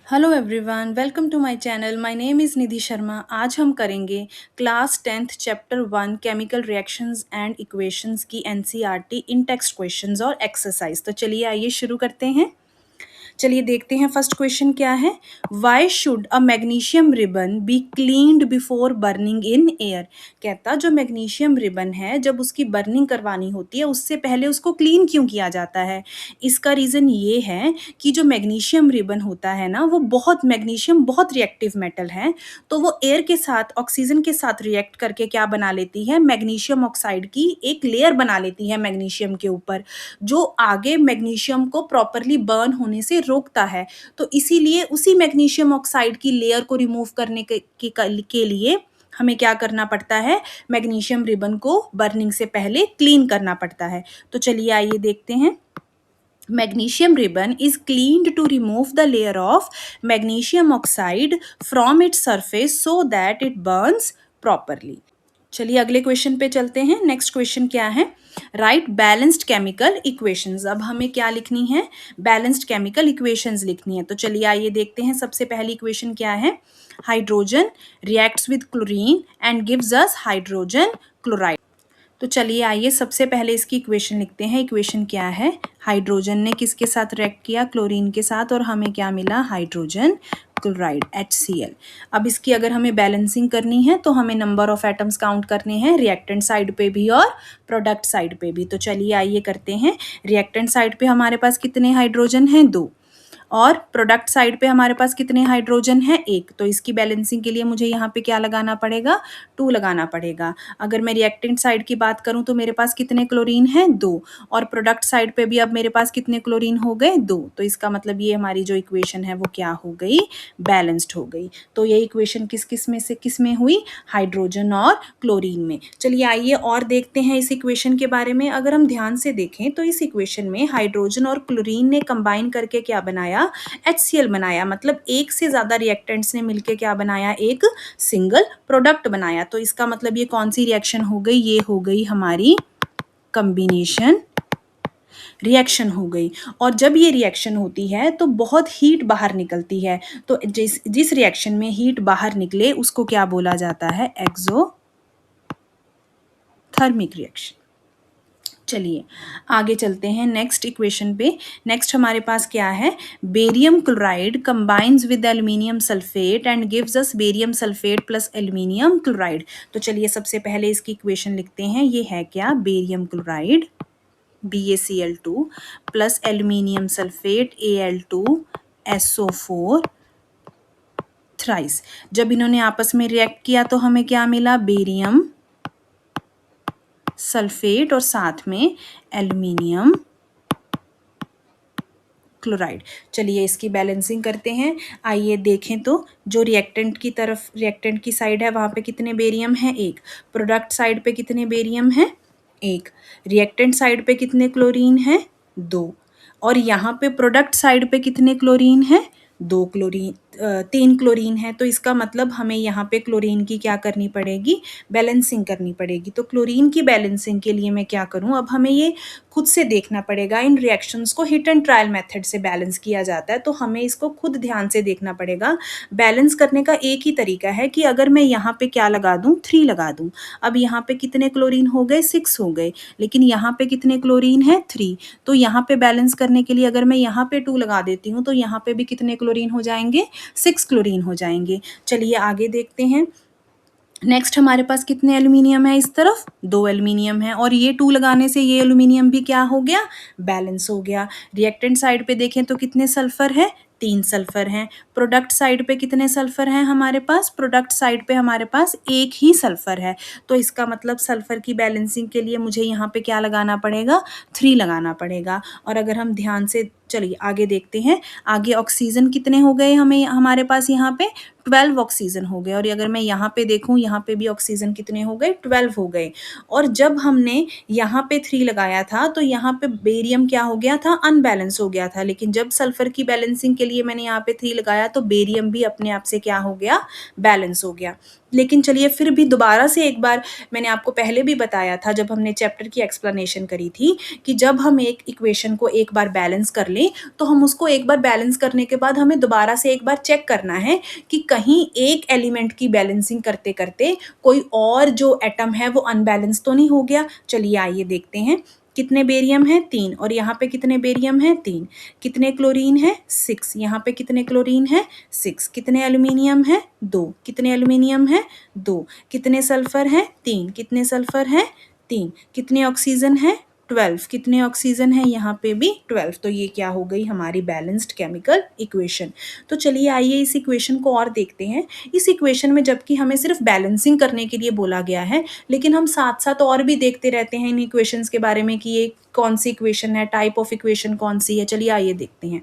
Hello everyone, welcome to my channel. My name is Nidhi Sharma. आज हम करेंगे class 10th chapter 1 chemical reactions and equations की NCERT in text questions और exercise. तो चलिए आइए शुरू करते हैं। चलिए देखते हैं फर्स्ट क्वेश्चन क्या है। Why should a magnesium ribbon be cleaned before burning in air. कहता जो मैग्नीशियम रिबन है जब उसकी बर्निंग करवानी होती है उससे पहले उसको क्लीन क्यों किया जाता है। इसका रीज़न ये है कि जो मैग्नीशियम रिबन होता है ना वो मैग्नीशियम बहुत रिएक्टिव मेटल है। तो वो एयर के साथ ऑक्सीजन के साथ रिएक्ट करके क्या बना लेती है, मैग्नीशियम ऑक्साइड की एक लेयर बना लेती है मैग्नीशियम के ऊपर, जो आगे मैग्नीशियम को प्रॉपरली बर्न होने से रोकता है। तो इसीलिए उसी मैग्नीशियम ऑक्साइड की लेयर को रिमूव करने के लिए हमें क्या करना पड़ता है, मैग्नीशियम रिबन को बर्निंग से पहले क्लीन करना पड़ता है। तो चलिए आइए देखते हैं। Magnesium ribbon is cleaned to remove the layer of magnesium oxide from its surface so that it burns properly. चलिए अगले क्वेश्चन पे चलते हैं। नेक्स्ट क्वेश्चन क्या है, राइट बैलेंस्ड केमिकल इक्वेशंस। अब हमें क्या लिखनी है, बैलेंस्ड केमिकल इक्वेशंस लिखनी है। तो चलिए आइए देखते हैं। सबसे पहली इक्वेशन क्या है, hydrogen reacts with chlorine and gives us hydrogen chloride. तो चलिए आइए सबसे पहले इसकी इक्वेशन लिखते हैं। इक्वेशन क्या है, हाइड्रोजन ने किसके साथ रिएक्ट किया, क्लोरीन के साथ, और हमें क्या मिला, हाइड्रोजन क्लोराइड HCl। अब इसकी अगर हमें बैलेंसिंग करनी है तो हमें नंबर ऑफ एटम्स काउंट करने हैं, रिएक्टेंट साइड पे भी और प्रोडक्ट साइड पे भी। तो चलिए आइए करते हैं। रिएक्टेंट साइड पे हमारे पास कितने हाइड्रोजन हैं, 2, और प्रोडक्ट साइड पे हमारे पास कितने हाइड्रोजन है, 1। तो इसकी बैलेंसिंग के लिए मुझे यहाँ पे क्या लगाना पड़ेगा, 2 लगाना पड़ेगा। अगर मैं रिएक्टेंट साइड की बात करूँ तो मेरे पास कितने क्लोरीन है, 2, और प्रोडक्ट साइड पे भी अब मेरे पास कितने क्लोरीन हो गए, 2। तो इसका मतलब ये हमारी जो इक्वेशन है वो क्या हो गई, बैलेंस्ड हो गई। तो ये इक्वेशन किस में हुई, हाइड्रोजन और क्लोरीन में। चलिए आइए और देखते हैं इस इक्वेशन के बारे में। अगर हम ध्यान से देखें तो इस इक्वेशन में हाइड्रोजन और क्लोरीन ने कंबाइन करके क्या बनाया, HCl बनाया। मतलब एक से ज्यादा रिएक्टेंट्स ने मिलकर क्या बनाया, एक सिंगल प्रोडक्ट बनाया। तो इसका मतलब ये कौन सी रिएक्शन हो गई, ये हो गई हमारी कॉम्बिनेशन रिएक्शन हो गई। और जब ये रिएक्शन होती है तो बहुत हीट बाहर निकलती है। तो जिस रिएक्शन में हीट बाहर निकले उसको क्या बोला जाता है, एक्सोथर्मिक रिएक्शन। चलिए आगे चलते हैं नेक्स्ट इक्वेशन पे। नेक्स्ट हमारे पास क्या है, barium chloride combines with aluminium sulphate and gives us barium sulphate plus aluminium chloride. तो चलिए सबसे पहले इसकी इक्वेशन लिखते हैं। ये है क्या, barium chloride BaCl2 plus aluminium sulphate Al2SO4 thrice. जब इन्होंने आपस में रिएक्ट किया तो हमें क्या मिला, बेरियम सल्फेट और साथ में एल्यूमिनियम क्लोराइड। चलिए इसकी बैलेंसिंग करते हैं। आइए देखें तो जो रिएक्टेंट की साइड है वहाँ पे कितने बेरियम हैं, 1। प्रोडक्ट साइड पे कितने बेरियम हैं, 1। रिएक्टेंट साइड पे कितने क्लोरीन हैं, 2। और यहाँ पे प्रोडक्ट साइड पे कितने क्लोरीन हैं, 3 क्लोरीन है। तो इसका मतलब हमें यहाँ पे क्लोरीन की क्या करनी पड़ेगी, बैलेंसिंग करनी पड़ेगी। तो क्लोरीन की बैलेंसिंग के लिए मैं क्या करूँ, अब हमें ये खुद से देखना पड़ेगा। इन रिएक्शंस को हिट एंड ट्रायल मेथड से बैलेंस किया जाता है, तो हमें इसको खुद ध्यान से देखना पड़ेगा। बैलेंस करने का एक ही तरीका है कि अगर मैं यहाँ पे क्या लगा दूँ, 3 लगा दूँ। अब यहाँ पे कितने क्लोरीन हो गए, 6 हो गए, लेकिन यहाँ पे कितने क्लोरीन है, 3। तो यहाँ पे बैलेंस करने के लिए अगर मैं यहाँ पे 2 लगा देती हूँ तो यहाँ पे भी कितने क्लोरीन हो जाएंगे, 6 क्लोरीन हो जाएंगे। चलिए आगे देखते हैं। नेक्स्ट हमारे पास कितने एल्यूमिनियम है, इस तरफ 2 एल्यूमिनियम है, और ये 2 लगाने से ये एल्यूमिनियम भी क्या हो गया, बैलेंस हो गया। रिएक्टेंट साइड पे देखें तो कितने सल्फर है, 3 सल्फर हैं। प्रोडक्ट साइड पे कितने सल्फर हैं हमारे पास, प्रोडक्ट साइड पे हमारे पास 1 ही सल्फर है। तो इसका मतलब सल्फर की बैलेंसिंग के लिए मुझे यहाँ पे क्या लगाना पड़ेगा, 3 लगाना पड़ेगा। और अगर हम ध्यान से चलिए आगे देखते हैं, आगे ऑक्सीजन कितने हो गए हमें हमारे पास यहाँ पे 12 ऑक्सीजन हो गए। और अगर मैं यहाँ पे देखूँ, यहाँ पे भी ऑक्सीजन कितने हो गए, 12 हो गए। और जब हमने यहाँ पे 3 लगाया था तो यहाँ पे बेरियम क्या हो गया था, अनबैलेंस हो गया था। लेकिन जब सल्फर की बैलेंसिंग के लिए मैंने यहाँ पे 3 लगाया तो बेरियम भी अपने आप से क्या हो गया, बैलेंस हो गया। लेकिन चलिए फिर भी दोबारा से एक बार, मैंने आपको पहले भी बताया था जब हमने चैप्टर की एक्सप्लेनेशन करी थी कि जब हम एक इक्वेशन को एक बार बैलेंस कर लें तो हम उसको एक बार बैलेंस करने के बाद हमें दोबारा से एक बार चेक करना है कि कहीं एक एलिमेंट की बैलेंसिंग करते करते कोई और जो एटम है वो अनबैलेंस तो नहीं हो गया। चलिए आइए देखते हैं। कितने बेरियम है, 3। और यहाँ पे कितने बेरियम है, 3। कितने क्लोरीन है, 6। यहाँ पे कितने क्लोरीन है, 6। कितने एल्यूमिनियम है, 2। कितने एल्यूमिनियम है, 2। कितने सल्फर है, 3। कितने सल्फर है, 3। कितने ऑक्सीजन है, 12। कितने ऑक्सीजन है, यहाँ पे भी 12। तो ये क्या हो गई, हमारी बैलेंस्ड केमिकल इक्वेशन। तो चलिए आइए इस इक्वेशन को और देखते हैं। इस इक्वेशन में जबकि हमें सिर्फ बैलेंसिंग करने के लिए बोला गया है, लेकिन हम साथ साथ और भी देखते रहते हैं इन इक्वेशंस के बारे में कि ये कौन सी इक्वेशन है, टाइप ऑफ इक्वेशन कौन सी है। चलिए आइए देखते हैं।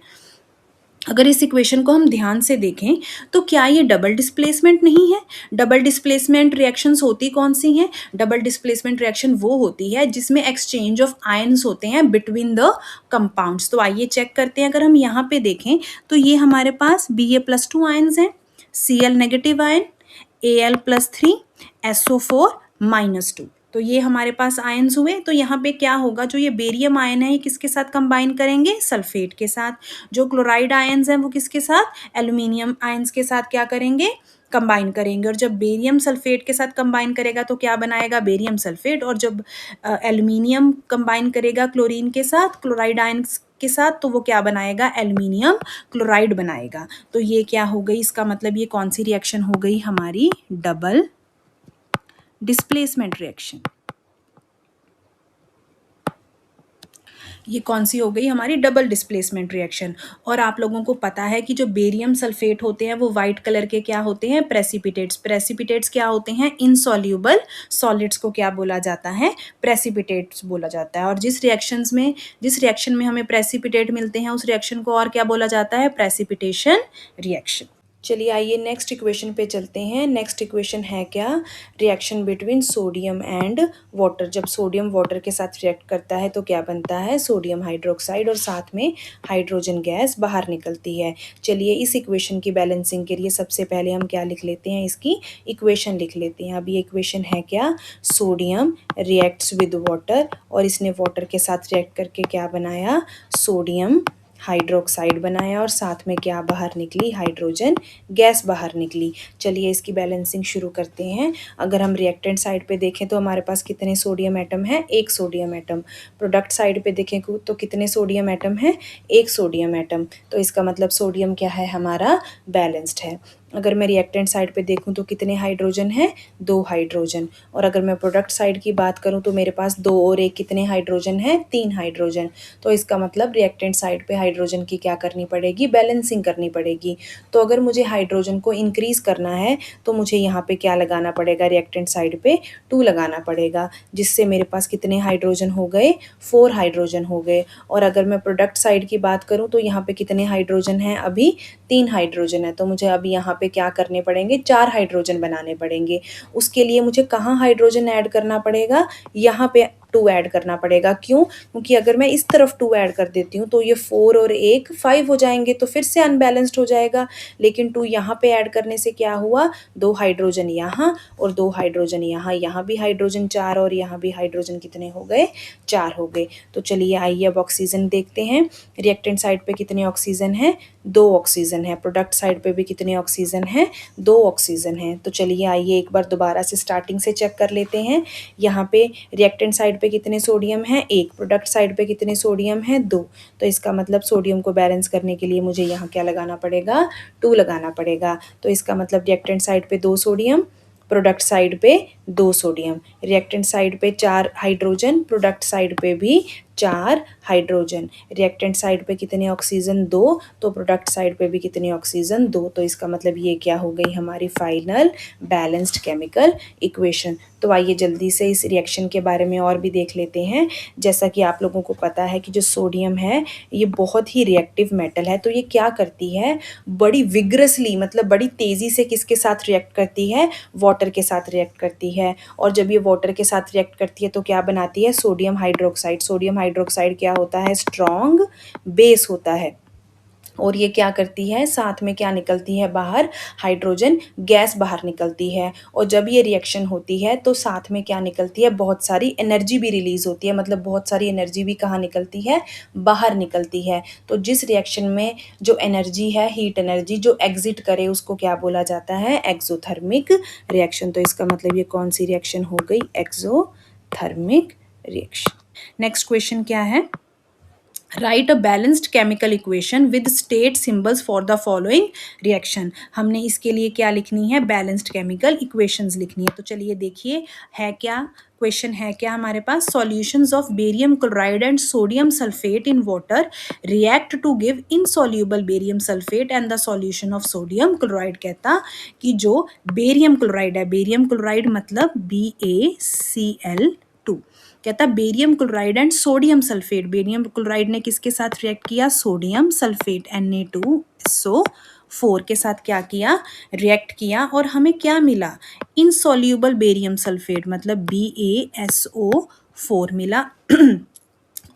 अगर इस इक्वेशन को हम ध्यान से देखें तो क्या ये डबल डिस्प्लेसमेंट नहीं है। डबल डिस्प्लेसमेंट रिएक्शंस होती कौन सी हैं, डबल डिस्प्लेसमेंट रिएक्शन वो होती है जिसमें एक्सचेंज ऑफ आयन्स होते हैं बिटवीन द कंपाउंड्स। तो आइए चेक करते हैं। अगर हम यहाँ पे देखें तो ये हमारे पास Ba+2 आयन्स हैं, Cl negative ion, Al+3, SO4-2। तो ये हमारे पास आयन्स हुए। तो यहाँ पे क्या होगा, जो ये बेरियम आयन है ये किसके साथ कंबाइन करेंगे, सल्फेट के साथ। जो क्लोराइड आयन्स हैं वो किसके साथ, एल्यूमिनियम आयन्स के साथ क्या करेंगे, कंबाइन करेंगे। और जब बेरियम सल्फेट के साथ कंबाइन करेगा तो क्या बनाएगा, बेरियम सल्फेट। और जब एल्यूमिनियम कंबाइन करेगा क्लोरीन के साथ, क्लोराइड आयन्स के साथ, तो वो क्या बनाएगा, एल्यूमिनियम क्लोराइड बनाएगा। तो ये क्या हो गई, इसका मतलब ये कौन सी रिएक्शन हो गई, हमारी डबल डिस्प्लेसमेंट रिएक्शन। ये कौन सी हो गई, हमारी डबल डिस्प्लेसमेंट रिएक्शन। और आप लोगों को पता है कि जो बेरियम सल्फेट होते हैं वो वाइट कलर के क्या होते हैं, प्रेसिपिटेट्स। प्रेसिपिटेट्स क्या होते हैं, इनसॉल्यूबल सॉलिड्स को क्या बोला जाता है, प्रेसिपिटेट्स बोला जाता है। और जिस रिएक्शन में हमें प्रेसिपिटेट मिलते हैं उस रिएक्शन को और क्या बोला जाता है, प्रेसिपिटेशन रिएक्शन। चलिए आइए नेक्स्ट इक्वेशन पे चलते हैं। नेक्स्ट इक्वेशन है क्या, reaction between sodium and water. जब सोडियम वाटर के साथ रिएक्ट करता है तो क्या बनता है, सोडियम हाइड्रोक्साइड, और साथ में हाइड्रोजन गैस बाहर निकलती है। चलिए इस इक्वेशन की बैलेंसिंग के लिए सबसे पहले हम क्या लिख लेते हैं, इसकी इक्वेशन लिख लेते हैं। अब ये इक्वेशन है क्या, सोडियम रिएक्ट्स विद वाटर, और इसने वाटर के साथ रिएक्ट करके क्या बनाया, सोडियम हाइड्रोक्साइड बनाया, और साथ में क्या बाहर निकली, हाइड्रोजन गैस बाहर निकली। चलिए इसकी बैलेंसिंग शुरू करते हैं। अगर हम रिएक्टेंट साइड पे देखें तो हमारे पास कितने सोडियम एटम है, एक सोडियम एटम। प्रोडक्ट साइड पे देखें तो कितने सोडियम एटम है, एक सोडियम एटम। तो इसका मतलब सोडियम क्या है, हमारा बैलेंस्ड है। अगर मैं रिएक्टेंट साइड पे देखूं तो कितने हाइड्रोजन हैं, 2 हाइड्रोजन। और अगर मैं प्रोडक्ट साइड की बात करूं तो मेरे पास 2 और 1 कितने हाइड्रोजन हैं, 3 हाइड्रोजन। तो इसका मतलब रिएक्टेंट साइड पे हाइड्रोजन की क्या करनी पड़ेगी, बैलेंसिंग करनी पड़ेगी। तो अगर मुझे हाइड्रोजन को इंक्रीज करना है तो मुझे यहाँ पे क्या लगाना पड़ेगा, रिएक्टेंट साइड पे 2 लगाना पड़ेगा, जिससे मेरे पास कितने हाइड्रोजन हो गए, 4 हाइड्रोजन हो गए। और अगर मैं प्रोडक्ट साइड की बात करूँ तो यहाँ पे कितने हाइड्रोजन हैं, अभी 3 हाइड्रोजन है। तो मुझे अभी यहाँ पे क्या करने पड़ेंगे, 4 हाइड्रोजन बनाने पड़ेंगे। उसके लिए मुझे कहाँ हाइड्रोजन ऐड करना पड़ेगा, यहाँ पे 2 ऐड करना पड़ेगा। क्यों, क्योंकि अगर मैं इस तरफ 2 ऐड कर देती हूँ तो ये 4 और 1 5 हो जाएंगे, तो फिर से अनबैलेंस्ड हो जाएगा। लेकिन 2 यहाँ पे ऐड करने से क्या हुआ, 2 हाइड्रोजन यहाँ और 2 हाइड्रोजन यहाँ, यहाँ भी हाइड्रोजन 4 और यहाँ भी हाइड्रोजन कितने हो गए, 4 हो गए। तो चलिए आइए अब ऑक्सीजन देखते हैं। रिएक्टेंट साइड पे कितने ऑक्सीजन है, 2 ऑक्सीजन है। प्रोडक्ट साइड पे भी कितने ऑक्सीजन है, 2 ऑक्सीजन है। तो चलिए आइए एक बार दोबारा से स्टार्टिंग से चेक कर लेते हैं। यहाँ पे रिएक्टेंट साइड पे कितने सोडियम है, 1। प्रोडक्ट साइड पे कितने सोडियम है, 2। तो इसका मतलब सोडियम को बैलेंस करने के लिए मुझे यहाँ क्या लगाना पड़ेगा, 2 लगाना पड़ेगा। तो इसका मतलब रिएक्टेंट साइड पे 2 सोडियम, प्रोडक्ट साइड पे दो सोडियम। रिएक्टेंट साइड पे 4 हाइड्रोजन, प्रोडक्ट साइड पे भी 4 हाइड्रोजन। रिएक्टेंट साइड पे कितने ऑक्सीजन? 2, तो प्रोडक्ट साइड पे भी कितने ऑक्सीजन? 2। तो इसका मतलब ये क्या हो गई हमारी फाइनल बैलेंस्ड केमिकल इक्वेशन। तो आइए जल्दी से इस रिएक्शन के बारे में और भी देख लेते हैं। जैसा कि आप लोगों को पता है कि जो सोडियम है ये बहुत ही रिएक्टिव मेटल है, तो ये क्या करती है, बड़ी विग्रसली मतलब बड़ी तेज़ी से किसके साथ रिएक्ट करती है? वाटर के साथ रिएक्ट करती है। और जब ये वाटर के साथ रिएक्ट करती है तो क्या बनाती है? Sodium hydroxide. सोडियम हाइड्रोक्साइड क्या होता है? स्ट्रॉन्ग बेस होता है। और ये क्या करती है? साथ में क्या निकलती है बाहर? हाइड्रोजन गैस बाहर निकलती है। और जब ये रिएक्शन होती है तो साथ में क्या निकलती है? बहुत सारी एनर्जी भी रिलीज होती है, मतलब बहुत सारी एनर्जी भी कहाँ निकलती है? बाहर निकलती है। तो जिस रिएक्शन में जो एनर्जी है, हीट एनर्जी जो एग्जिट करे, उसको क्या बोला जाता है? Exothermic reaction. तो इसका मतलब ये कौन सी रिएक्शन हो गई? Exothermic reaction. नेक्स्ट क्वेश्चन क्या है? Right a balanced chemical equation with state symbols for the following reaction. हमने इसके लिए क्या लिखनी है? बैलेंस्ड केमिकल इक्वेशंस लिखनी है। तो चलिए देखिए है क्या क्वेश्चन है क्या हमारे पास? Solutions of barium chloride and sodium sulphate in water react to give insoluble barium sulphate and the solution of sodium chloride. कहता कि जो बेरियम क्लोराइड है, बेरियम क्लोराइड मतलब BaCl2, कहता barium chloride and sodium sulphate. Barium chloride ने किसके साथ react किया? सोडियम सल्फेट Na2SO4 के साथ क्या किया? रिएक्ट किया। और हमें क्या मिला? इनसॉल्यूबल बेरियम सल्फेट मतलब BaSO4 मिला।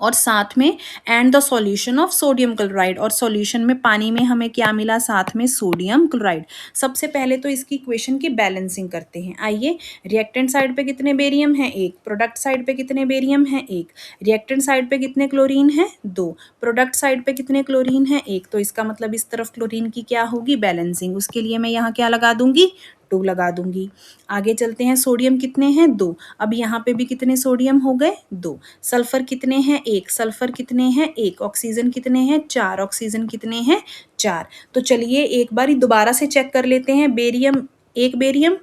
और साथ में and the solution of sodium chloride, और सॉल्यूशन में पानी में हमें क्या मिला? साथ में सोडियम क्लोराइड। सबसे पहले तो इसकी इक्वेशन की बैलेंसिंग करते हैं। आइए, रिएक्टेंट साइड पे कितने बेरियम हैं? 1। प्रोडक्ट साइड पे कितने बेरियम हैं? 1। रिएक्टेंट साइड पे कितने क्लोरीन हैं? 2। प्रोडक्ट साइड पे कितने क्लोरीन हैं? 1। तो इसका मतलब इस तरफ क्लोरीन की क्या होगी? बैलेंसिंग। उसके लिए मैं यहाँ क्या लगा दूंगी? 2 लगा दूंगी। आगे चलते हैं। सोडियम कितने हैं? 2। अब यहाँ पे भी कितने सोडियम हो गए? 2। सल्फर कितने हैं? 1। सल्फर कितने हैं? 1। ऑक्सीजन कितने हैं? 4। ऑक्सीजन कितने हैं? 4। तो चलिए एक बारी दोबारा से चेक कर लेते हैं। बेरियम, एक बेरियम,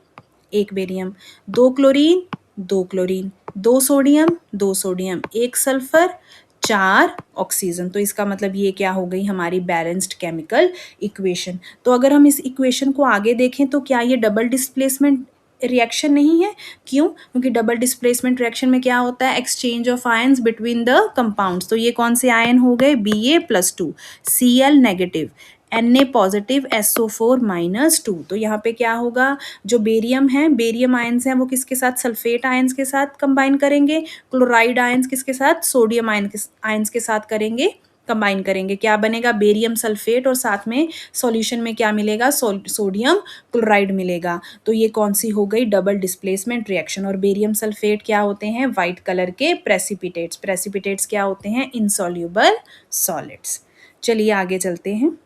एक barium, 2 chlorine, 2 chlorine, 2 sodium, 2 sodium, 1 sulphur, 4 oxygen. तो इसका मतलब ये क्या हो गई हमारी बैलेंस्ड केमिकल इक्वेशन। तो अगर हम इस इक्वेशन को आगे देखें तो क्या ये डबल डिस्प्लेसमेंट रिएक्शन नहीं है? क्यों? क्योंकि डबल डिस्प्लेसमेंट रिएक्शन में क्या होता है? Exchange of ions between the compounds. तो ये कौन से आयन हो गए? Ba+2, Cl negative, Na positive, SO4-2। तो यहाँ पे क्या होगा? जो बेरियम है, बेरियम आयन्स हैं वो किसके साथ? सल्फेट आयन्स के साथ कंबाइन करेंगे। क्लोराइड आयन्स किसके साथ? सोडियम आयन्स के साथ करेंगे, कंबाइन करेंगे। क्या बनेगा? बेरियम सल्फेट, और साथ में सॉल्यूशन में क्या मिलेगा? सोडियम क्लोराइड मिलेगा। तो ये कौन सी हो गई? Double displacement reaction. और बेरियम सल्फेट क्या होते हैं? वाइट कलर के प्रेसिपिटेट्स। प्रेसिपिटेट्स क्या होते हैं? Insoluble solids. चलिए आगे चलते हैं।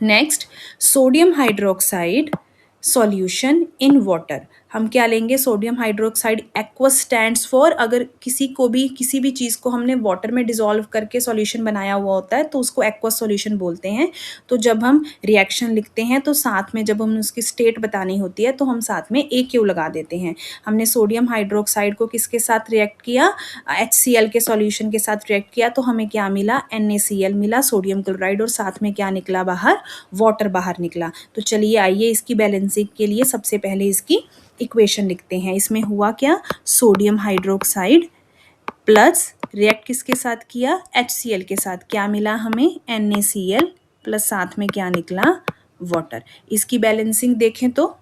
Next, sodium hydroxide solution in water. हम क्या लेंगे? Sodium hydroxide. Aqueous stands for, अगर किसी को भी किसी भी चीज़ को हमने वाटर में डिसॉल्व करके सॉल्यूशन बनाया हुआ होता है तो उसको एक्वस सॉल्यूशन बोलते हैं। तो जब हम रिएक्शन लिखते हैं तो साथ में जब हमें उसकी स्टेट बतानी होती है तो हम साथ में AQ लगा देते हैं। हमने सोडियम हाइड्रोक्साइड को किसके साथ रिएक्ट किया? HCl के सॉल्यूशन के साथ रिएक्ट किया, तो हमें क्या मिला? NaCl मिला, सोडियम क्लोराइड, और साथ में क्या निकला बाहर? वाटर बाहर निकला। तो चलिए आइए इसकी बैलेंसिंग के लिए सबसे पहले इसकी इक्वेशन लिखते हैं। इसमें हुआ क्या? सोडियम हाइड्रोक्साइड प्लस रिएक्ट किसके साथ किया? HCl के साथ। क्या मिला हमें? NaCl प्लस साथ में क्या निकला? वाटर। इसकी बैलेंसिंग देखें तो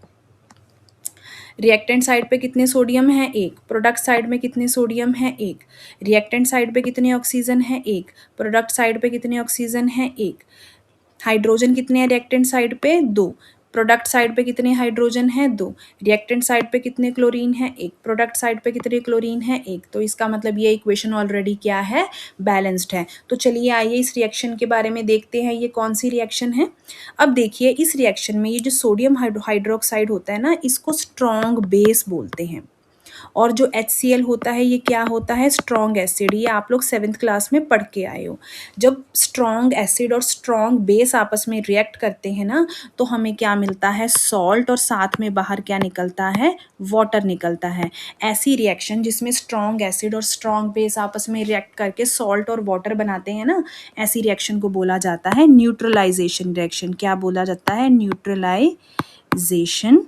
रिएक्टेंट साइड पे कितने सोडियम है? 1। प्रोडक्ट साइड में कितने सोडियम है? 1। रिएक्टेंट साइड पे कितने ऑक्सीजन है? 1। प्रोडक्ट साइड पे कितने ऑक्सीजन है? 1। हाइड्रोजन कितने हैं रिएक्टेंट साइड पे? 2। प्रोडक्ट साइड पे कितने हाइड्रोजन है? 2। रिएक्टेंट साइड पे कितने क्लोरीन है? 1। प्रोडक्ट साइड पे कितने क्लोरीन है? 1। तो इसका मतलब ये इक्वेशन ऑलरेडी क्या है? बैलेंस्ड है। तो चलिए आइए इस रिएक्शन के बारे में देखते हैं, ये कौन सी रिएक्शन है। अब देखिए इस रिएक्शन में ये जो सोडियम हाइड्रोक्साइड होता है ना, इसको स्ट्रॉन्ग बेस बोलते हैं। और जो HCl होता है ये क्या होता है, स्ट्रॉन्ग एसिड। ये आप लोग 7th क्लास में पढ़ के आए हो। जब स्ट्रॉन्ग एसिड और स्ट्रॉन्ग बेस आपस में रिएक्ट करते हैं ना, तो हमें क्या मिलता है, सॉल्ट, और साथ में बाहर क्या निकलता है, वाटर निकलता है। ऐसी रिएक्शन जिसमें स्ट्रॉन्ग एसिड और स्ट्रॉन्ग बेस आपस में रिएक्ट करके सॉल्ट और वाटर बनाते हैं ना, ऐसी रिएक्शन को बोला जाता है न्यूट्रलाइजेशन रिएक्शन। क्या बोला जाता है, न्यूट्रलाइजेशन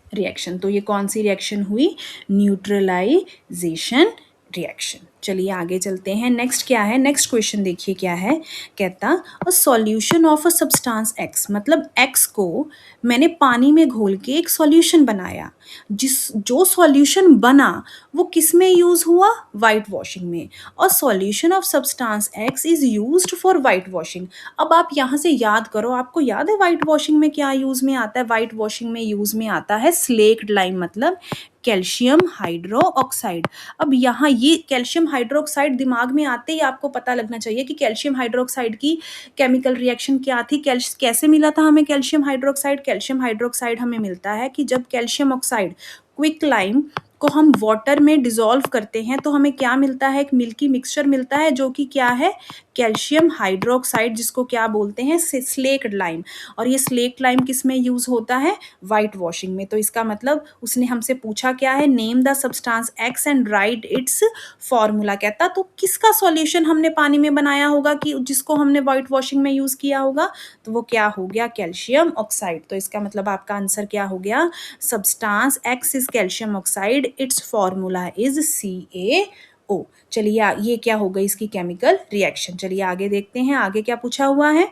रिएक्शन। तो ये कौन सी रिएक्शन हुई, न्यूट्रलाइजेशन रिएक्शन। चलिए आगे चलते हैं। नेक्स्ट क्या है, नेक्स्ट क्वेश्चन देखिए क्या है। कहता a solution of a substance x, मतलब एक्स को मैंने पानी में घोल के एक सॉल्यूशन बनाया। जो सॉल्यूशन बना वो किस में यूज हुआ, वाइट वॉशिंग में। और solution of substance x is used for white washing. अब आप यहाँ से याद करो, आपको याद है वाइट वॉशिंग में क्या यूज में आता है, वाइट वॉशिंग में यूज में आता है स्लेक्ड लाइम, मतलब कैल्शियम हाइड्रोक्साइड। अब यहाँ ये कैल्शियम हाइड्रोक्साइड दिमाग में आते ही आपको पता लगना चाहिए कि कैल्शियम हाइड्रोक्साइड की केमिकल रिएक्शन क्या थी। कैसे मिला था हमें कैल्शियम हाइड्रोक्साइड, कैल्शियम हाइड्रोक्साइड हमें मिलता है कि जब कैल्शियम ऑक्साइड क्विक लाइम को हम वाटर में डिसॉल्व करते हैं तो हमें क्या मिलता है, एक मिल्की मिक्सचर मिलता है जो कि क्या है, कैल्शियम हाइड्रोक्साइड, जिसको क्या बोलते हैं, स्लेक्ड लाइम। और ये स्लेक्ड लाइम किस में यूज होता है, वाइट वॉशिंग में। तो इसका मतलब उसने हमसे पूछा क्या है, name the substance x and right it's formula. कहता तो किसका सॉल्यूशन हमने पानी में बनाया होगा कि जिसको हमने वाइट वॉशिंग में यूज किया होगा, तो वो क्या हो गया, कैल्शियम ऑक्साइड। तो इसका मतलब आपका आंसर क्या हो गया, substance x is calcium oxide, it's formula is CaO। चलिए ये क्या हो गई, इसकी केमिकल रिएक्शन। चलिए आगे देखते हैं, आगे क्या पूछा हुआ है।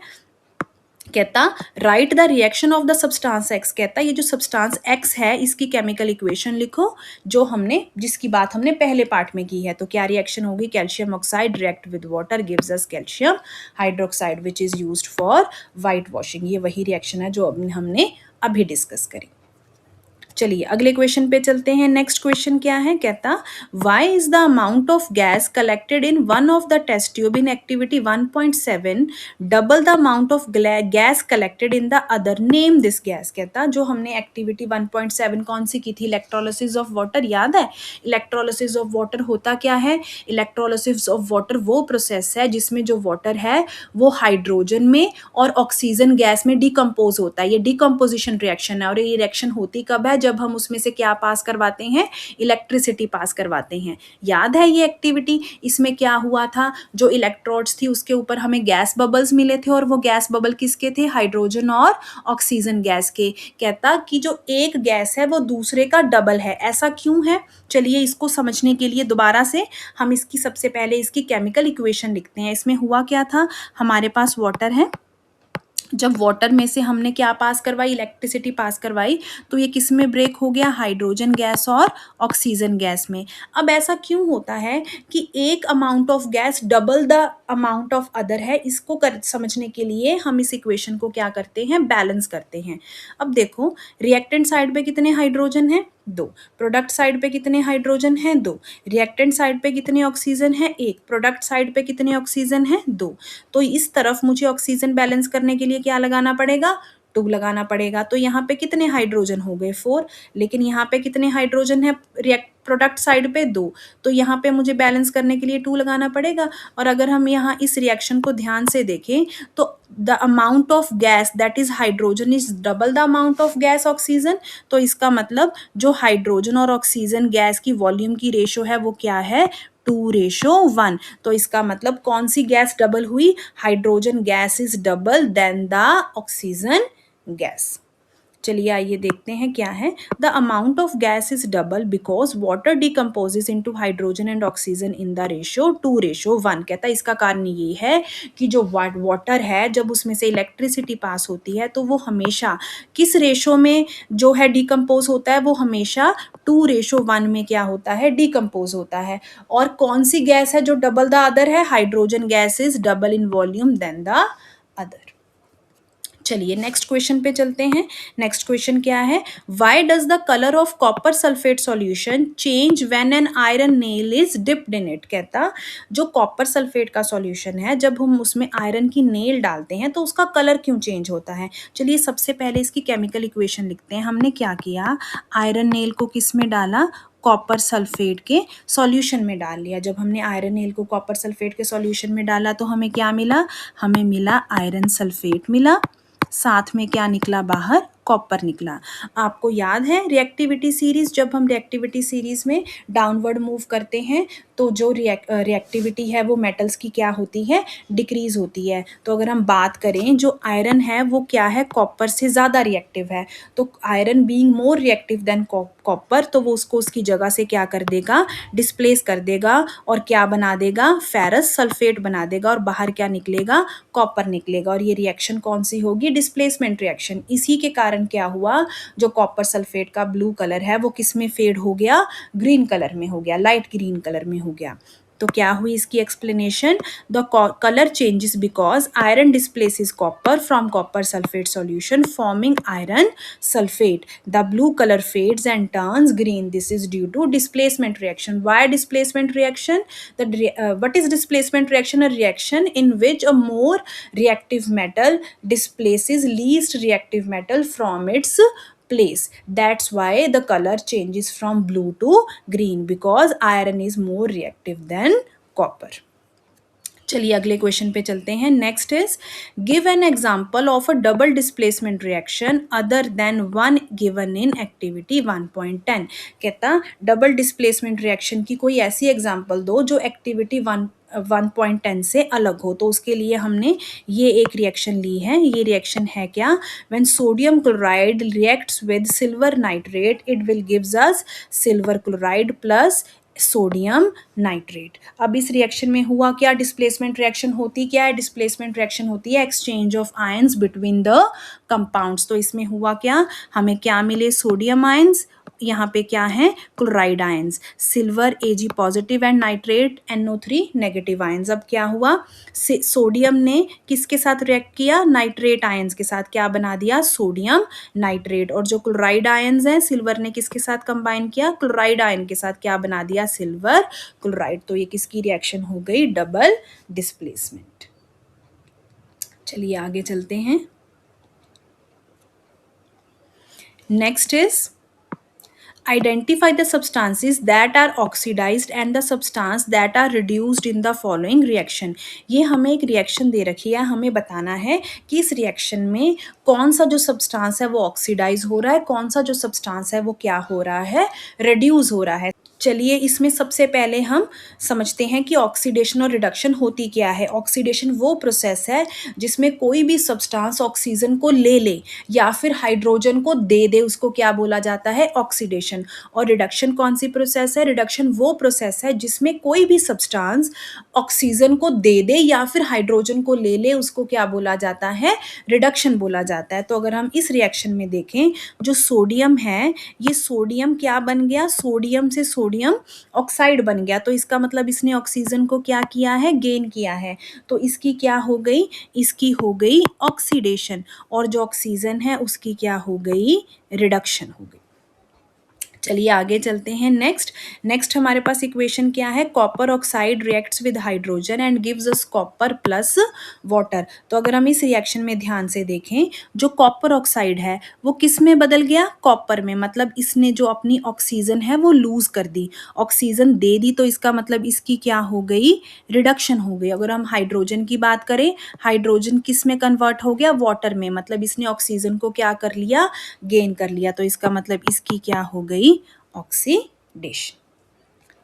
कहता right the reaction of the substance x. कहता ये जो सब्सटेंस एक्स है इसकी केमिकल इक्वेशन लिखो, जो हमने जिसकी बात हमने पहले पार्ट में की है। तो क्या रिएक्शन होगी, calcium oxide react with water gives us calcium hydroxide which is used for white washing. ये वही रिएक्शन है जो हमने अभी डिस्कस करी। चलिए अगले क्वेश्चन पे चलते हैं। नेक्स्ट क्वेश्चन क्या है, कहता why is the amount of gas collected in one of the test tube in activity 1.7 double the amount of gas collected in the other, name this gas. कहता जो हमने एक्टिविटी 1.7 कौन सी की थी, इलेक्ट्रोलिसिस ऑफ वाटर, याद है। Electrolysis of water होता क्या है, इलेक्ट्रोलिसिस ऑफ वाटर वो प्रोसेस है जिसमें जो वाटर है वो हाइड्रोजन में और ऑक्सीजन गैस में डिकम्पोज होता है। ये डिकम्पोजिशन रिएक्शन है, और ये रिएक्शन होती कब है, जब हम उसमें से क्या पास करवाते हैं, इलेक्ट्रिसिटी पास करवाते हैं। याद है ये एक्टिविटी, इसमें क्या हुआ था, जो इलेक्ट्रोड्स थी उसके ऊपर हमें गैस बबल्स मिले थे, और वो गैस बबल किसके थे, हाइड्रोजन और ऑक्सीजन गैस के। कहता कि जो एक गैस है वो दूसरे का डबल है, ऐसा क्यों है। चलिए इसको समझने के लिए दोबारा से हम इसकी सबसे पहले इसकी केमिकल इक्वेशन लिखते हैं। इसमें हुआ क्या था, हमारे पास वाटर है, जब वाटर में से हमने क्या पास करवाई, इलेक्ट्रिसिटी पास करवाई, तो ये किस में ब्रेक हो गया, हाइड्रोजन गैस और ऑक्सीजन गैस में। अब ऐसा क्यों होता है कि एक amount of gas double the amount of other है, इसको समझने के लिए हम इस इक्वेशन को क्या करते हैं, बैलेंस करते हैं। अब देखो रिएक्टेंट साइड पे कितने हाइड्रोजन है, 2। प्रोडक्ट साइड पे कितने हाइड्रोजन हैं, 2। रिएक्टेंट साइड पे कितने ऑक्सीजन है, 1। प्रोडक्ट साइड पे कितने ऑक्सीजन है, 2। तो इस तरफ मुझे ऑक्सीजन बैलेंस करने के लिए क्या लगाना पड़ेगा, 2 लगाना पड़ेगा। तो यहाँ पे कितने हाइड्रोजन हो गए, 4। लेकिन यहाँ पे कितने हाइड्रोजन है, प्रोडक्ट साइड पे 2। तो यहाँ पे मुझे बैलेंस करने के लिए 2 लगाना पड़ेगा। और अगर हम यहाँ इस रिएक्शन को ध्यान से देखें तो the amount of gas that is hydrogen is double the amount of gas oxygen. तो इसका मतलब जो हाइड्रोजन और ऑक्सीजन गैस की वॉल्यूम की रेशो है वो क्या है, 2:1। तो इसका मतलब कौन सी गैस डबल हुई, hydrogen gas is double than the oxygen gas. चलिए आइए देखते हैं क्या है, the amount of gas is double because water decomposes into hydrogen and oxygen in the ratio 2:1। कहता है इसका कारण ये है कि जो वाटर है जब उसमें से इलेक्ट्रिसिटी पास होती है तो वो हमेशा किस रेशो में जो है डिकम्पोज होता है, वो हमेशा 2:1 में क्या होता है, डिकम्पोज होता है। और कौन सी गैस है जो डबल द अदर है, hydrogen gas is double in volume than the other. चलिए नेक्स्ट क्वेश्चन पे चलते हैं। नेक्स्ट क्वेश्चन क्या है, why does the colour of copper sulphate solution change when an iron nail is dipped in it. कहता जो copper sulphate का solution है, जब हम उसमें आयरन की नेल डालते हैं तो उसका कलर क्यों चेंज होता है। चलिए सबसे पहले इसकी केमिकल इक्वेशन लिखते हैं। हमने क्या किया, आयरन नेल को किस में डाला, कॉपर सल्फेट के सॉल्यूशन में डाल लिया। जब हमने आयरन नेल को कॉपर सल्फेट के सॉल्यूशन में डाला तो हमें क्या मिला, हमें मिला आयरन सल्फेट मिला, साथ में क्या निकला बाहर, कॉपर निकला। आपको याद है रिएक्टिविटी सीरीज, जब हम रिएक्टिविटी सीरीज में डाउनवर्ड मूव करते हैं तो जो रिएक्टिविटी है वो मेटल्स की क्या होती है, डिक्रीज होती है। तो अगर हम बात करें, जो आयरन है वो क्या है, कॉपर से ज़्यादा रिएक्टिव है। तो iron being more reactive than copper, तो वो उसको उसकी जगह से क्या कर देगा, डिस्प्लेस कर देगा और क्या बना देगा, फेरस सल्फेट बना देगा और बाहर क्या निकलेगा, कॉपर निकलेगा। और ये रिएक्शन कौन सी होगी, डिस्प्लेसमेंट रिएक्शन। इसी के कारण क्या हुआ, जो कॉपर सल्फेट का ब्लू कलर है वो किस में फेड हो गया, ग्रीन कलर में हो गया, लाइट ग्रीन कलर में हो गया। तो क्या हुई इसकी explanation, the colour changes because iron displaces copper from copper sulphate solution forming iron sulphate, the blue colour fades and turns green, this is due to displacement reaction. Why displacement reaction, what is displacement reaction, a reaction in which a more reactive metal displaces least reactive metal from its place. That's why the color changes from blue to green, because iron is more reactive than copper. चलिए अगले question पे चलते हैं। Next is, give an example of a double displacement reaction other than one given in activity 1.10। कहता double displacement reaction की कोई ऐसी example दो जो एक्टिविटी 1.10 से अलग हो। तो उसके लिए हमने ये एक रिएक्शन ली है। ये रिएक्शन है क्या, when sodium chloride reacts with silver nitrate it will gives us silver chloride plus sodium nitrate. अब इस रिएक्शन में हुआ क्या, डिस्प्लेसमेंट रिएक्शन होती क्या है, डिस्प्लेसमेंट रिएक्शन होती है exchange of ions between the compounds. तो इसमें हुआ क्या, हमें क्या मिले, सोडियम आयंस, यहाँ पे क्या है, chloride ions, silver Ag positive and nitrate NO3 negative ions. अब क्या हुआ, सोडियम ने किसके साथ रिएक्ट किया, नाइट्रेट आयंस के साथ, क्या बना दिया, सोडियम नाइट्रेट। और जो क्लोराइड आयंस हैं, सिल्वर ने किसके साथ कंबाइन किया, क्लोराइड आयन के साथ, क्या बना दिया, सिल्वर क्लोराइड। तो ये किसकी रिएक्शन हो गई, डबल डिस्प्लेसमेंट। चलिए आगे चलते हैं। Next is, identify the substances that are oxidized and the substance that are reduced in the following reaction। ये हमें एक रिएक्शन दे रखी है, हमें बताना है कि इस रिएक्शन में कौन सा जो सब्सटेंस है वो ऑक्सीडाइज हो रहा है, कौन सा जो सब्सटेंस है वो क्या हो रहा है, रिड्यूस हो रहा है। चलिए इसमें सबसे पहले हम समझते हैं कि ऑक्सीडेशन और रिडक्शन होती क्या है। ऑक्सीडेशन वो प्रोसेस है जिसमें कोई भी सब्सटेंस ऑक्सीजन को ले ले या फिर हाइड्रोजन को दे दे, उसको क्या बोला जाता है, ऑक्सीडेशन। और रिडक्शन कौन सी प्रोसेस है, रिडक्शन वो प्रोसेस है जिसमें कोई भी सब्सटेंस ऑक्सीजन को दे दे या फिर हाइड्रोजन को ले ले, उसको क्या बोला जाता है, रिडक्शन बोला जाता है। तो अगर हम इस रिएक्शन में देखें, जो सोडियम है, ये सोडियम क्या बन गया, सोडियम से सोडियम ऑक्साइड बन गया। तो इसका मतलब इसने ऑक्सीजन को क्या किया है, गेन किया है। तो इसकी क्या हो गई, इसकी हो गई ऑक्सीडेशन, और जो ऑक्सीजन है उसकी क्या हो गई, रिडक्शन हो गई। चलिए आगे चलते हैं। नेक्स्ट हमारे पास इक्वेशन क्या है, copper oxide reacts with hydrogen and gives us copper plus water. तो अगर हम इस रिएक्शन में ध्यान से देखें, जो कॉपर ऑक्साइड है वो किस में बदल गया, कॉपर में। मतलब इसने जो अपनी ऑक्सीजन है वो लूज कर दी, ऑक्सीजन दे दी, तो इसका मतलब इसकी क्या हो गई, रिडक्शन हो गई। अगर हम हाइड्रोजन की बात करें, हाइड्रोजन किस में कन्वर्ट हो गया, वाटर में। मतलब इसने ऑक्सीजन को क्या कर लिया, गेन कर लिया। तो इसका मतलब इसकी क्या हो गई, ऑक्सीडेशन।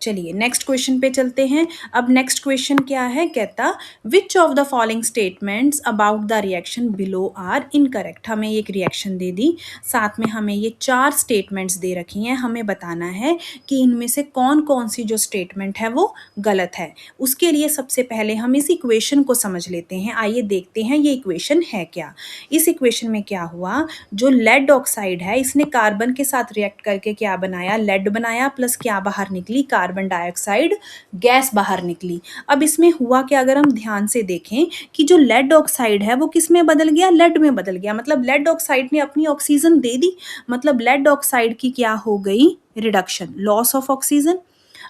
चलिए नेक्स्ट क्वेश्चन पे चलते हैं। अब नेक्स्ट क्वेश्चन क्या है, कहता which of the following statements about the reaction below are incorrect. हमें एक रिएक्शन दे दी, साथ में हमें ये 4 स्टेटमेंट्स दे रखी हैं, हमें बताना है कि इनमें से कौन कौन सी जो स्टेटमेंट है वो गलत है। उसके लिए सबसे पहले हम इस इक्वेशन को समझ लेते हैं। आइए देखते हैं ये इक्वेशन है क्या। इस इक्वेशन में क्या हुआ, जो लेड ऑक्साइड है इसने कार्बन के साथ रिएक्ट करके क्या बनाया, लेड बनाया, प्लस क्या बाहर निकली, कार्बन कार्बन डाइऑक्साइड गैस बाहर निकली। अब इसमें हुआ क्या, अगर हम ध्यान से देखें कि जो लेड ऑक्साइड है वो किस में बदल गया, लेड में बदल गया। मतलब लेड ऑक्साइड ने अपनी ऑक्सीजन दे दी, मतलब लेड ऑक्साइड की क्या हो गई, रिडक्शन, लॉस ऑफ ऑक्सीजन।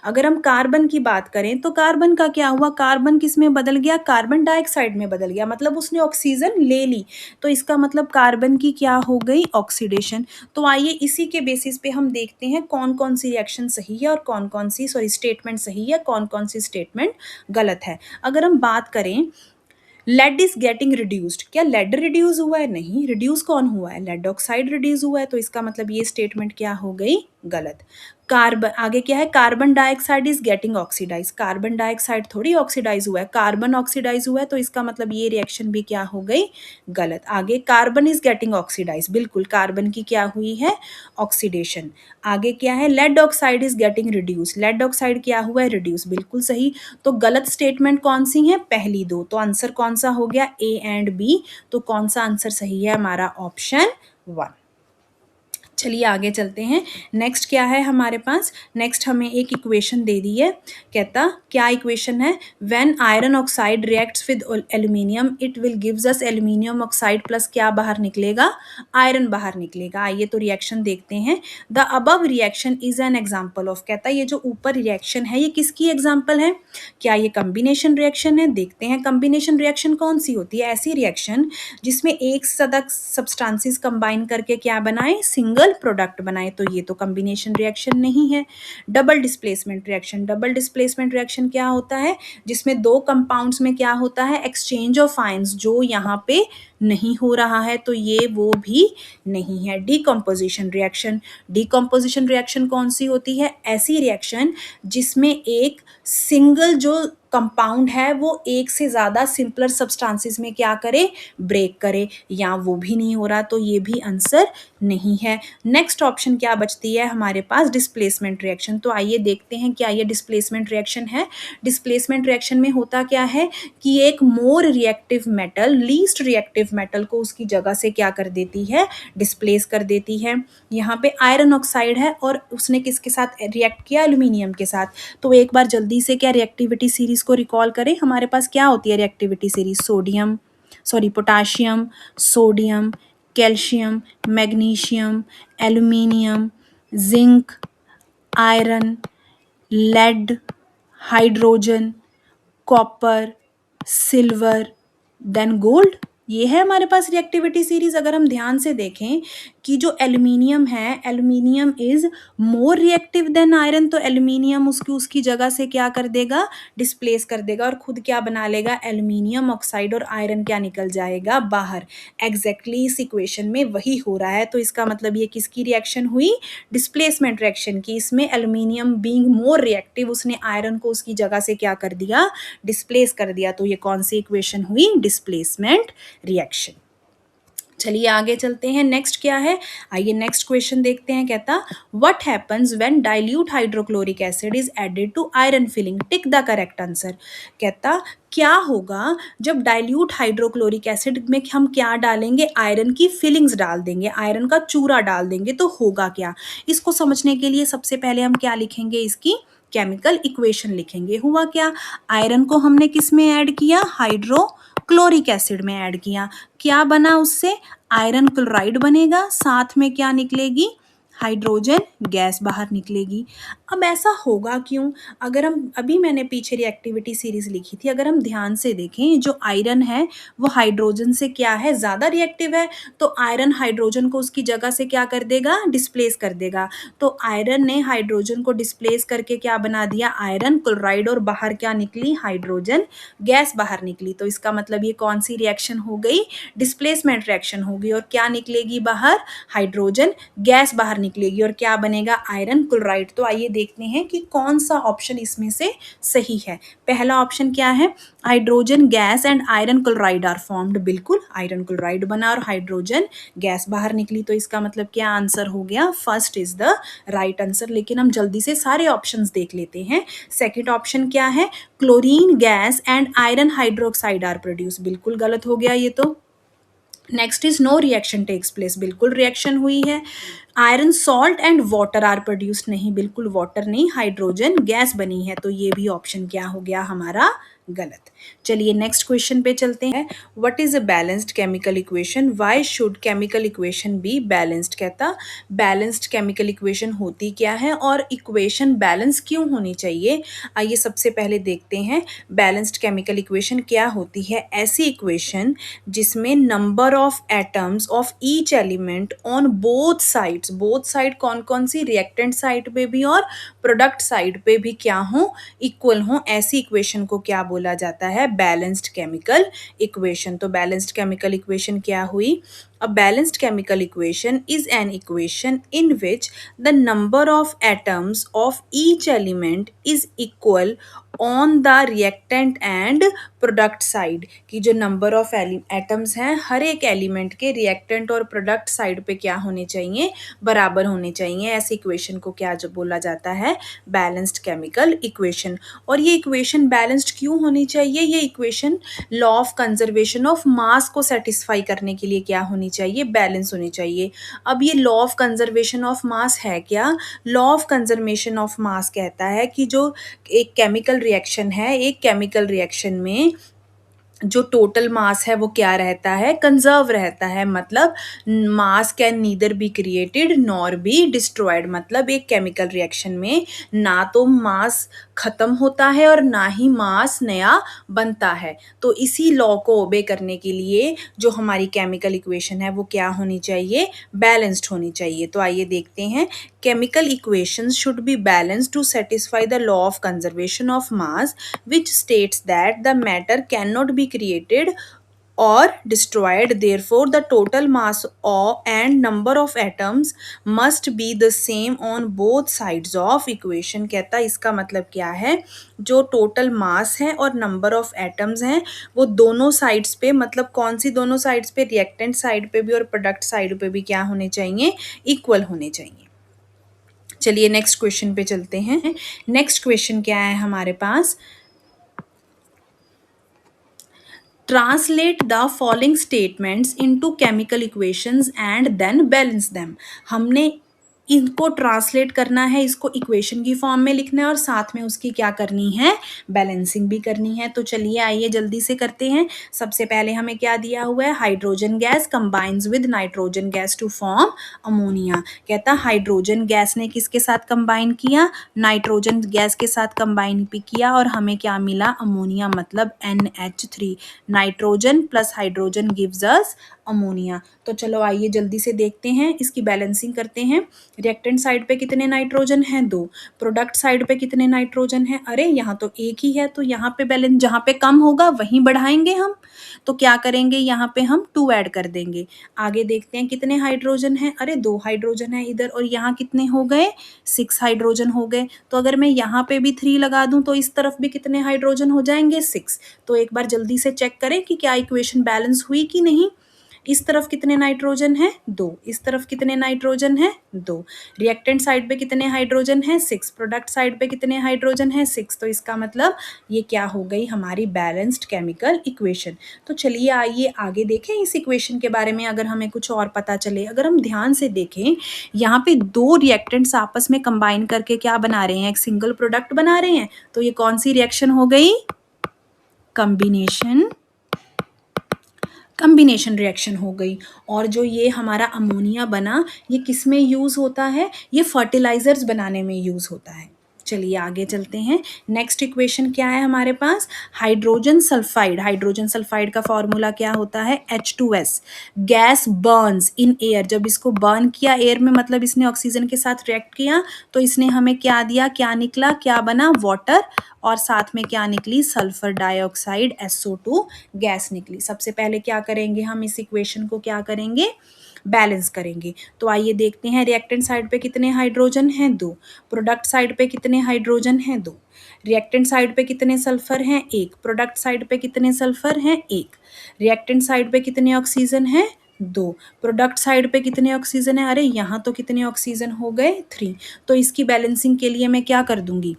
अगर हम कार्बन की बात करें तो कार्बन का क्या हुआ, कार्बन किस में बदल गया, कार्बन डाइऑक्साइड में बदल गया, मतलब उसने ऑक्सीजन ले ली। तो इसका मतलब कार्बन की क्या हो गई, ऑक्सीडेशन। तो आइए इसी के बेसिस पे हम देखते हैं कौन कौन सी रिएक्शन सही है और कौन कौन सी स्टेटमेंट सही है, कौन कौन सी स्टेटमेंट गलत है। अगर हम बात करें लेड इज गेटिंग रिड्यूस्ड, क्या लेड रिड्यूस हुआ है, नहीं, रिड्यूस कौन हुआ है, लेड ऑक्साइड रिड्यूस हुआ है। तो इसका मतलब ये स्टेटमेंट क्या हो गई, गलत। कार्बन, आगे क्या है, carbon dioxide is getting oxidise, carbon dioxide थोड़ी ऑक्सीडाइज हुआ है, कार्बन ऑक्सीडाइज हुआ है। तो इसका मतलब ये रिएक्शन भी क्या हो गई, गलत। आगे कार्बन इज गेटिंग ऑक्सीडाइज, बिल्कुल कार्बन की क्या हुई है, ऑक्सीडेशन। आगे क्या है, lead oxide is getting reduce, lead oxide क्या हुआ है, रिड्यूस, बिल्कुल सही। तो गलत स्टेटमेंट कौन सी है, पहली दो। तो आंसर कौन सा हो गया, ए एंड बी। तो कौन सा आंसर सही है हमारा, ऑप्शन 1। चलिए आगे चलते हैं। नेक्स्ट क्या है हमारे पास, नेक्स्ट हमें एक इक्वेशन दे दी है। कहता क्या इक्वेशन है, when iron oxide reacts with aluminium it will gives us aluminium oxide plus क्या बाहर निकलेगा, आयरन बाहर निकलेगा। आइए तो रिएक्शन देखते हैं। The above reaction is an example of, कहता ये जो ऊपर रिएक्शन है ये किसकी एग्जाम्पल है, क्या ये कम्बिनेशन रिएक्शन है। देखते हैं कम्बिनेशन रिएक्शन कौन सी होती है, ऐसी रिएक्शन जिसमें एक से ज्यादा सब्सटेंसेस कंबाइन करके क्या बनाए, सिंगल प्रोडक्ट बनाए। तो ये तो कॉम्बिनेशन रिएक्शन नहीं है। Double displacement reaction, double displacement reaction क्या होता है, जिसमें दो कंपाउंड्स में क्या होता है, एक्सचेंज ऑफ आयंस, जो यहाँ पे नहीं हो रहा है। तो ये वो भी नहीं है। डीकम्पोजिशन रिएक्शन, डीकम्पोजिशन रिएक्शन कौन सी होती है, ऐसी रिएक्शन जिसमें एक सिंगल जो कंपाउंड है वो एक से ज़्यादा सिंपलर सब्सटेंसेस में क्या करे, ब्रेक करे, या वो भी नहीं हो रहा। तो ये भी आंसर नहीं है। नेक्स्ट ऑप्शन क्या बचती है हमारे पास, डिस्प्लेसमेंट रिएक्शन। तो आइए देखते हैं क्या ये डिस्प्लेसमेंट रिएक्शन है। डिस्प्लेसमेंट रिएक्शन में होता क्या है कि एक more reactive metal least reactive metal को उसकी जगह से क्या कर देती है, डिस्प्लेस कर देती है। यहाँ पे आयरन ऑक्साइड है और उसने किसके साथ रिएक्ट किया, एल्यूमिनियम के साथ। तो एक बार जल्दी से क्या रिएक्टिविटी सीरीज को रिकॉल करें। हमारे पास क्या होती है reactivity series, potassium, sodium, calcium, magnesium, aluminium, zinc, iron, lead, hydrogen, copper, silver, then gold. ये है हमारे पास रिएक्टिविटी सीरीज। अगर हम ध्यान से देखें कि जो एल्यूमिनियम है, aluminium is more reactive than iron, तो एल्यूमिनियम उसकी जगह से क्या कर देगा, डिस्प्लेस कर देगा और खुद क्या बना लेगा, एल्यूमिनियम ऑक्साइड, और आयरन क्या निकल जाएगा बाहर। एग्जैक्टली इस इक्वेशन में वही हो रहा है। तो इसका मतलब ये किसकी रिएक्शन हुई, डिस्प्लेसमेंट रिएक्शन की। इसमें एल्यूमिनियम बीइंग मोर रिएक्टिव उसने आयरन को उसकी जगह से क्या कर दिया, डिस्प्लेस कर दिया। तो ये कौन सी इक्वेशन हुई, डिस्प्लेसमेंट रिएक्शन। चलिए आगे चलते हैं। नेक्स्ट क्या है, आइए नेक्स्ट क्वेश्चन देखते हैं। कहता what happens when dilute hydrochloric acid is added to iron filing, tick the correct answer. कहता क्या होगा जब डाइल्यूट हाइड्रोक्लोरिक एसिड में हम क्या डालेंगे, आयरन की फिलिंग्स डाल देंगे, आयरन का चूरा डाल देंगे, तो होगा क्या। इसको समझने के लिए सबसे पहले हम क्या लिखेंगे, इसकी केमिकल इक्वेशन लिखेंगे। हुआ क्या, आयरन को हमने किस में ऐड किया, हाइड्रोक्लोरिक एसिड में ऐड किया। क्या बना उससे, आयरन क्लोराइड बनेगा, साथ में क्या निकलेगी, हाइड्रोजन गैस बाहर निकलेगी। अब ऐसा होगा क्यों, अगर हम अभी मैंने पीछे रिएक्टिविटी सीरीज लिखी थी, अगर हम ध्यान से देखें जो आयरन है वो हाइड्रोजन से क्या है, ज़्यादा रिएक्टिव है। तो आयरन हाइड्रोजन को उसकी जगह से क्या कर देगा, डिस्प्लेस कर देगा। तो आयरन ने हाइड्रोजन को डिस्प्लेस करके क्या बना दिया, आयरन क्लोराइड, और बाहर क्या निकली, हाइड्रोजन गैस बाहर निकली। तो इसका मतलब ये कौन सी रिएक्शन हो गई, डिस्प्लेसमेंट रिएक्शन होगी। और क्या निकलेगी बाहर, हाइड्रोजन गैस बाहर निकलेगी और क्या बनेगा, आयरन क्लोराइड। तो आइए देखते हैं कि कौन सा ऑप्शन इसमें से सही है। पहला ऑप्शन क्या है, hydrogen gas and iron chloride are formed, बिल्कुल आयरन क्लोराइड बना और हाइड्रोजन गैस बाहर निकली। तो इसका मतलब क्या आंसर हो गया, first is the right answer. लेकिन हम जल्दी से सारे ऑप्शंस देख लेते हैं। सेकंड ऑप्शन क्या है, chlorine gas and iron hydroxide are produce, बिल्कुल गलत हो गया ये तो। Next is no reaction takes place, बिल्कुल रिएक्शन हुई है। Iron salt and water are produced, नहीं, बिल्कुल वाटर नहीं, हाइड्रोजन गैस बनी है, तो ये भी ऑप्शन क्या हो गया हमारा, गलत। चलिए नेक्स्ट क्वेश्चन पे चलते हैं। What is a balanced chemical equation, why should chemical equation be balanced, कहता बैलेंस्ड केमिकल इक्वेशन होती क्या है और इक्वेशन बैलेंस क्यों होनी चाहिए। आइए सबसे पहले देखते हैं बैलेंस्ड केमिकल इक्वेशन क्या होती है। ऐसी इक्वेशन जिसमें number of atoms of each element on both sides, both side कौन कौन सी, रिएक्टेंट साइड पे भी और प्रोडक्ट साइड पे भी क्या हो, इक्वल हो, ऐसी इक्वेशन को क्या बोला जाता है, बैलेंस्ड केमिकल इक्वेशन। तो बैलेंस्ड केमिकल इक्वेशन क्या हुई, a balanced chemical equation is an equation in which the number of atoms of each element is equal on the reactant and product side, की जो नंबर ऑफ एटम्स हैं हर एक element के reactant और product side पे क्या होने चाहिए, बराबर होने चाहिए। ऐसी इक्वेशन को क्या जो बोला जाता है, बैलेंस्ड केमिकल इक्वेशन। और ये इक्वेशन बैलेंस्ड क्यों होनी चाहिए, ये equation law of conservation of mass को सेटिस्फाई करने के लिए क्या होनी चाहिए, बैलेंस होनी चाहिए। अब ये law of conservation of mass है क्या, law of conservation of mass कहता है कि जो एक केमिकल रिएक्शन है, एक केमिकल रिएक्शन में जो टोटल मास है वो क्या रहता है, कंजर्व रहता है, मतलब मास can neither be created nor be destroyed, मतलब एक केमिकल रिएक्शन में ना तो मास खत्म होता है और ना ही मास नया बनता है। तो इसी लॉ को ओबे करने के लिए जो हमारी केमिकल इक्वेशन है वो क्या होनी चाहिए, बैलेंस्ड होनी चाहिए। तो आइए देखते हैं, chemical equations should be balanced to satisfy the law of conservation of mass, which states that the matter cannot be created or destroyed, therefore the total mass and number of atoms must be the same on both sides of equation। कहता है इसका मतलब क्या है, जो total mass है और number of atoms हैं वो दोनों साइड्स पे, मतलब कौन सी दोनों साइड्स पे, रिएक्टेंट साइड पे भी और प्रोडक्ट साइड पे भी क्या होने चाहिए, इक्वल होने चाहिए। चलिए नेक्स्ट क्वेश्चन पे चलते हैं। नेक्स्ट क्वेश्चन क्या है हमारे पास, translate the following statements into chemical equations and then balance them. हमने इनको ट्रांसलेट करना है, इसको इक्वेशन की फॉर्म में लिखना है और साथ में उसकी क्या करनी है, बैलेंसिंग भी करनी है। तो चलिए आइए जल्दी से करते हैं। सबसे पहले हमें क्या दिया हुआ है, hydrogen gas combines with nitrogen gas to form ammonia. कहता हाइड्रोजन गैस ने किसके साथ कंबाइन किया, नाइट्रोजन गैस के साथ कंबाइन भी किया और हमें क्या मिला, अमोनिया, मतलब NH3। Nitrogen plus hydrogen gives us ammonia. तो चलो आइए जल्दी से देखते हैं, इसकी बैलेंसिंग करते हैं। रिएक्टेंट साइड पे कितने नाइट्रोजन हैं, 2। प्रोडक्ट साइड पे कितने नाइट्रोजन हैं, अरे यहाँ तो एक ही है, तो यहाँ पे बैलेंस, जहाँ पे कम होगा वहीं बढ़ाएंगे हम। तो क्या करेंगे, यहाँ पे हम 2 ऐड कर देंगे। आगे देखते हैं कितने हाइड्रोजन हैं, अरे 2 हाइड्रोजन है इधर, और यहाँ कितने हो गए, 6 हाइड्रोजन हो गए। तो अगर मैं यहाँ पे भी 3 लगा दूं तो इस तरफ भी कितने हाइड्रोजन हो जाएंगे, 6। तो एक बार जल्दी से चेक करें कि क्या इक्वेशन बैलेंस हुई कि नहीं। इस तरफ कितने नाइट्रोजन है, 2। इस तरफ कितने नाइट्रोजन है, 2। रिएक्टेंट साइड पे कितने हाइड्रोजन है, 6। प्रोडक्ट साइड पे कितने हाइड्रोजन है, 6। तो इसका मतलब ये क्या हो गई हमारी बैलेंस्ड केमिकल इक्वेशन। तो चलिए आइए आगे देखें इस इक्वेशन के बारे में, अगर हमें कुछ और पता चले। अगर हम ध्यान से देखें, यहाँ पे 2 रिएक्टेंट्स आपस में कंबाइन करके क्या बना रहे हैं, एक सिंगल प्रोडक्ट बना रहे हैं। तो ये कौन सी रिएक्शन हो गई, कम्बिनेशन रिएक्शन हो गई। और जो ये हमारा अमोनिया बना, ये किस में यूज़ होता है, ये फर्टिलाइजर्स बनाने में यूज़ होता है। चलिए आगे चलते हैं। नेक्स्ट इक्वेशन क्या है हमारे पास, हाइड्रोजन सल्फाइड। हाइड्रोजन सल्फाइड का फॉर्मूला क्या होता है, H2S। Gas Burns in air, जब इसको बर्न किया एयर में, मतलब इसने ऑक्सीजन के साथ रिएक्ट किया, तो इसने हमें क्या दिया, क्या निकला, क्या बना, वाटर, और साथ में क्या निकली, सल्फर डाइऑक्साइड SO2 गैस निकली। सबसे पहले क्या करेंगे, हम इस इक्वेशन को क्या करेंगे, बैलेंस करेंगे। तो आइए देखते हैं, रिएक्टेंट साइड पे कितने हाइड्रोजन हैं, 2। प्रोडक्ट साइड पे कितने हाइड्रोजन हैं, 2। रिएक्टेंट साइड पे कितने सल्फर हैं, 1। प्रोडक्ट साइड पे कितने सल्फर हैं, 1। रिएक्टेंट साइड पे कितने ऑक्सीजन हैं, 2। प्रोडक्ट साइड पे कितने ऑक्सीजन है, अरे यहाँ तो कितने ऑक्सीजन हो गए, 3। तो इसकी बैलेंसिंग के लिए मैं क्या कर दूंगी,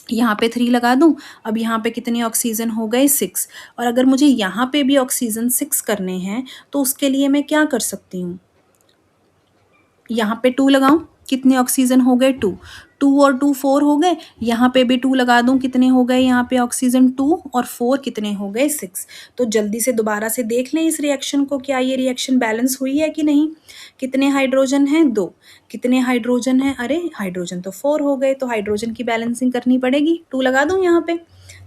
यहाँ पे 3 लगा दूँ, अब यहाँ पे कितने ऑक्सीजन हो गए 6। और अगर मुझे यहाँ पे भी ऑक्सीजन 6 करने हैं, तो उसके लिए मैं क्या कर सकती हूँ? यहाँ पे 2 लगाऊँ, कितने ऑक्सीजन हो गए 2, 2 और 2 4 हो गए, यहाँ पे भी 2 लगा दूँ, कितने हो गए यहाँ पे ऑक्सीजन 2 और 4 कितने हो गए 6। तो जल्दी से दोबारा से देख लें इस रिएक्शन को, क्या ये रिएक्शन बैलेंस हुई है कि नहीं? कितने हाइड्रोजन हैं 2, कितने हाइड्रोजन हैं? अरे हाइड्रोजन तो 4 हो गए, तो हाइड्रोजन की बैलेंसिंग करनी पड़ेगी, 2 लगा दूँ यहाँ पे।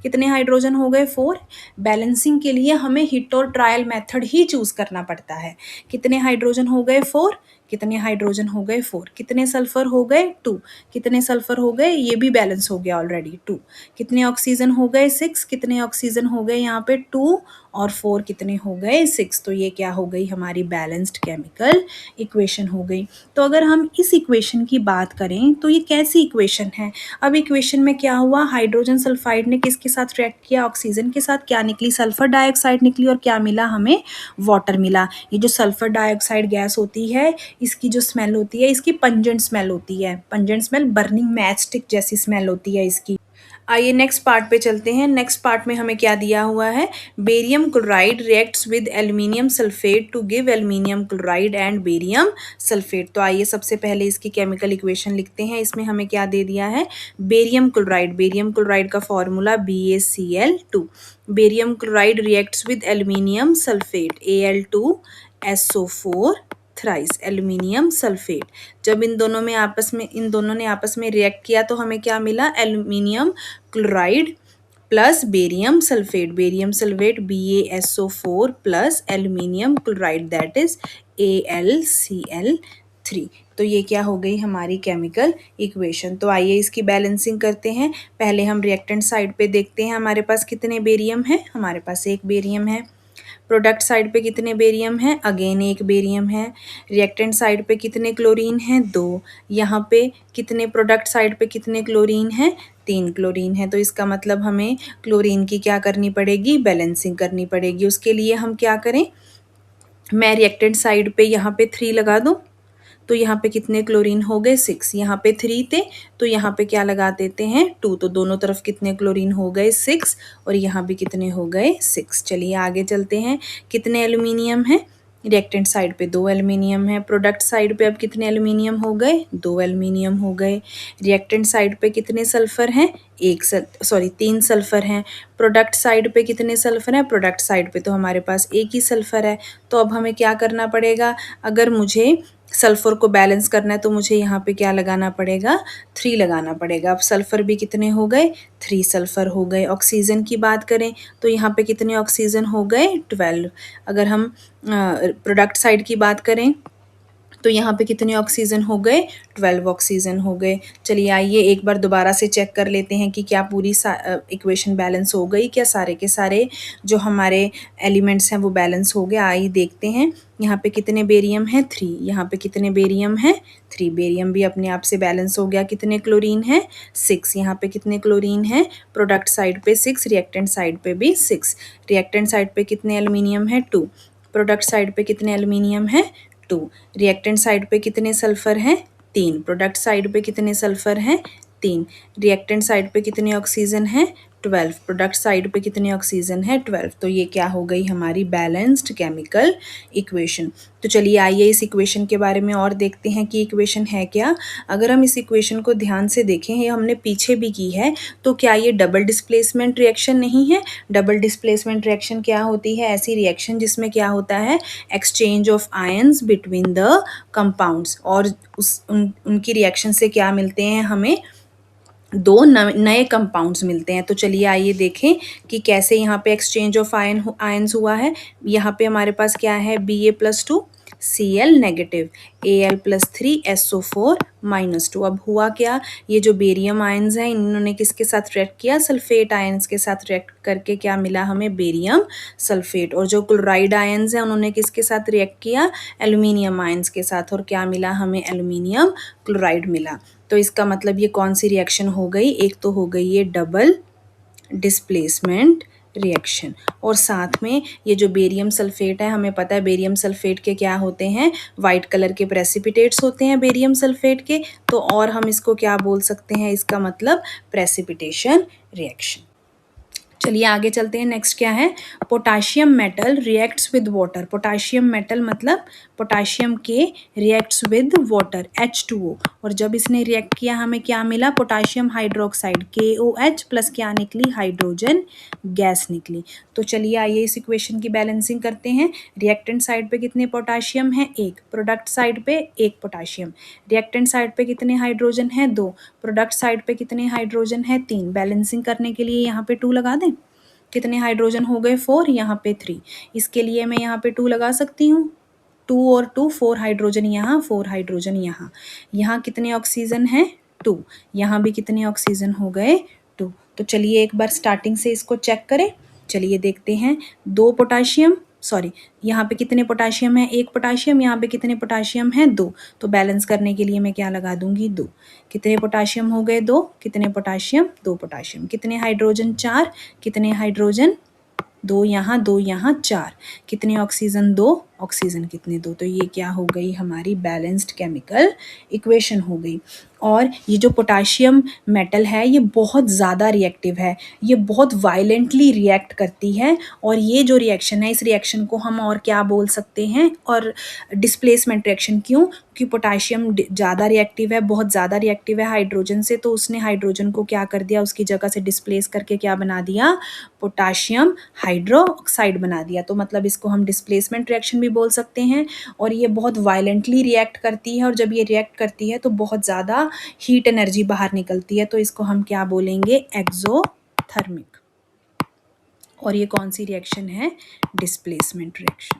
कितने हाइड्रोजन हो गए 4। बैलेंसिंग के लिए हमें हिट और ट्रायल मेथड ही चूज करना पड़ता है। कितने हाइड्रोजन हो गए 4, कितने हाइड्रोजन हो गए 4, कितने सल्फर हो गए 2, कितने सल्फर हो गए, ये भी बैलेंस हो गया ऑलरेडी 2, कितने ऑक्सीजन हो गए 6, कितने ऑक्सीजन हो गए यहाँ पे 2 और 4 कितने हो गए 6। तो ये क्या हो गई हमारी बैलेंस्ड केमिकल इक्वेशन हो गई। तो अगर हम इस इक्वेशन की बात करें तो ये कैसी इक्वेशन है? अब इक्वेशन में क्या हुआ, हाइड्रोजन सल्फाइड ने किसके साथ रिएक्ट किया? ऑक्सीजन के साथ। क्या निकली? सल्फर डाइऑक्साइड निकली। और क्या मिला हमें? वाटर मिला। ये जो सल्फर डाइऑक्साइड गैस होती है, इसकी जो स्मेल होती है, इसकी पंजेंट स्मेल होती है। Pungent smell, burning match stick जैसी स्मेल होती है इसकी। आइए नेक्स्ट पार्ट पे चलते हैं। नेक्स्ट पार्ट में हमें क्या दिया हुआ है? Barium chloride reacts with aluminium sulphate to give aluminium chloride and barium sulphate. तो आइए सबसे पहले इसकी केमिकल इक्वेशन लिखते हैं। इसमें हमें क्या दे दिया है? Barium chloride. बेरियम क्लोराइड का formula BaCl2। Barium chloride reacts with aluminium sulphate Al2SO4 thrice aluminium sulphate. जब इन दोनों ने आपस में रिएक्ट किया तो हमें क्या मिला? Aluminium chloride plus barium sulphate. Barium sulphate BaSO4 plus aluminium chloride, that is AlCl3। तो ये क्या हो गई हमारी केमिकल इक्वेशन। तो आइए इसकी बैलेंसिंग करते हैं। पहले हम रिएक्टेंट साइड पे देखते हैं हमारे पास कितने बेरियम है। हमारे पास एक बेरियम है। प्रोडक्ट साइड पे कितने बेरियम हैं? अगेन एक बेरियम है। रिएक्टेंट साइड पे कितने क्लोरीन हैं? 2। यहाँ पे कितने, प्रोडक्ट साइड पे कितने क्लोरीन हैं? 3 क्लोरीन है। तो इसका मतलब हमें क्लोरीन की क्या करनी पड़ेगी? बैलेंसिंग करनी पड़ेगी। उसके लिए हम क्या करें? मैं रिएक्टेंट साइड पे यहाँ पे 3 लगा दूँ, तो यहाँ पे कितने क्लोरीन हो गए? 6। यहाँ पे 3 थे तो यहाँ पे क्या लगा देते हैं? 2। तो दोनों तरफ कितने क्लोरीन हो गए? 6। और यहाँ भी कितने हो गए? 6। चलिए आगे चलते हैं। कितने एल्यूमिनियम है? रिएक्टेंट साइड पे 2 एल्यूमिनियम है। प्रोडक्ट साइड पे अब कितने एल्यूमिनियम हो गए? 2 एल्यूमिनियम हो गए। रिएक्टेंट साइड पे कितने सल्फर हैं? 3 सल्फर हैं। प्रोडक्ट साइड पे कितने सल्फर हैं? प्रोडक्ट साइड पे तो हमारे पास एक ही सल्फर है। तो अब हमें क्या करना पड़ेगा? अगर मुझे सल्फर को बैलेंस करना है तो मुझे यहाँ पे क्या लगाना पड़ेगा? 3 लगाना पड़ेगा। अब सल्फर भी कितने हो गए? 3 सल्फर हो गए। ऑक्सीजन की बात करें तो यहाँ पे कितने ऑक्सीजन हो गए? 12। अगर हम प्रोडक्ट साइड की बात करें तो यहाँ पे कितने ऑक्सीजन हो गए? 12 ऑक्सीजन हो गए। चलिए आइए एक बार दोबारा से चेक कर लेते हैं कि क्या पूरी इक्वेशन बैलेंस हो गई, क्या सारे के सारे जो हमारे एलिमेंट्स हैं वो बैलेंस हो गए। आइए देखते हैं। यहाँ पे कितने बेरियम है? 3। यहाँ पे कितने बेरियम है? 3। बेरियम भी अपने आप से बैलेंस हो गया। कितने क्लोरीन है? 6। यहाँ पे कितने क्लोरीन है? प्रोडक्ट साइड पे 6, रिएक्टेंट साइड पे भी 6। रिएक्टेंट साइड पे कितने एल्यूमिनियम है? 2। प्रोडक्ट साइड पे कितने एल्यूमिनियम है? 2। रिएक्टेंट साइड पे कितने सल्फर हैं? 3। प्रोडक्ट साइड पे कितने सल्फर हैं? 3। रिएक्टेंट साइड पे कितने ऑक्सीजन हैं? 12। प्रोडक्ट साइड पे कितने ऑक्सीजन है? 12। तो ये क्या हो गई हमारी बैलेंस्ड केमिकल इक्वेशन। तो चलिए आइए इस इक्वेशन के बारे में और देखते हैं कि इक्वेशन है क्या। अगर हम इस इक्वेशन को ध्यान से देखें, ये हमने पीछे भी की है, तो क्या ये डबल डिस्प्लेसमेंट रिएक्शन नहीं है? डबल डिस्प्लेसमेंट रिएक्शन क्या होती है? ऐसी रिएक्शन जिसमें क्या होता है? Exchange of ions between the compounds, और उनकी रिएक्शन से क्या मिलते हैं हमें? 2 नए कंपाउंड्स मिलते हैं। तो चलिए आइए देखें कि कैसे यहाँ पे एक्सचेंज ऑफ आयंस हुआ है। यहाँ पे हमारे पास क्या है? Ba+2 Cl negative, Al+3 SO4 -2। अब हुआ क्या? ये जो बेरियम आयंस हैं इन्होंने किसके साथ रिएक्ट किया? सल्फेट आयंस के साथ रिएक्ट करके क्या मिला हमें? Barium sulphate. और जो क्लोराइड आयंस हैं उन्होंने किसके साथ रिएक्ट किया? एल्यूमिनियम आयंस के साथ। और क्या मिला हमें? एल्यूमिनियम क्लोराइड मिला। तो इसका मतलब ये कौन सी रिएक्शन हो गई? एक तो हो गई ये डबल डिस्प्लेसमेंट रिएक्शन। और साथ में ये जो बेरियम सल्फेट है, हमें पता है बेरियम सल्फेट के क्या होते हैं, वाइट कलर के प्रेसिपिटेट्स होते हैं बेरियम सल्फेट के। तो और हम इसको क्या बोल सकते हैं, इसका मतलब प्रेसिपिटेशन रिएक्शन। चलिए आगे चलते हैं। नेक्स्ट क्या है, potassium metal reacts with water. Potassium metal मतलब पोटाशियम के रिएक्ट्स विद वाटर H2O, और जब इसने रिएक्ट किया हमें क्या मिला, पोटाशियम हाइड्रोक्साइड KOH प्लस क्या निकली, हाइड्रोजन गैस निकली। तो चलिए आइए इस इक्वेशन की बैलेंसिंग करते हैं। रिएक्टेंट साइड पे कितने पोटाशियम है, एक। प्रोडक्ट साइड पे एक पोटाशियम। रिएक्टेंट साइड पे कितने हाइड्रोजन है, दो। प्रोडक्ट साइड पे कितने हाइड्रोजन है, तीन। बैलेंसिंग करने के लिए यहाँ पे 2 लगा दें। कितने हाइड्रोजन हो गए, 4, यहाँ पे 3। इसके लिए मैं यहाँ पे 2 लगा सकती हूँ। 2 और 2, 4 हाइड्रोजन यहाँ, 4 हाइड्रोजन यहाँ। यहाँ कितने ऑक्सीजन है, 2। यहाँ भी कितने ऑक्सीजन हो गए, 2। तो चलिए एक बार स्टार्टिंग से इसको चेक करें। चलिए देखते हैं, 2 पोटाशियम, सॉरी यहाँ पे कितने पोटाशियम है, एक पोटाशियम। यहाँ पे कितने पोटाशियम है, 2। तो बैलेंस करने के लिए मैं क्या लगा दूंगी, 2। कितने पोटाशियम हो गए, 2। कितने पोटाशियम, 2 पोटाशियम। कितने हाइड्रोजन, 4। कितने हाइड्रोजन, 2 यहाँ, 2 यहाँ, 4। कितने ऑक्सीजन, 2। ऑक्सीजन कितने, 2। तो ये क्या हो गई, हमारी बैलेंस्ड केमिकल इक्वेशन हो गई। और ये जो पोटाशियम मेटल है ये बहुत ज़्यादा रिएक्टिव है, ये बहुत वायलेंटली रिएक्ट करती है। और ये जो रिएक्शन है, इस रिएक्शन को हम और क्या बोल सकते हैं, और डिस्प्लेसमेंट रिएक्शन। क्यों, क्योंकि पोटाशियम ज़्यादा रिएक्टिव है, बहुत ज़्यादा रिएक्टिव है हाइड्रोजन से, तो उसने हाइड्रोजन को क्या कर दिया, उसकी जगह से डिस्प्लेस करके क्या बना दिया, पोटाशियम हाइड्रोक्साइड बना दिया। तो मतलब इसको हम डिस्प्लेसमेंट रिएक्शन भी बोल सकते हैं। और ये बहुत वायलेंटली रिएक्ट करती है, और जब ये रिएक्ट करती है तो बहुत ज़्यादा हीट एनर्जी बाहर निकलती है, तो इसको हम क्या बोलेंगे, एक्सोथर्मिक। और ये कौन सी रिएक्शन है, डिस्प्लेसमेंट रिएक्शन।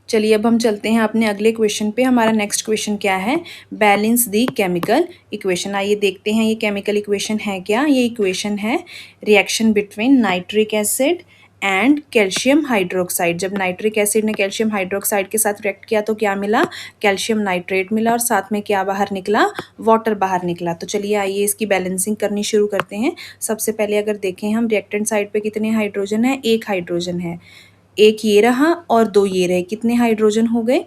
चलिए अब हम चलते हैं अपने अगले क्वेश्चन पे। हमारा नेक्स्ट क्वेश्चन क्या है, बैलेंस द केमिकल इक्वेशन। आइए देखते हैं ये केमिकल इक्वेशन है क्या। ये इक्वेशन है reaction between nitric acid and calcium hydroxide. जब नाइट्रिक एसिड ने कैल्शियम हाइड्रोक्साइड के साथ रिएक्ट किया तो क्या मिला, कैल्शियम नाइट्रेट मिला, और साथ में क्या बाहर निकला, वाटर बाहर निकला। तो चलिए आइए इसकी बैलेंसिंग करनी शुरू करते हैं। सबसे पहले अगर देखें हम, रिएक्टेंट साइड पे कितने हाइड्रोजन है, एक हाइड्रोजन है। एक ये रहा और 2 ये रहे, कितने हाइड्रोजन हो गए,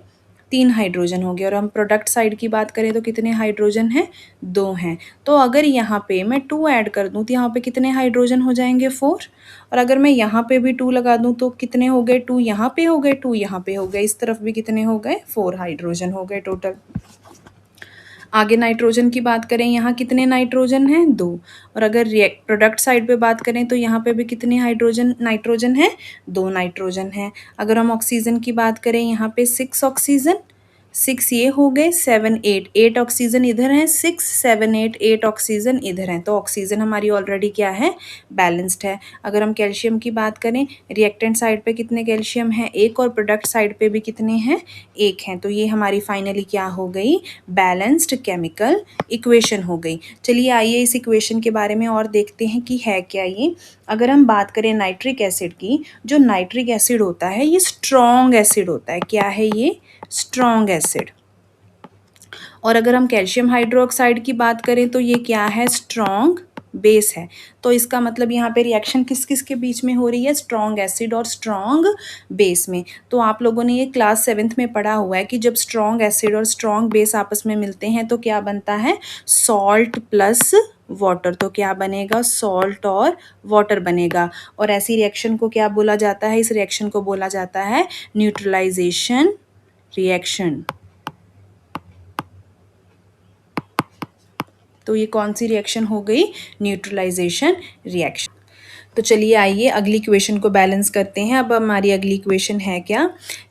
3 हाइड्रोजन हो गए। और हम प्रोडक्ट साइड की बात करें तो कितने हाइड्रोजन हैं, 2 हैं। तो अगर यहाँ पे मैं 2 ऐड कर दूँ तो यहाँ पे कितने हाइड्रोजन हो जाएंगे, 4। और अगर मैं यहाँ पे भी 2 लगा दूँ तो कितने हो गए, 2 यहाँ पे हो गए, 2 यहाँ पे हो गए, इस तरफ भी कितने हो गए, 4 हाइड्रोजन हो गए टोटल। आगे नाइट्रोजन की बात करें, यहाँ कितने नाइट्रोजन हैं, 2। और अगर प्रोडक्ट साइड पे बात करें तो यहाँ पे भी कितने नाइट्रोजन हैं, 2 नाइट्रोजन हैं। अगर हम ऑक्सीजन की बात करें, यहाँ पे 6 ऑक्सीजन, 6 ये हो गए, 7 8, 8 ऑक्सीजन इधर हैं, 6 7 8, 8 ऑक्सीजन इधर हैं। तो ऑक्सीजन हमारी ऑलरेडी क्या है, बैलेंस्ड है। अगर हम कैल्शियम की बात करें, रिएक्टेंट साइड पे कितने कैल्शियम हैं, एक, और प्रोडक्ट साइड पे भी कितने हैं, एक हैं। तो ये हमारी फाइनली क्या हो गई, बैलेंस्ड केमिकल इक्वेशन हो गई। चलिए आइए इस इक्वेशन के बारे में और देखते हैं कि है क्या ये। अगर हम बात करें नाइट्रिक एसिड की, जो नाइट्रिक एसिड होता है ये स्ट्रॉन्ग एसिड होता है। क्या है ये, स्ट्रॉन्ग एसिड। और अगर हम कैल्शियम हाइड्रोक्साइड की बात करें तो ये क्या है, स्ट्रॉन्ग बेस है। तो इसका मतलब यहाँ पे रिएक्शन किस किस के बीच में हो रही है, स्ट्रॉन्ग एसिड और स्ट्रॉन्ग बेस में। तो आप लोगों ने ये क्लास 7th में पढ़ा हुआ है कि जब स्ट्रॉन्ग एसिड और स्ट्रॉन्ग बेस आपस में मिलते हैं तो क्या बनता है, सॉल्ट प्लस वाटर। तो क्या बनेगा, सॉल्ट और वाटर बनेगा। और ऐसी रिएक्शन को क्या बोला जाता है, इस रिएक्शन को बोला जाता है न्यूट्रलाइजेशन रिएक्शन। तो ये कौन सी रिएक्शन हो गई, न्यूट्रलाइजेशन रिएक्शन। तो चलिए आइए अगली इक्वेशन को बैलेंस करते हैं। अब हमारी अगली इक्वेशन है क्या,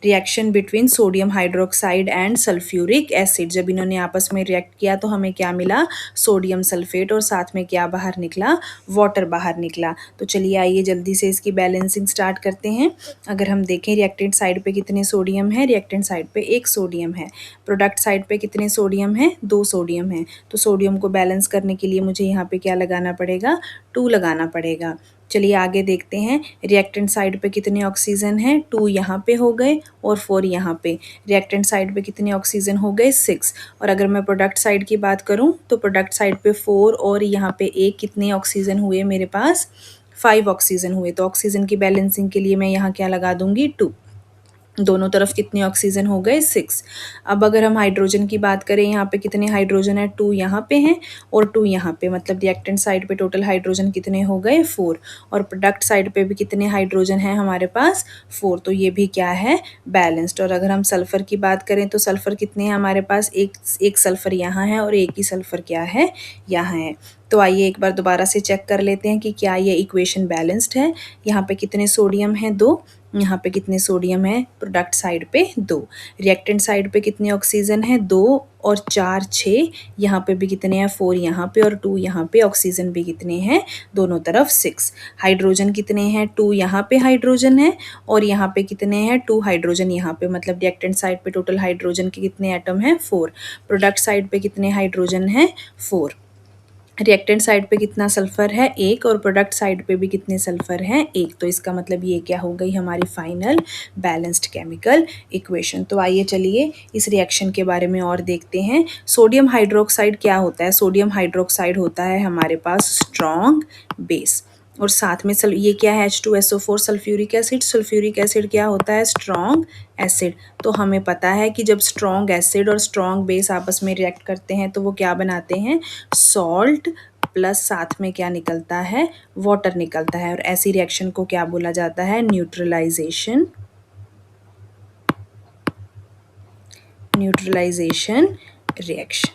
reaction between sodium hydroxide and sulphuric acid. जब इन्होंने आपस में रिएक्ट किया तो हमें क्या मिला, सोडियम सल्फेट, और साथ में क्या बाहर निकला, वाटर बाहर निकला। तो चलिए आइए जल्दी से इसकी बैलेंसिंग स्टार्ट करते हैं। अगर हम देखें, रिएक्टेंट साइड पे कितने सोडियम है, रिएक्टेंट साइड पे 1 सोडियम है। प्रोडक्ट साइड पे कितने सोडियम है, 2 सोडियम है। तो सोडियम को बैलेंस करने के लिए मुझे यहाँ पे क्या लगाना पड़ेगा, 2 लगाना पड़ेगा। चलिए आगे देखते हैं, रिएक्टेंट साइड पे कितने ऑक्सीजन हैं, 2 यहाँ पे हो गए और 4 यहाँ पे। रिएक्टेंट साइड पे कितने ऑक्सीजन हो गए, 6। और अगर मैं प्रोडक्ट साइड की बात करूँ तो प्रोडक्ट साइड पे 4 और यहाँ पे एक, कितने ऑक्सीजन हुए मेरे पास, 5 ऑक्सीजन हुए। तो ऑक्सीजन की बैलेंसिंग के लिए मैं यहाँ क्या लगा दूंगी, 2। दोनों तरफ कितने ऑक्सीजन हो गए, 6। अब अगर हम हाइड्रोजन की बात करें, यहाँ पे कितने हाइड्रोजन है, 2 यहाँ पे हैं और 2 यहाँ पे, मतलब रिएक्टेंट साइड पे टोटल हाइड्रोजन कितने हो गए, 4। और प्रोडक्ट साइड पे भी कितने हाइड्रोजन है हमारे पास, 4। तो ये भी क्या है, बैलेंस्ड। और अगर हम सल्फर की बात करें तो सल्फर कितने हैं हमारे पास, एक सल्फर यहाँ है और एक ही सल्फर क्या है, यहाँ है। तो आइए एक बार दोबारा से चेक कर लेते हैं कि क्या ये इक्वेशन बैलेंस्ड है। यहाँ पे कितने सोडियम है, 2। यहाँ पे कितने सोडियम है, प्रोडक्ट साइड पे 2। रिएक्टेंट साइड पे कितने ऑक्सीजन है, 2 और 4 6। यहाँ पे भी कितने हैं, 4 यहाँ पे और 2 यहाँ पे। ऑक्सीजन भी कितने हैं, दोनों तरफ 6। हाइड्रोजन कितने हैं, 2 यहाँ पे हाइड्रोजन है और यहाँ पे कितने हैं, 2 हाइड्रोजन यहाँ पे। मतलब रिएक्टेंट साइड पे टोटल हाइड्रोजन के कितने एटम हैं, 4। प्रोडक्ट साइड पे कितने हाइड्रोजन हैं, 4। रिएक्टेंट साइड पे कितना सल्फर है, 1। और प्रोडक्ट साइड पे भी कितने सल्फर हैं, 1। तो इसका मतलब ये क्या हो गई हमारी फाइनल बैलेंस्ड केमिकल इक्वेशन। तो आइए चलिए इस रिएक्शन के बारे में और देखते हैं। सोडियम हाइड्रोक्साइड क्या होता है, सोडियम हाइड्रोक्साइड होता है हमारे पास स्ट्रॉन्ग बेस, और साथ में ये क्या है, H2SO4 sulphuric acid. Sulphuric acid क्या होता है, स्ट्रॉन्ग एसिड। तो हमें पता है कि जब स्ट्रॉन्ग एसिड और स्ट्रॉन्ग बेस आपस में रिएक्ट करते हैं तो वो क्या बनाते हैं, सॉल्ट प्लस साथ में क्या निकलता है, वाटर निकलता है। और ऐसी रिएक्शन को क्या बोला जाता है, न्यूट्रलाइजेशन, न्यूट्रलाइजेशन रिएक्शन।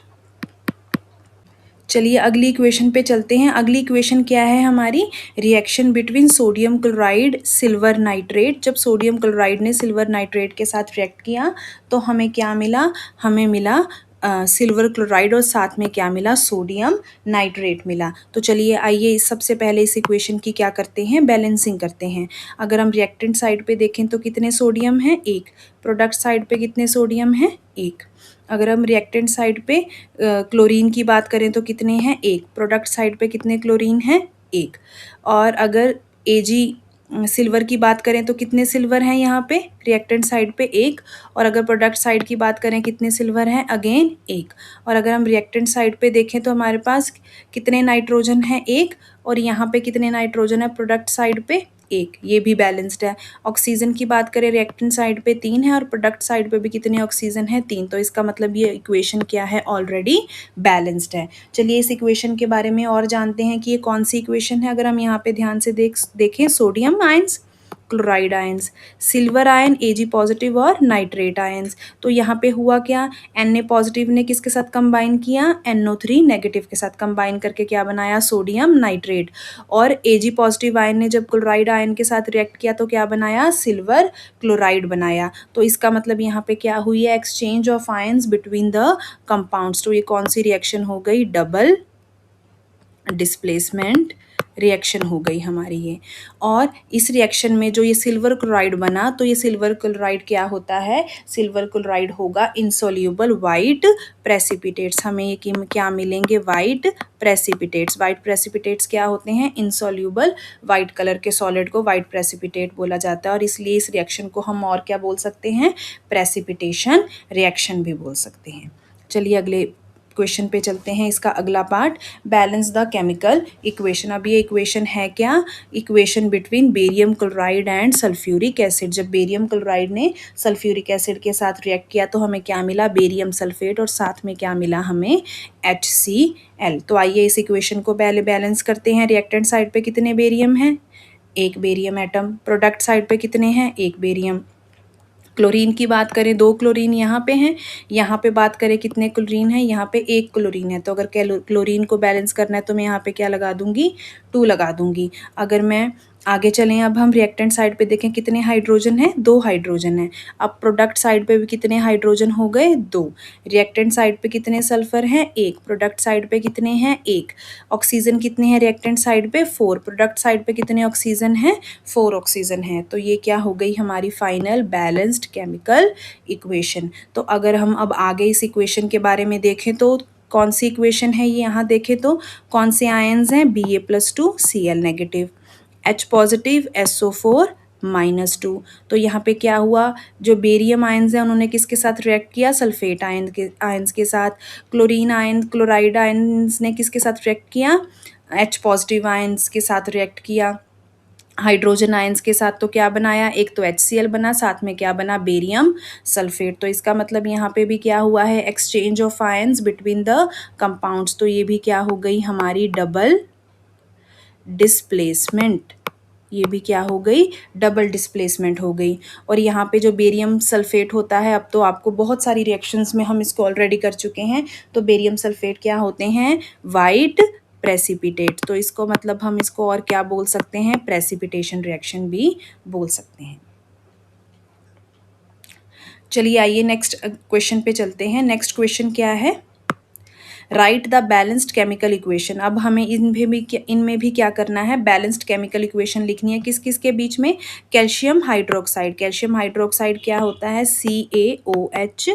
चलिए अगली इक्वेशन पे चलते हैं। अगली इक्वेशन क्या है हमारी, reaction between sodium chloride silver nitrate. जब सोडियम क्लोराइड ने सिल्वर नाइट्रेट के साथ रिएक्ट किया तो हमें क्या मिला, हमें मिला सिल्वर क्लोराइड और साथ में क्या मिला, सोडियम नाइट्रेट मिला। तो चलिए आइए सबसे पहले इस इक्वेशन की क्या करते हैं, बैलेंसिंग करते हैं। अगर हम रिएक्टेंट साइड पे देखें तो कितने सोडियम है, 1। प्रोडक्ट साइड पे कितने सोडियम है, 1। अगर हम रिएक्टेंट साइड पे क्लोरीन की बात करें तो कितने हैं, 1। प्रोडक्ट साइड पे कितने क्लोरीन हैं, 1। और अगर एजी सिल्वर की बात करें तो कितने सिल्वर हैं यहाँ पे, रिएक्टेंट साइड पे 1। और अगर प्रोडक्ट साइड की बात करें कितने सिल्वर हैं, अगेन 1। और अगर हम रिएक्टेंट साइड पे देखें तो हमारे पास कितने नाइट्रोजन हैं, 1। और यहाँ पे कितने नाइट्रोजन है प्रोडक्ट साइड पे, 1। ये भी बैलेंस्ड है। ऑक्सीजन की बात करें रिएक्टेंट साइड पे 3 है और प्रोडक्ट साइड पे भी कितने ऑक्सीजन है, 3। तो इसका मतलब ये इक्वेशन क्या है, ऑलरेडी बैलेंस्ड है। चलिए इस इक्वेशन के बारे में और जानते हैं कि ये कौन सी इक्वेशन है। अगर हम यहाँ पे ध्यान से देखें, sodium ions, chloride ions, silver ion Ag positive और नाइट्रेट आयंस। तो यहाँ पे हुआ क्या, Na पॉजिटिव ने किसके साथ कंबाइन किया, NO3 नेगेटिव के साथ कंबाइन करके क्या बनाया, सोडियम नाइट्रेट। और Ag पॉजिटिव आयन ने जब क्लोराइड आयन के साथ रिएक्ट किया तो क्या बनाया, सिल्वर क्लोराइड बनाया। तो इसका मतलब यहाँ पे क्या हुई है, exchange of ions between the compounds. तो ये कौन सी रिएक्शन हो गई, डबल डिस्प्लेसमेंट रिएक्शन हो गई हमारी ये। और इस रिएक्शन में जो ये सिल्वर क्लोराइड बना, तो ये सिल्वर क्लोराइड क्या होता है, सिल्वर क्लोराइड होगा इनसोल्यूबल वाइट प्रेसिपिटेट्स। हमें ये क्या मिलेंगे, वाइट प्रेसिपिटेट्स। वाइट प्रेसिपिटेट्स क्या होते हैं, इनसोल्यूबल वाइट कलर के सॉलिड को वाइट प्रेसिपिटेट बोला जाता है। और इसलिए इस रिएक्शन को हम और क्या बोल सकते हैं, प्रेसिपिटेशन रिएक्शन भी बोल सकते हैं। चलिए अगले क्वेश्चन पे चलते हैं। इसका अगला part, balance the chemical equation. अब ये इक्वेशन है क्या, equation between barium chloride and sulphuric acid. जब बेरियम क्लोराइड ने सल्फ्यूरिक एसिड के साथ रिएक्ट किया तो हमें क्या मिला, बेरियम सल्फेट, और साथ में क्या मिला हमें, HCl। तो आइए इस इक्वेशन को पहले बैलेंस करते हैं। रिएक्टेंट साइड पे कितने बेरियम हैं, 1 बेरियम एटम। प्रोडक्ट साइड पे कितने हैं, 1 बेरियम। क्लोरीन की बात करें, 2 क्लोरीन यहाँ पे हैं। यहाँ पे बात करें कितने क्लोरीन है, यहाँ पे 1 क्लोरीन है। तो अगर क्लोरीन को बैलेंस करना है तो मैं यहाँ पे क्या लगा दूंगी, 2 लगा दूंगी। अगर मैं आगे चलें, अब हम रिएक्टेंट साइड पे देखें कितने हाइड्रोजन हैं, 2 हाइड्रोजन हैं। अब प्रोडक्ट साइड पे भी कितने हाइड्रोजन हो गए, 2। रिएक्टेंट साइड पे कितने सल्फर हैं, 1। प्रोडक्ट साइड पे कितने हैं, 1। ऑक्सीजन कितने हैं रिएक्टेंट साइड पे, 4। प्रोडक्ट साइड पे कितने ऑक्सीजन हैं, 4 ऑक्सीजन है। तो ये क्या हो गई हमारी फाइनल बैलेंस्ड केमिकल इक्वेशन। तो अगर हम अब आगे इस इक्वेशन के बारे में देखें तो कौन सी इक्वेशन है ये, यहाँ देखें तो कौन से आयंस हैं, Ba+2 Cl negative. H positive SO4-2। तो यहाँ पे क्या हुआ, जो बेरियम आयंस हैं उन्होंने किसके साथ रिएक्ट किया, सल्फेट आयंस के साथ। क्लोरीन आयन क्लोराइड आयंस ने किसके साथ रिएक्ट किया, H पॉजिटिव आयंस के साथ रिएक्ट किया। हाइड्रोजन आयंस के साथ तो क्या बनाया, एक तो HCl बना, साथ में क्या बना, बेरियम सल्फेट। तो इसका मतलब यहाँ पे भी क्या हुआ है, exchange of ions between the compounds. तो ये भी क्या हो गई हमारी डबल डिस्प्लेसमेंट, ये भी क्या हो गई, डबल डिस्प्लेसमेंट हो गई। और यहाँ पे जो बेरियम सल्फेट होता है, अब तो आपको बहुत सारी रिएक्शंस में हम इसको ऑलरेडी कर चुके हैं। तो बेरियम सल्फेट क्या होते हैं, वाइट प्रेसिपिटेट। तो इसको मतलब हम इसको और क्या बोल सकते हैं, प्रेसिपिटेशन रिएक्शन भी बोल सकते हैं। चलिए आइए नेक्स्ट क्वेश्चन पे चलते हैं। नेक्स्ट क्वेश्चन क्या है, right the balanced chemical equation. अब हमें इनमें भी क्या करना है, बैलेंस्ड केमिकल इक्वेशन लिखनी है। किस किस के बीच में, कैल्शियम हाइड्रोक्साइड। कैल्शियम हाइड्रोक्साइड क्या होता है, CaOH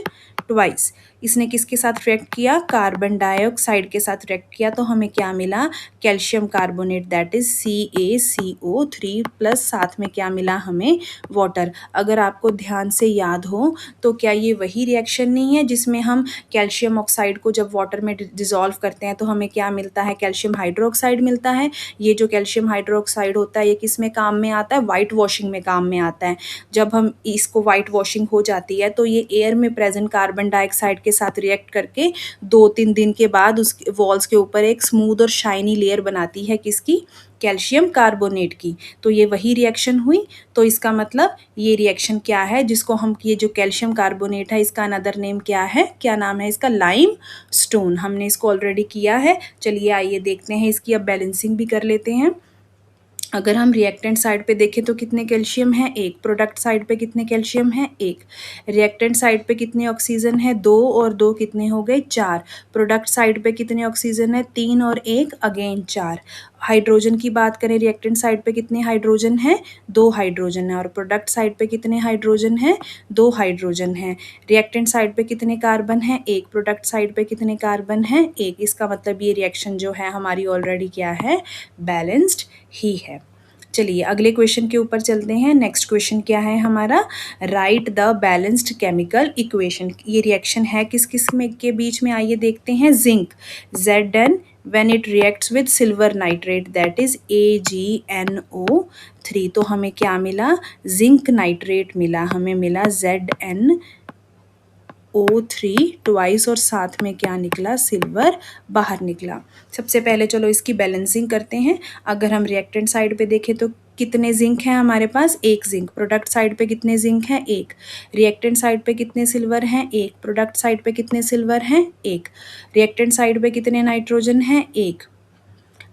ट्वाइस। इसने किसके साथ रिएक्ट किया, कार्बन डाइऑक्साइड के साथ रिएक्ट किया। तो हमें क्या मिला, calcium carbonate, that is CaCO3 plus साथ में क्या मिला हमें, वाटर। अगर आपको ध्यान से याद हो तो क्या ये वही रिएक्शन नहीं है जिसमें हम कैल्शियम ऑक्साइड को जब वाटर में डिसॉल्व करते हैं तो हमें क्या मिलता है, कैल्शियम हाइड्रोक्साइड मिलता है। ये जो कैल्शियम हाइड्रोक्साइड होता है ये किस में काम में आता है, वाइट वॉशिंग में काम में आता है। जब हम इसको वाइट वॉशिंग हो जाती है तो ये एयर में प्रेजेंट कार्बन डाइऑक्साइड के साथ रिएक्ट करके 2-3 दिन के बाद उस वॉल्स के ऊपर एक स्मूथ और शाइनी लेयर बनाती है, किसकी, कैल्शियम कार्बोनेट की। तो ये वही रिएक्शन हुई। तो इसका मतलब ये रिएक्शन क्या है, जिसको हम, ये जो कैल्शियम कार्बोनेट है इसका अनदर नेम क्या है, क्या नाम है इसका, लाइम स्टोन। हमने इसको ऑलरेडी किया है। चलिए आइए देखते हैं इसकी, अब बैलेंसिंग भी कर लेते हैं। अगर हम रिएक्टेंट साइड पे देखें तो कितने कैल्शियम है, एक। प्रोडक्ट साइड पे कितने कैल्शियम है, एक। रिएक्टेंट साइड पे कितने ऑक्सीजन है, 2 और 2 कितने हो गए, 4। प्रोडक्ट साइड पे कितने ऑक्सीजन है, 3 और 1 अगेन 4। हाइड्रोजन की बात करें, रिएक्टेंट साइड पे कितने हाइड्रोजन है, 2 हाइड्रोजन है। और प्रोडक्ट साइड पे कितने हाइड्रोजन है, 2 हाइड्रोजन है। रिएक्टेंट साइड पे कितने कार्बन है, 1। प्रोडक्ट साइड पे कितने कार्बन है, 1। इसका मतलब ये रिएक्शन जो है हमारी ऑलरेडी क्या है, बैलेंस्ड ही है। चलिए अगले क्वेश्चन के ऊपर चलते हैं। नेक्स्ट क्वेश्चन क्या है हमारा, right the balanced chemical equation. ये रिएक्शन है किस किस में के बीच में, आइए देखते हैं। Zinc Zn when it reacts with silver nitrate, that is AgNO3। तो हमें क्या मिला, जिंक नाइट्रेट मिला, हमें मिला ZnO3 ट्वाइस, और साथ में क्या निकला, सिल्वर बाहर निकला। सबसे पहले चलो इसकी बैलेंसिंग करते हैं। अगर हम रिएक्टेंट साइड पे देखें तो कितने जिंक हैं हमारे पास, एक जिंक। प्रोडक्ट साइड पे कितने जिंक हैं, एक। रिएक्टेंट साइड पे कितने सिल्वर हैं, एक। प्रोडक्ट साइड पे कितने सिल्वर हैं, एक। रिएक्टेंट साइड पे कितने नाइट्रोजन हैं, एक।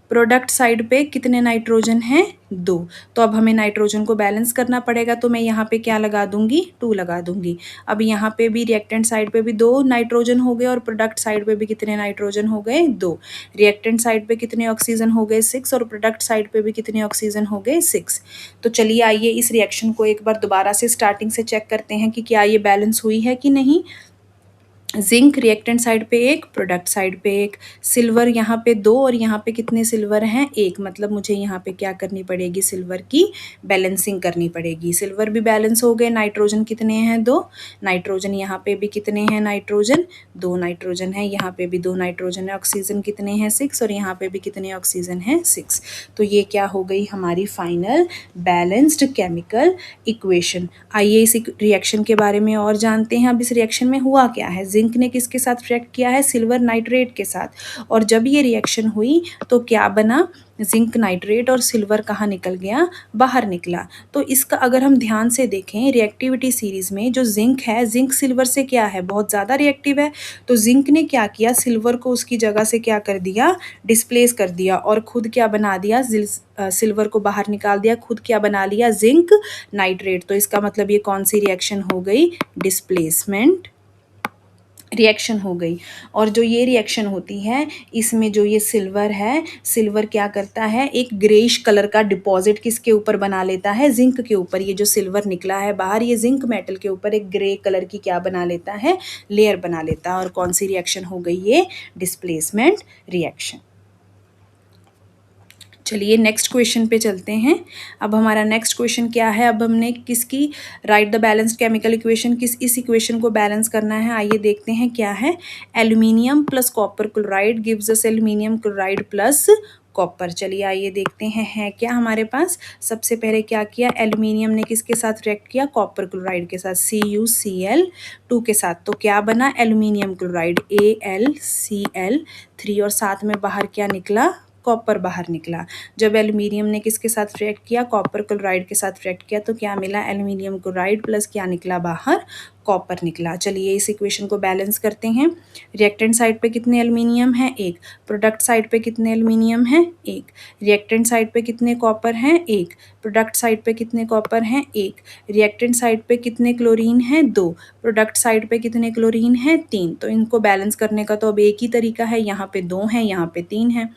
प्रोडक्ट साइड पे कितने नाइट्रोजन हैं, 2। तो अब हमें नाइट्रोजन को बैलेंस करना पड़ेगा, तो मैं यहाँ पे क्या लगा दूंगी, 2 लगा दूंगी। अब यहाँ पे भी रिएक्टेंट साइड पे भी 2 नाइट्रोजन हो गए और प्रोडक्ट साइड पे भी कितने नाइट्रोजन हो गए, 2। रिएक्टेंट साइड पे कितने ऑक्सीजन हो गए, 6, और प्रोडक्ट साइड पे भी कितने ऑक्सीजन हो गए, 6। तो चलिए आइए इस रिएक्शन को एक बार दोबारा से स्टार्टिंग से चेक करते हैं कि क्या ये बैलेंस हुई है कि नहीं। जिंक रिएक्टेंट साइड पे 1, प्रोडक्ट साइड पे 1। सिल्वर यहाँ पे 2 और यहाँ पे कितने सिल्वर हैं, 1। मतलब मुझे यहाँ पे क्या करनी पड़ेगी, सिल्वर की बैलेंसिंग करनी पड़ेगी। सिल्वर भी बैलेंस हो गए। नाइट्रोजन कितने हैं, 2। नाइट्रोजन यहाँ पे भी कितने हैं, नाइट्रोजन 2 नाइट्रोजन है, यहाँ पे भी 2 नाइट्रोजन है। ऑक्सीजन कितने हैं, 6, और यहाँ पे भी कितने ऑक्सीजन हैं, 6। तो ये क्या हो गई हमारी फाइनल बैलेंस्ड केमिकल इक्वेशन। आइए इस रिएक्शन के बारे में और जानते हैं। अब इस रिएक्शन में हुआ क्या है, जिंक ने किसके साथ रिएक्ट किया है, सिल्वर नाइट्रेट के साथ। और जब ये रिएक्शन हुई तो क्या बना, जिंक नाइट्रेट, और सिल्वर कहाँ निकल गया, बाहर निकला। तो इसका अगर हम ध्यान से देखें रिएक्टिविटी सीरीज में, जो जिंक है, जिंक सिल्वर से क्या है, बहुत ज़्यादा रिएक्टिव है। तो जिंक ने क्या किया, सिल्वर को उसकी जगह से क्या कर दिया, डिस्प्लेस कर दिया, और खुद क्या बना दिया, सिल्वर को बाहर निकाल दिया, खुद क्या बना लिया, जिंक नाइट्रेट। तो इसका मतलब ये कौन सी रिएक्शन हो गई, डिस्प्लेसमेंट रिएक्शन हो गई। और जो ये रिएक्शन होती है इसमें जो ये सिल्वर है, सिल्वर क्या करता है, एक ग्रेइश कलर का डिपॉजिट किसके ऊपर बना लेता है, जिंक के ऊपर। ये जो सिल्वर निकला है बाहर, ये जिंक मेटल के ऊपर एक ग्रे कलर की क्या बना लेता है, लेयर बना लेता है। और कौन सी रिएक्शन हो गई ये, डिस्प्लेसमेंट रिएक्शन। चलिए नेक्स्ट क्वेश्चन पे चलते हैं। अब हमारा नेक्स्ट क्वेश्चन क्या है, अब हमने किसकी right the balanced chemical equation, किस इस इक्वेशन को बैलेंस करना है। आइए देखते हैं क्या है। Aluminium plus copper chloride gives us aluminium chloride plus copper. चलिए आइए देखते हैं है क्या हमारे पास। सबसे पहले क्या किया, एल्यूमिनियम ने किसके साथ रिएक्ट किया, कॉपर क्लोराइड के साथ, CuCl2 के साथ। तो क्या बना, एल्यूमिनियम क्लोराइड AlCl3, और साथ में बाहर क्या निकला, कॉपर बाहर निकला। जब एल्यूमिनियम ने किसके साथ रिएक्ट किया, कॉपर क्लोराइड के साथ रिएक्ट किया, तो क्या मिला, एल्यूमिनियम क्लोराइड प्लस क्या निकला बाहर, कॉपर निकला। चलिए इस इक्वेशन को बैलेंस करते हैं। रिएक्टेंट साइड पे कितने एल्यूमिनियम है, एक। प्रोडक्ट साइड पे कितने एल्यूमिनियम है, एक। रिएक्टेंट साइड पे कितने कॉपर हैं, एक। प्रोडक्ट साइड पे कितने कॉपर हैं, एक। रिएक्टेंट साइड पे कितने क्लोरीन हैं, दो। प्रोडक्ट साइड पे कितने क्लोरीन हैं, तीन। तो इनको बैलेंस करने का तो अब एक ही तरीका है, यहाँ पे दो हैं, यहाँ पे तीन है।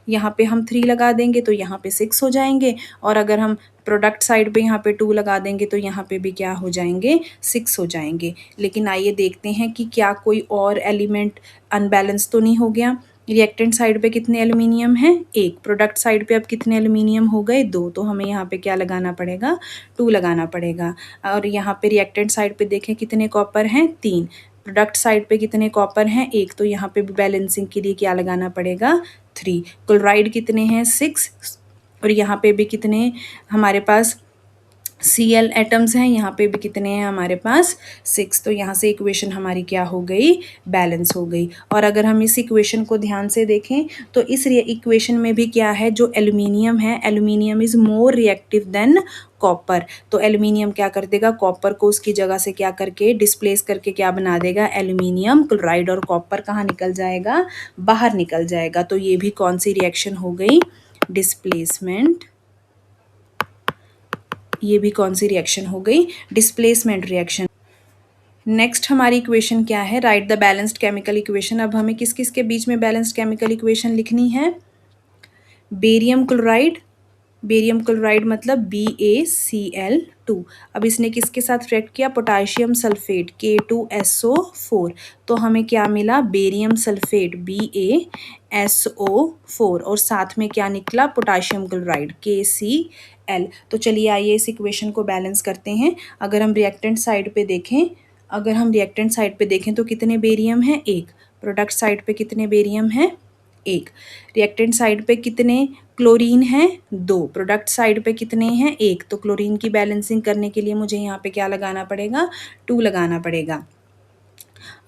यहाँ पे हम 3 लगा देंगे तो यहाँ पे 6 हो जाएंगे, और अगर हम प्रोडक्ट साइड पे यहाँ पे 2 लगा देंगे तो यहाँ पे भी क्या हो जाएंगे, 6 हो जाएंगे। लेकिन आइए देखते हैं कि क्या कोई और एलिमेंट अनबैलेंस तो नहीं हो गया। रिएक्टेंट साइड पे कितने एल्यूमिनियम है, एक। प्रोडक्ट साइड पे अब कितने एल्यूमिनियम हो गए, दो। तो हमें यहाँ पे क्या लगाना पड़ेगा, 2 लगाना पड़ेगा। और यहाँ पे रिएक्टेंट साइड पे देखें कितने कॉपर हैं, 3। प्रोडक्ट साइड पे कितने कॉपर हैं, एक। तो यहाँ पे भी बैलेंसिंग के लिए क्या लगाना पड़ेगा, 3। क्लोराइड कितने हैं, 6, और यहाँ पे भी कितने हमारे पास Cl एटम्स हैं, यहाँ पे भी कितने हैं हमारे पास, 6। तो यहाँ से इक्वेशन हमारी क्या हो गई, बैलेंस हो गई। और अगर हम इस इक्वेशन को ध्यान से देखें तो इस इक्वेशन में भी क्या है, जो एल्यूमिनियम है, aluminium is more reactive than copper. तो एल्यूमिनियम क्या कर देगा, कॉपर को उसकी जगह से क्या करके डिस्प्लेस करके क्या बना देगा, एल्यूमिनियम क्लोराइड, और कॉपर कहाँ निकल जाएगा, बाहर निकल जाएगा। तो ये भी कौन सी रिएक्शन हो गई, डिस्प्लेसमेंट। ये भी कौन सी रिएक्शन हो गई, डिस्प्लेसमेंट रिएक्शन। नेक्स्ट हमारी इक्वेशन क्या है, right the balanced chemical equation. अब हमें किस किस के बीच में बैलेंस्ड केमिकल इक्वेशन लिखनी है, बेरियम क्लोराइड, बेरियम क्लोराइड मतलब BaCl2। अब इसने किसके साथ रिएक्ट किया, पोटाशियम सल्फेट K2SO4। तो हमें क्या मिला, बेरियम सल्फेट BaSO4, और साथ में क्या निकला, पोटाशियम क्लोराइड KCl। तो चलिए आइए इस इक्वेशन को बैलेंस करते हैं। अगर हम रिएक्टेंट साइड पे देखें, अगर हम रिएक्टेंट साइड पे देखें तो कितने बेरियम हैं, एक। प्रोडक्ट साइड पे कितने बेरियम हैं, एक। रिएक्टेंट साइड पे कितने क्लोरीन हैं, दो। प्रोडक्ट साइड पे कितने हैं, एक। तो क्लोरीन की बैलेंसिंग करने के लिए मुझे यहाँ पे क्या लगाना पड़ेगा, 2 लगाना पड़ेगा।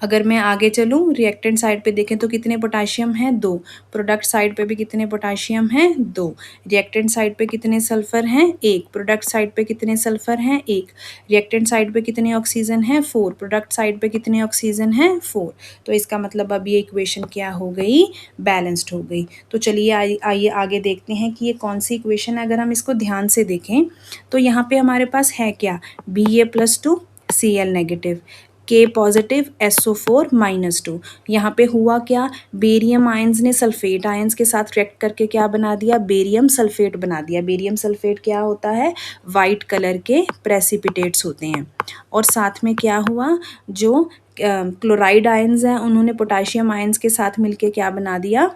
अगर मैं आगे चलूँ, रिएक्टेंट साइड पे देखें तो कितने पोटाशियम हैं, दो। प्रोडक्ट साइड पे भी कितने पोटाशियम हैं, दो। रिएक्टेंट साइड पे कितने सल्फर हैं, एक। प्रोडक्ट साइड पे कितने सल्फर हैं, एक। रिएक्टेंट साइड पे कितने ऑक्सीजन हैं, 4। प्रोडक्ट साइड पे कितने ऑक्सीजन हैं, 4। तो इसका मतलब अब ये इक्वेशन क्या हो गई, बैलेंस्ड हो गई। तो चलिए आइए आगे देखते हैं कि ये कौन सी इक्वेशन है। अगर हम इसको ध्यान से देखें तो यहाँ पे हमारे पास है क्या, Ba+2 Cl negative, K positive SO4 -2। यहाँ पे हुआ क्या, बेरियम आयंस ने सल्फेट आयंस के साथ रिएक्ट करके क्या बना दिया, बेरियम सल्फेट बना दिया। बेरियम सल्फेट क्या होता है, वाइट कलर के प्रेसिपिटेट्स होते हैं। और साथ में क्या हुआ, जो क्लोराइड आयंस हैं उन्होंने पोटाशियम आयंस के साथ मिलके क्या बना दिया,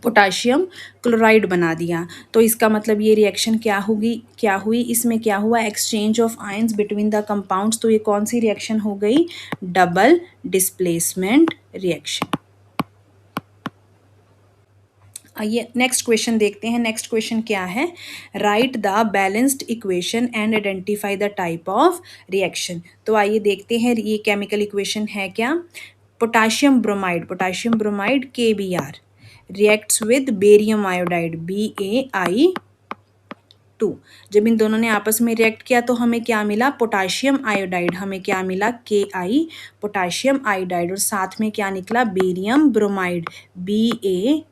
पोटाशियम क्लोराइड बना दिया। तो इसका मतलब ये रिएक्शन क्या होगी, क्या हुई, इसमें क्या हुआ, exchange of ions between the compounds. तो ये कौन सी रिएक्शन हो गई, डबल डिस्प्लेसमेंट रिएक्शन। आइए नेक्स्ट क्वेश्चन देखते हैं। नेक्स्ट क्वेश्चन क्या है, right the balanced equation and identify the type of reaction. तो आइए देखते हैं ये केमिकल इक्वेशन है क्या, potassium bromide, potassium bromide KBr reacts with barium iodide BaI2। जब इन दोनों ने आपस में रिएक्ट किया तो हमें क्या मिला, पोटाशियम आयोडाइड, हमें क्या मिला, Ki पोटाशियम आयोडाइड, और साथ में क्या निकला, बेरियम ब्रोमाइड BaBr2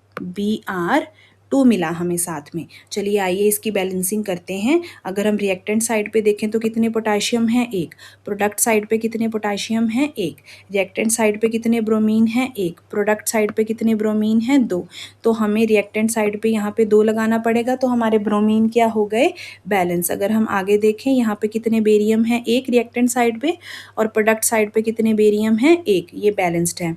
मिला हमें साथ में। चलिए आइए इसकी बैलेंसिंग करते हैं। अगर हम रिएक्टेंट साइड पे देखें तो कितने पोटाशियम हैं, एक। प्रोडक्ट साइड पे कितने पोटाशियम हैं, एक। रिएक्टेंट साइड पे कितने ब्रोमीन हैं, एक। प्रोडक्ट साइड पे कितने ब्रोमीन हैं, दो। तो हमें रिएक्टेंट साइड पे यहाँ पे 2 लगाना पड़ेगा, तो हमारे ब्रोमीन क्या हो गए, बैलेंस। अगर हम आगे देखें यहाँ पे कितने बेरियम हैं, एक रिएक्टेंट साइड पे, और प्रोडक्ट साइड पे कितने बेरियम हैं, एक। ये बैलेंस्ड है।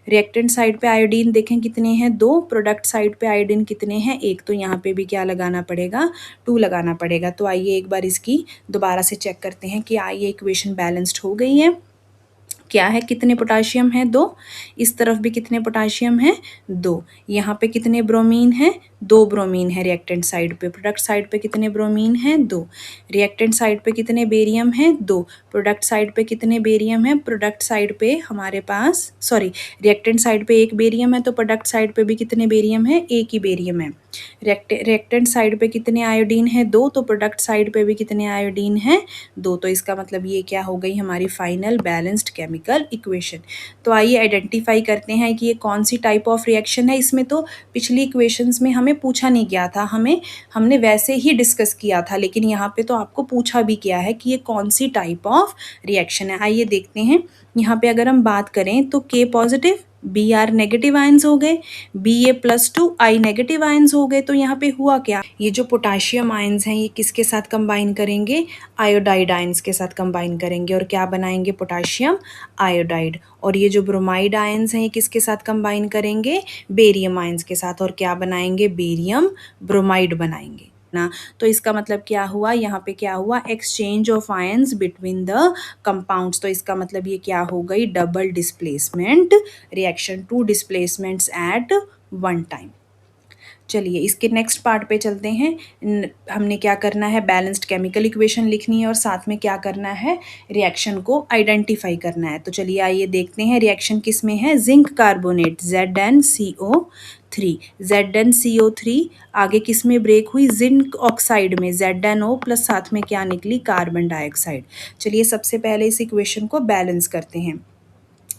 रिएक्टेंट साइड पे आयोडीन देखें कितने हैं, 2, प्रोडक्ट साइड पे आयोडीन कितने हैं, 1, तो यहाँ पे भी क्या लगाना पड़ेगा, 2 लगाना पड़ेगा। तो आइए एक बार इसकी दोबारा से चेक करते हैं कि ये इक्वेशन बैलेंस्ड हो गई है। क्या है, कितने पोटाशियम है, 2, इस तरफ भी कितने पोटाशियम है, 2, यहाँ पे कितने ब्रोमीन है, 2 ब्रोमीन है रिएक्टेंट साइड पे, प्रोडक्ट साइड पे कितने ब्रोमीन है, 2, रिएक्टेंट साइड पे कितने बेरियम है, 2, प्रोडक्ट साइड पे कितने बेरियम है, प्रोडक्ट साइड पे हमारे पास रिएक्टेंट साइड पे 1 बेरियम है, तो प्रोडक्ट साइड पे भी कितने बेरियम है, 1 ही बेरियम है। रिएक्टेंट साइड पे कितने आयोडीन है, 2, तो प्रोडक्ट साइड पे भी कितने आयोडीन है, 2, तो इसका मतलब ये क्या हो गई हमारी फाइनल बैलेंस्ड केमिकल इक्वेशन। तो आइए आइडेंटिफाई करते हैं कि ये कौन सी टाइप ऑफ रिएक्शन है। इसमें तो पिछली इक्वेशंस में हमें पूछा नहीं गया था, हमने वैसे ही डिस्कस किया था, लेकिन यहाँ पे तो आपको पूछा भी किया है कि ये कौन सी टाइप ऑफ रिएक्शन है। आइए देखते हैं, यहाँ पे अगर हम बात करें तो K positive, Br negative ions हो गए, Ba+2 I नेगेटिव आयंस हो गए। तो यहाँ पे हुआ क्या, ये जो पोटाशियम आयंस हैं ये किसके साथ कंबाइन करेंगे, आयोडाइड आयंस के साथ कंबाइन करेंगे और क्या बनाएंगे, पोटाशियम आयोडाइड। और ये जो ब्रोमाइड आयंस हैं ये किसके साथ कंबाइन करेंगे, बेरियम आयंस के साथ, और क्या बनाएंगे, बेरियम ब्रोमाइड बनाएंगे ना। तो इसका मतलब क्या हुआ, यहाँ पे क्या हुआ, exchange of ions between the compounds. तो इसका मतलब ये क्या हो गई, double displacement reaction, 2 displacements at one time. चलिए इसके नेक्स्ट पार्ट पे चलते हैं। हमने क्या करना है, बैलेंस्ड केमिकल इक्वेशन लिखनी है और साथ में क्या करना है, रिएक्शन को आइडेंटिफाई करना है। तो चलिए आइए देखते हैं, रिएक्शन किस में है, जिंक कार्बोनेट ZnCO3, ZnCO3 आगे किस में ब्रेक हुई, जिंक ऑक्साइड में ZnO प्लस साथ में क्या निकली, कार्बन डाइऑक्साइड। चलिए सबसे पहले इस इक्वेशन को बैलेंस करते हैं।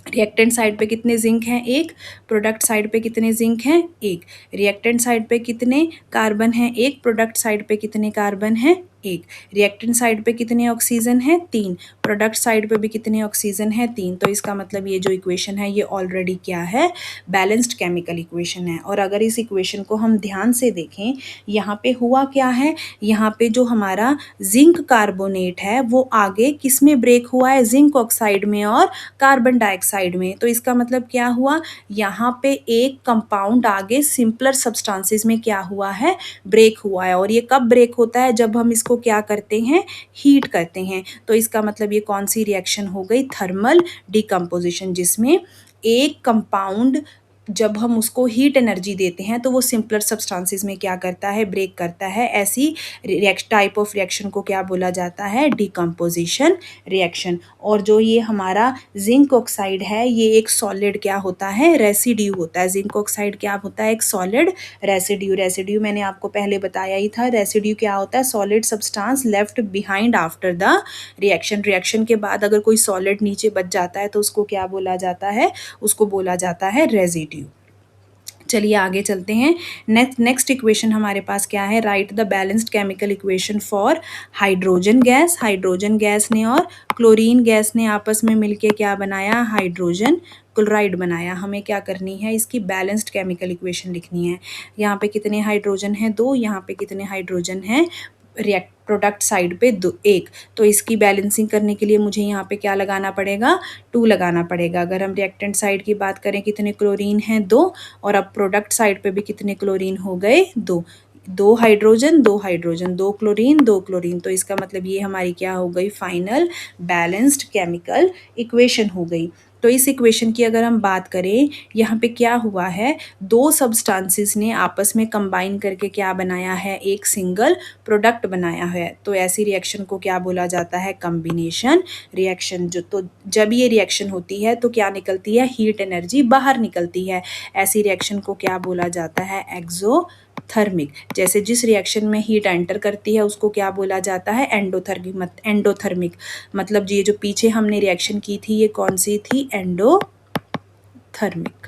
रिएक्टेंट साइड पे कितने जिंक हैं, 1, प्रोडक्ट साइड पे कितने जिंक हैं, 1, रिएक्टेंट साइड पे कितने कार्बन हैं, 1, प्रोडक्ट साइड पे कितने कार्बन हैं, 1, रिएक्टेंट साइड पे कितने ऑक्सीजन है, 3, प्रोडक्ट साइड पे भी कितने ऑक्सीजन है, 3। तो इसका मतलब ये जो इक्वेशन है ये ऑलरेडी क्या है, बैलेंस्ड केमिकल इक्वेशन है। और अगर इस इक्वेशन को हम ध्यान से देखें, यहाँ पे हुआ क्या है, यहाँ पे जो हमारा जिंक कार्बोनेट है वो आगे किस में ब्रेक हुआ है, जिंक ऑक्साइड में और कार्बन डाइऑक्साइड में। तो इसका मतलब क्या हुआ, यहाँ पे एक कंपाउंड आगे सिंपलर सब्सटेंसेस में क्या हुआ है, ब्रेक हुआ है। और ये कब ब्रेक होता है, जब हम इसको क्या करते हैं, हीट करते हैं। तो इसका मतलब ये कौन सी रिएक्शन हो गई, थर्मल डिकम्पोजिशन, जिसमें एक कंपाउंड जब हम उसको हीट एनर्जी देते हैं तो वो सिंपलर सब्सटेंसेस में क्या करता है, ब्रेक करता है। ऐसी टाइप ऑफ रिएक्शन को क्या बोला जाता है, डिकम्पोजिशन रिएक्शन। और जो ये हमारा जिंक ऑक्साइड है ये एक सॉलिड क्या होता है, रेसिड्यू होता है। जिंक ऑक्साइड क्या होता है, एक सॉलिड रेसिड्यू। रेसिड्यू मैंने आपको पहले बताया ही था, रेसिड्यू क्या होता है, solid substance left behind after the reaction. Reaction के बाद अगर कोई सॉलिड नीचे बच जाता है तो उसको क्या बोला जाता है, उसको बोला जाता है रेसिड्यू। चलिए आगे चलते हैं। नेक्स्ट इक्वेशन हमारे पास क्या है, right the balanced chemical equation for hydrogen gas. Hydrogen gas ने और क्लोरीन गैस ने आपस में मिलके क्या बनाया, हाइड्रोजन क्लोराइड बनाया। हमें क्या करनी है, इसकी बैलेंस्ड केमिकल इक्वेशन लिखनी है। यहाँ पे कितने हाइड्रोजन हैं, 2, यहाँ पे कितने हाइड्रोजन हैं, प्रोडक्ट साइड पे 2, 1। तो इसकी बैलेंसिंग करने के लिए मुझे यहाँ पे क्या लगाना पड़ेगा, 2 लगाना पड़ेगा। अगर हम रिएक्टेंट साइड की बात करें, कितने क्लोरीन हैं, 2, और अब प्रोडक्ट साइड पे भी कितने क्लोरीन हो गए, 2, 2 हाइड्रोजन 2 हाइड्रोजन, 2 क्लोरीन 2 क्लोरीन। तो इसका मतलब ये हमारी क्या हो गई, फाइनल बैलेंस्ड केमिकल इक्वेशन हो गई। तो इस इक्वेशन की अगर हम बात करें, यहाँ पे क्या हुआ है, 2 सब्सटेंसेस ने आपस में कंबाइन करके क्या बनाया है, एक सिंगल प्रोडक्ट बनाया है। तो ऐसी रिएक्शन को क्या बोला जाता है, कॉम्बिनेशन रिएक्शन। तो जब ये रिएक्शन होती है तो क्या निकलती है, हीट एनर्जी बाहर निकलती है। ऐसी रिएक्शन को क्या बोला जाता है, एक्सोथर्मिक। जैसे जिस रिएक्शन में हीट एंटर करती है उसको क्या बोला जाता है, एंडोथर्मिक। मतलब ये जो पीछे हमने रिएक्शन की थी ये कौन सी थी, एंडोथर्मिक।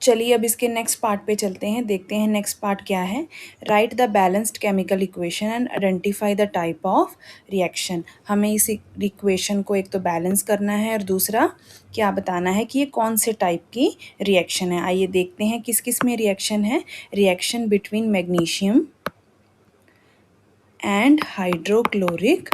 चलिए अब इसके नेक्स्ट पार्ट पे चलते हैं, देखते हैं नेक्स्ट पार्ट क्या है। Right the balanced chemical equation and identify the type of reaction. हमें इस इक्वेशन को एक तो बैलेंस करना है और दूसरा क्या बताना है कि ये कौन से टाइप की रिएक्शन है। आइए देखते हैं किस किस में रिएक्शन है। Reaction between magnesium and hydrochloric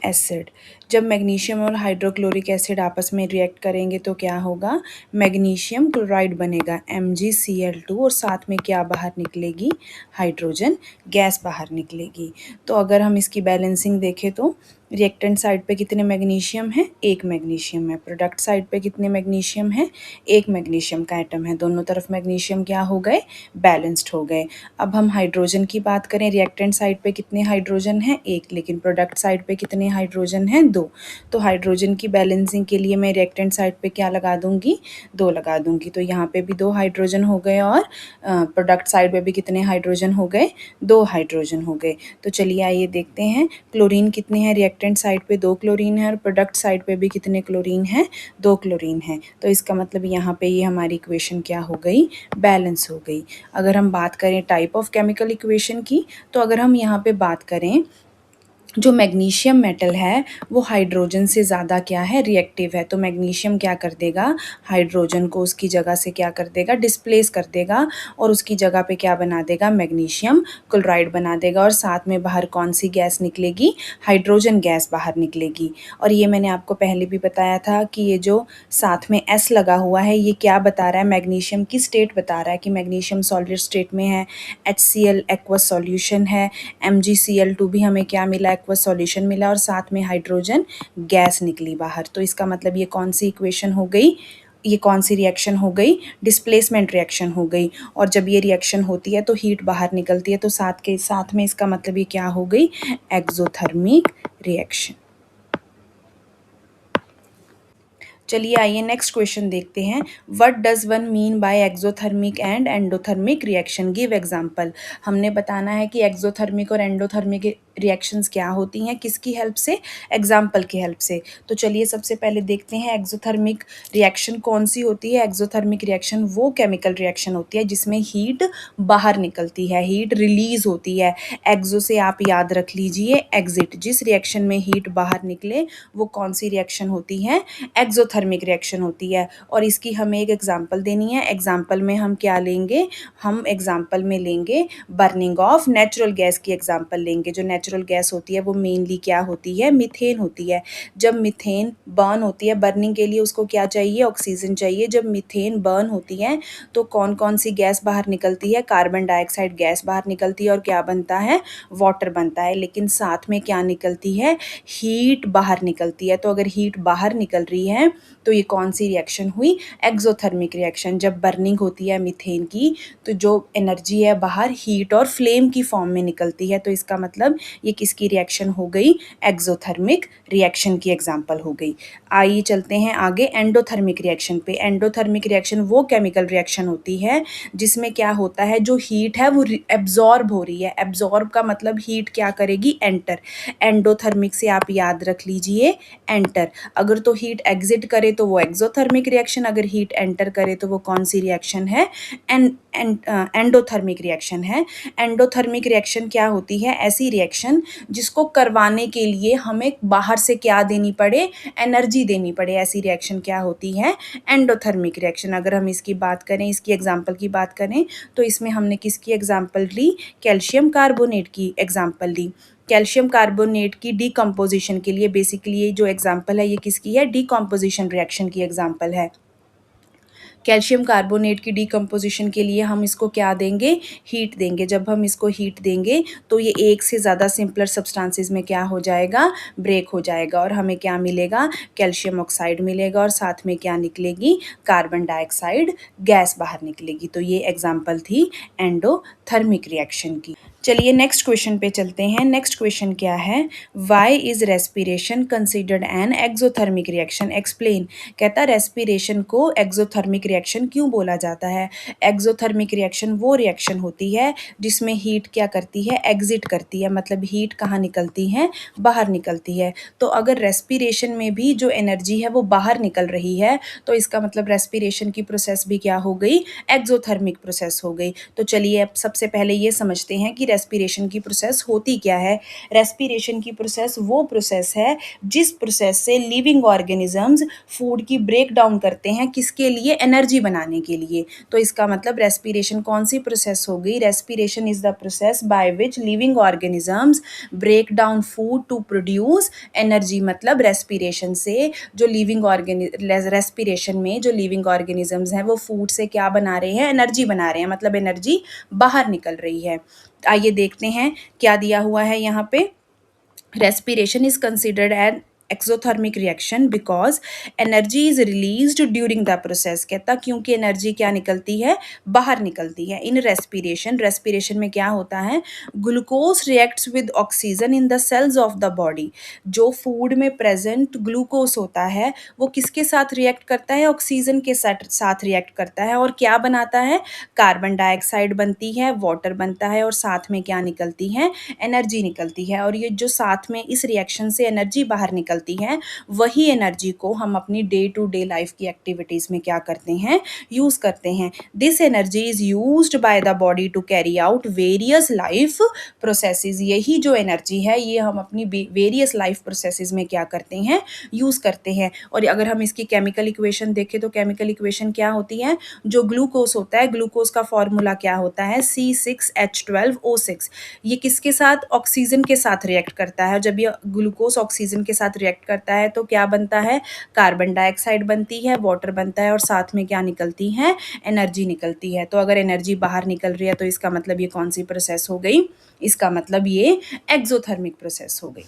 acid. जब मैग्नीशियम और हाइड्रोक्लोरिक एसिड आपस में रिएक्ट करेंगे तो क्या होगा, मैग्नीशियम क्लोराइड बनेगा MgCl2 और साथ में क्या बाहर निकलेगी, हाइड्रोजन गैस बाहर निकलेगी। तो अगर हम इसकी बैलेंसिंग देखें तो रिएक्टेंट साइड पे कितने मैग्नीशियम है, एक मैग्नीशियम है। प्रोडक्ट साइड पे कितने मैग्नीशियम है, एक मैग्नीशियम का एटम है। दोनों तरफ मैग्नीशियम क्या हो गए, बैलेंस्ड हो गए। अब हम हाइड्रोजन की बात करें, रिएक्टेंट साइड पे कितने हाइड्रोजन हैं, एक, लेकिन प्रोडक्ट साइड पे कितने हाइड्रोजन हैं, दो। तो हाइड्रोजन की बैलेंसिंग के लिए मैं रिएक्टेंट साइड पे क्या लगा दूंगी, दो लगा दूंगी। तो यहाँ पे भी दो हाइड्रोजन हो गए और प्रोडक्ट साइड पे भी कितने हाइड्रोजन हो गए, दो हाइड्रोजन हो गए। तो चलिए आइए देखते हैं क्लोरीन कितने हैं, रिएक्टेंट साइड पे दो क्लोरीन है और प्रोडक्ट साइड पे भी कितने क्लोरीन है, दो क्लोरीन है। तो इसका मतलब यहाँ पे ये हमारी इक्वेशन क्या हो गई, बैलेंस हो गई। अगर हम बात करें टाइप ऑफ केमिकल इक्वेशन की, तो अगर हम यहाँ पे बात करें, जो मैग्नीशियम मेटल है वो हाइड्रोजन से ज़्यादा क्या है, रिएक्टिव है। तो मैग्नीशियम क्या कर देगा, हाइड्रोजन को उसकी जगह से क्या कर देगा, डिस्प्लेस कर देगा और उसकी जगह पे क्या बना देगा, मैग्नीशियम क्लोराइड बना देगा। और साथ में बाहर कौन सी गैस निकलेगी, हाइड्रोजन गैस बाहर निकलेगी। और ये मैंने आपको पहले भी बताया था कि ये जो साथ में S लगा हुआ है ये क्या बता रहा है, मैग्नीशियम की स्टेट बता रहा है कि मैग्नीशियम सॉलिड स्टेट में है, HCl एक्वस सॉल्यूशन है, MgCl2 भी हमें क्या मिला, एक्वस सॉल्यूशन मिला और साथ में हाइड्रोजन गैस निकली बाहर। तो इसका मतलब ये कौन सी इक्वेशन हो गई, ये कौन सी रिएक्शन हो गई, डिस्प्लेसमेंट रिएक्शन हो गई। और जब ये रिएक्शन होती है तो हीट बाहर निकलती है, तो साथ के साथ में इसका मतलब ये क्या हो गई, एक्सोथर्मिक रिएक्शन। चलिए आइए नेक्स्ट क्वेश्चन देखते हैं। What does one mean by exothermic and endothermic reaction, give example. हमने बताना है कि एक्सोथर्मिक और एंडोथर्मिक रिएक्शंस क्या होती हैं, किसकी हेल्प से, एग्जाम्पल की हेल्प से। तो चलिए सबसे पहले देखते हैं एक्सोथर्मिक रिएक्शन कौन सी होती है। एक्सोथर्मिक रिएक्शन वो केमिकल रिएक्शन होती है जिसमें हीट बाहर निकलती है, हीट रिलीज होती है। एक्सो से आप याद रख लीजिए एग्जिट, जिस रिएक्शन में हीट बाहर निकले वो कौन सी रिएक्शन होती है, एक्सोथर्मिक रिएक्शन होती है। और इसकी हमें एक एग्जाम्पल देनी है। एग्जाम्पल में हम क्या लेंगे, हम एग्जाम्पल में लेंगे बर्निंग ऑफ नेचुरल गैस की एग्जाम्पल लेंगे। जो नेचुरल गैस होती है वो मेनली क्या होती है, मीथेन होती है। जब मीथेन बर्न होती है, बर्निंग के लिए उसको क्या चाहिए, ऑक्सीजन चाहिए। जब मीथेन बर्न होती है तो कौन कौन सी गैस बाहर निकलती है, कार्बन डाइऑक्साइड गैस बाहर निकलती है और क्या बनता है, वाटर बनता है। लेकिन साथ में क्या निकलती है, हीट बाहर निकलती है। तो अगर हीट बाहर निकल रही है तो ये कौन सी रिएक्शन हुई, एक्सोथर्मिक रिएक्शन। जब बर्निंग होती है मीथेन की तो जो एनर्जी है बाहर हीट और फ्लेम की फॉर्म में निकलती है। तो इसका मतलब ये किसकी रिएक्शन हो गई, एक्सोथर्मिक रिएक्शन की एग्जाम्पल हो गई। आइए चलते हैं आगे एंडोथर्मिक रिएक्शन पे। एंडोथर्मिक रिएक्शन वो केमिकल रिएक्शन होती है जिसमें क्या होता है, जो हीट है वो एब्जॉर्ब हो रही है। एब्जॉर्ब का मतलब हीट क्या करेगी, एंटर। एंडोथर्मिक से आप याद रख लीजिए एंटर। अगर तो हीट एग्जिट करे तो वो एक्सोथर्मिक रिएक्शन, अगर हीट एंटर करे तो वो कौन सी रिएक्शन है, एंडोथर्मिक रिएक्शन है। एंडोथर्मिक रिएक्शन क्या होती है, ऐसी रिएक्शन जिसको करवाने के लिए हमें बाहर से क्या देनी पड़े, एनर्जी देनी पड़े। ऐसी रिएक्शन क्या होती है, एंडोथर्मिक रिएक्शन। अगर हम इसकी बात करें, इसकी एग्जाम्पल की बात करें तो इसमें हमने किसकी एग्जाम्पल ली, कैल्शियम कार्बोनेट की एग्जाम्पल ली। कैल्शियम कार्बोनेट की डीकम्पोजिशन के लिए बेसिकली ये जो एग्जाम्पल है ये किसकी है, डीकम्पोजिशन रिएक्शन की एग्जाम्पल है। कैल्शियम कार्बोनेट की डीकम्पोजिशन के लिए हम इसको क्या देंगे, हीट देंगे। जब हम इसको हीट देंगे तो ये एक से ज़्यादा सिंपलर सब्सटेंसेस में क्या हो जाएगा, ब्रेक हो जाएगा और हमें क्या मिलेगा, कैल्शियम ऑक्साइड मिलेगा और साथ में क्या निकलेगी, कार्बन डाइऑक्साइड गैस बाहर निकलेगी। तो ये एग्जाम्पल थी एंडोथर्मिक रिएक्शन की। चलिए नेक्स्ट क्वेश्चन पे चलते हैं। नेक्स्ट क्वेश्चन क्या है, why is respiration considered an exothermic reaction, explain. कहता है रेस्पिरेशन को एक्सोथर्मिक रिएक्शन क्यों बोला जाता है। एक्सोथर्मिक रिएक्शन वो रिएक्शन होती है जिसमें हीट क्या करती है, एग्जिट करती है। मतलब हीट कहाँ निकलती है, बाहर निकलती है। तो अगर रेस्पिरेशन में भी जो एनर्जी है वो बाहर निकल रही है तो इसका मतलब रेस्पिरेशन की प्रोसेस भी क्या हो गई, एक्सोथर्मिक प्रोसेस हो गई। तो चलिए अब सबसे पहले ये समझते हैं कि रेस्पिरेशन की प्रोसेस होती क्या है? रेस्पिरेशन की प्रोसेस वो प्रोसेस है जिस प्रोसेस से लिविंग ऑर्गेनिजम्स फूड की ब्रेक डाउन करते हैं, किसके लिए? एनर्जी बनाने के लिए। तो इसका मतलब रेस्पिरेशन कौन सी प्रोसेस हो गई? Respiration is the process by which living organisms break down food to produce energy. मतलब रेस्पिरेशन से जो लिविंग रेस्पिरेशन में जो लिविंग ऑर्गेनिजम्स हैं वो फूड से क्या बना रहे हैं? एनर्जी बना रहे हैं, मतलब एनर्जी बाहर निकल रही है। आइए देखते हैं क्या दिया हुआ है यहाँ पे। respiration is considered an exothermic reaction because energy is released during the process। कहता क्योंकि एनर्जी क्या निकलती है? बाहर निकलती है। इन रेस्पिरेशन में क्या होता है? Glucose reacts with oxygen in the cells of the body. जो फूड में प्रेजेंट ग्लूकोज होता है वो किसके साथ रिएक्ट करता है? ऑक्सीजन के साथ रिएक्ट करता है और क्या बनाता है? कार्बन डाइऑक्साइड बनती है, वाटर बनता है और साथ में क्या निकलती है? एनर्जी निकलती है। और ये जो साथ में इस रिएक्शन से एनर्जी बाहर निकलती है, वही एनर्जी को हम अपनी डे टू डे लाइफ की एक्टिविटीज़ में क्या करते हैं? यूज़ करते हैं। This energy is used by the body to carry out various life processes. यही जो एनर्जी है ये हम अपनी वेरियस लाइफ प्रोसेसेस में क्या करते हैं? यूज़ करते हैं। और अगर हम इसकी केमिकल इक्वेशन देखें तो केमिकल इक्वेशन क्या होती है? जो ग्लूकोज होता है, ग्लूकोज का फॉर्मूला क्या होता है? C6H12O6। ये किसके साथ? ऑक्सीजन के साथ रिएक्ट करता है। जब ये ग्लूकोज ऑक्सीजन के साथ रिएक्ट करता है तो क्या बनता है? कार्बन डाइऑक्साइड बनती है, वाटर बनता है और साथ में क्या निकलती है? एनर्जी निकलती है। तो अगर एनर्जी बाहर निकल रही है तो इसका मतलब ये कौन सी प्रोसेस हो गई? इसका मतलब ये एक्सोथर्मिक प्रोसेस हो गई।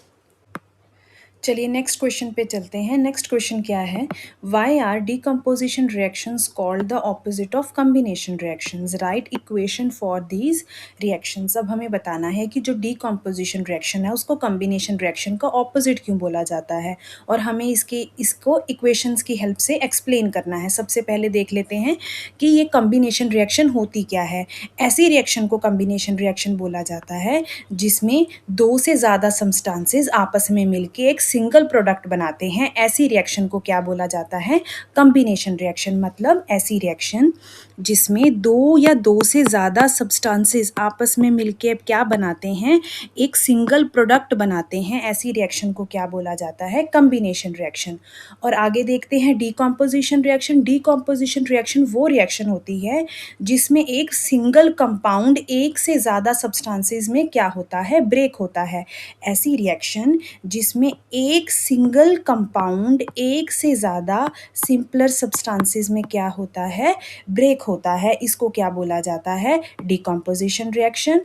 चलिए नेक्स्ट क्वेश्चन पे चलते हैं। नेक्स्ट क्वेश्चन क्या है? Why are decomposition reactions called the opposite of combination reactions? Write equation for these reactions. अब हमें बताना है कि जो डिकम्पोजिशन रिएक्शन है उसको कम्बिनेशन रिएक्शन का ऑपोजिट क्यों बोला जाता है, और हमें इसको इक्वेशंस की हेल्प से एक्सप्लेन करना है। सबसे पहले देख लेते हैं कि ये कम्बिनेशन रिएक्शन होती क्या है। ऐसी रिएक्शन को कम्बिनेशन रिएक्शन बोला जाता है जिसमें दो से ज़्यादा सब्सटेंसेस आपस में मिलके एक सिंगल प्रोडक्ट बनाते हैं। ऐसी रिएक्शन को क्या बोला जाता है? Combination reaction. मतलब ऐसी रिएक्शन जिसमें दो या दो से ज़्यादा सब्सटेंसेस आपस में मिलके क्या बनाते हैं? एक सिंगल प्रोडक्ट बनाते हैं। ऐसी रिएक्शन को क्या बोला जाता है? Combination reaction. और आगे देखते हैं डीकम्पोजिशन रिएक्शन। डीकम्पोजिशन रिएक्शन वो रिएक्शन होती है जिसमें एक सिंगल कंपाउंड एक से ज़्यादा सब्सटेंसेस में क्या होता है? ब्रेक होता है। ऐसी रिएक्शन जिसमें एक सिंगल कंपाउंड एक से ज़्यादा सिंपलर सब्सटेंसेस में क्या होता है? ब्रेक होता है। इसको क्या बोला जाता है? Decomposition reaction.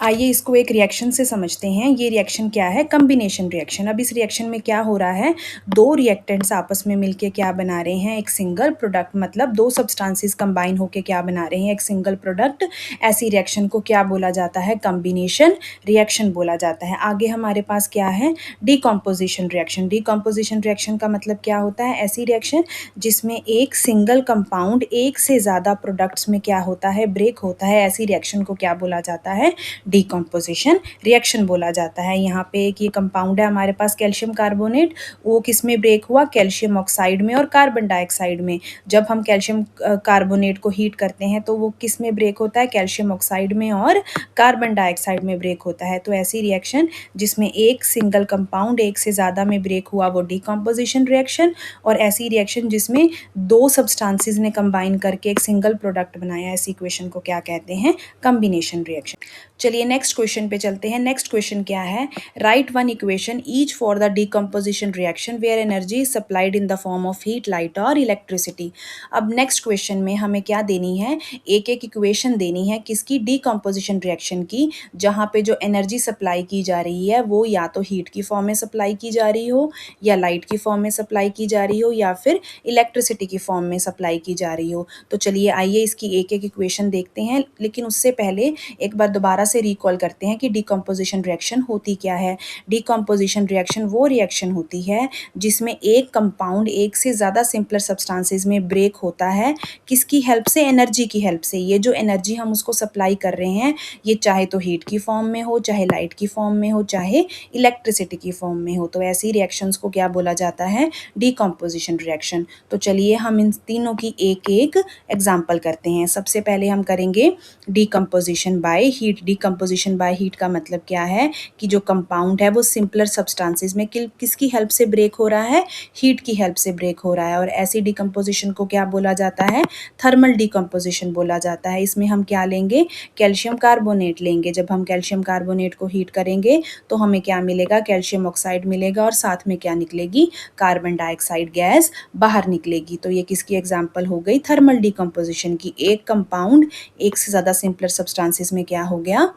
आइए इसको एक रिएक्शन से समझते हैं। ये रिएक्शन क्या है? Combination reaction. अब इस रिएक्शन में क्या हो रहा है? दो रिएक्टेंट्स आपस में मिलके क्या बना रहे हैं? एक सिंगल प्रोडक्ट। मतलब दो सब्सटेंसेस कंबाइन होके क्या बना रहे हैं? एक सिंगल प्रोडक्ट। ऐसी रिएक्शन को क्या बोला जाता है? कॉम्बिनेशन रिएक्शन बोला जाता है। आगे हमारे पास क्या है? Decomposition reaction. डिकम्पोजिशन रिएक्शन का मतलब क्या होता है? ऐसी रिएक्शन जिसमें एक सिंगल कंपाउंड एक से ज़्यादा प्रोडक्ट्स में क्या होता है? ब्रेक होता है। ऐसी रिएक्शन को क्या बोला जाता है? डिकम्पोजिशन रिएक्शन बोला जाता है। यहाँ पे एक ये कंपाउंड है हमारे पास कैल्शियम कार्बोनेट, वो किस में ब्रेक हुआ? कैल्शियम ऑक्साइड में और कार्बन डाइऑक्साइड में। जब हम कैल्शियम कार्बोनेट को हीट करते हैं तो वो किस में ब्रेक होता है? कैल्शियम ऑक्साइड में और कार्बन डाइऑक्साइड में ब्रेक होता है। तो ऐसी रिएक्शन जिसमें एक सिंगल कंपाउंड एक से ज़्यादा में ब्रेक हुआ वो डिकम्पोजिशन रिएक्शन। और ऐसी रिएक्शन जिसमें दो सब्सटेंसेस ने कंबाइन करके एक सिंगल प्रोडक्ट बनाया, ऐसी इक्वेशन को क्या कहते हैं? Combination reaction. चलिए नेक्स्ट क्वेश्चन पे चलते हैं। नेक्स्ट क्वेश्चन क्या है? Write one equation each for the decomposition reaction where energy is supplied in the form of heat, light और इलेक्ट्रिसिटी। अब नेक्स्ट क्वेश्चन में हमें क्या देनी है? एक एक इक्वेशन देनी है किसकी? डिकम्पोजिशन रिएक्शन की, जहाँ पे जो एनर्जी सप्लाई की जा रही है वो या तो हीट की फॉर्म में सप्लाई की जा रही हो, या लाइट की फॉर्म में सप्लाई की जा रही हो, या फिर इलेक्ट्रिसिटी की फॉर्म में सप्लाई की जा रही हो। तो चलिए आइए इसकी एक एक इक्वेशन देखते हैं, लेकिन उससे पहले एक बार दोबारा से रिकॉल करते हैं कि डिकम्पोजिशन रिएक्शन होती क्या है। डिकम्पोजिशन रिएक्शन वो रिएक्शन होती है जिसमें एक कंपाउंड एक से ज़्यादा सिंपलर सब्सटेंसेस में ब्रेक होता है। किसकी हेल्प से? एनर्जी की हेल्प से। ये जो एनर्जी हम उसको सप्लाई कर रहे हैं ये चाहे तो हीट की फॉर्म में हो, चाहे लाइट की फॉर्म में हो, चाहे इलेक्ट्रिसिटी की फॉर्म में हो। तो ऐसी रिएक्शंस को क्या बोला जाता है? Decomposition reaction. तो चलिए हम इन तीनों की एक एक एग्जाम्पल करते हैं। सबसे पहले हम करेंगे decomposition by heat. Decomposition decomposition by heat का मतलब क्या है कि जो कंपाउंड है वो सिंपलर सब्सटेंसेस में किसकी हेल्प से ब्रेक हो रहा है, हीट की हेल्प से ब्रेक हो रहा है। और ऐसी डिकम्पोजिशन को क्या बोला जाता है, थर्मल डिकम्पोजिशन बोला जाता है। इसमें हम क्या लेंगे, कैल्शियम कार्बोनेट लेंगे। जब हम कैल्शियम कार्बोनेट को हीट करेंगे तो हमें क्या मिलेगा, कैल्शियम ऑक्साइड मिलेगा और साथ में क्या निकलेगी, कार्बन डाइऑक्साइड गैस बाहर निकलेगी। तो ये किसकी एग्जांपल हो गई, थर्मल डिकम्पोजिशन की। एक कंपाउंड एक से ज़्यादा सिंपलर सब्सटेंसेस में क्या हो गया,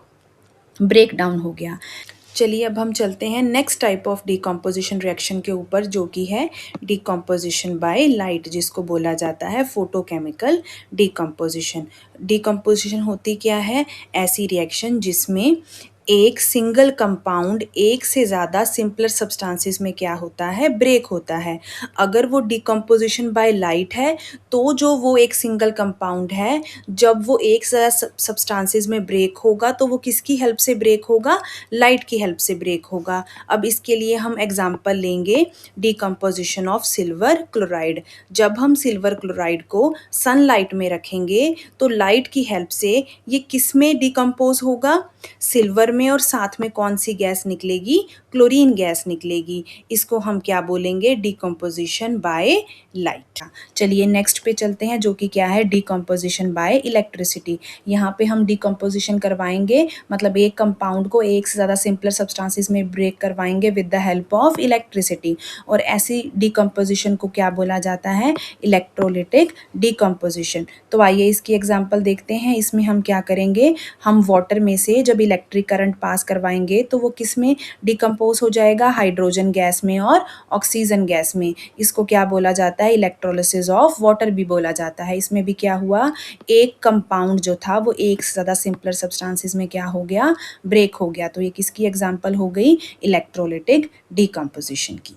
ब्रेक डाउन हो गया। चलिए अब हम चलते हैं next type of decomposition reaction के ऊपर, जो कि है डिकम्पोजिशन बाय लाइट, जिसको बोला जाता है फोटोकेमिकल डिकम्पोजिशन। डिकम्पोजिशन होती क्या है, ऐसी रिएक्शन जिसमें एक सिंगल कंपाउंड एक से ज़्यादा सिंपलर सब्सटेंसेस में क्या होता है, ब्रेक होता है। अगर वो डिकम्पोजिशन बाय लाइट है तो जो वो एक सिंगल कंपाउंड है, जब वो एक से ज़्यादा सब्सटेंसेस में ब्रेक होगा तो वो किसकी हेल्प से ब्रेक होगा, लाइट की हेल्प से ब्रेक होगा। अब इसके लिए हम एग्जांपल लेंगे डिकम्पोजिशन ऑफ सिल्वर क्लोराइड। जब हम सिल्वर क्लोराइड को सनलाइट में रखेंगे तो लाइट की हेल्प से ये किस में डिकम्पोज होगा, सिल्वर में, और साथ में कौन सी गैस निकलेगी, क्लोरीन गैस निकलेगी। इसको हम क्या बोलेंगे, डिकम्पोजिशन बाय लाइट। चलिए नेक्स्ट पे चलते हैं, जो कि क्या है, डिकम्पोजिशन बाय इलेक्ट्रिसिटी। यहाँ पे हम डिकम्पोजिशन करवाएंगे, मतलब एक कंपाउंड को एक से ज़्यादा सिंपलर सब्सटेंसेस में ब्रेक करवाएंगे with the help of electricity. और ऐसी डिकम्पोजिशन को क्या बोला जाता है, इलेक्ट्रोलिटिक डिकम्पोजिशन। तो आइए इसकी एग्जांपल देखते हैं। इसमें हम क्या करेंगे, हम वाटर में से जब इलेक्ट्रिक करंट पास करवाएंगे तो वो किस में डिकम्पोज हो जाएगा, हाइड्रोजन गैस में और ऑक्सीजन गैस में। इसको क्या बोला जाता है, इलेक्ट्रोलिसिस ऑफ वाटर भी बोला जाता है। इसमें भी क्या हुआ, एक कंपाउंड जो था वो एक से ज़्यादा सिंपलर सब्सटेंसेस में क्या हो गया, ब्रेक हो गया। तो ये किसकी एग्जांपल हो गई, इलेक्ट्रोलिटिक डिकम्पोजिशन की।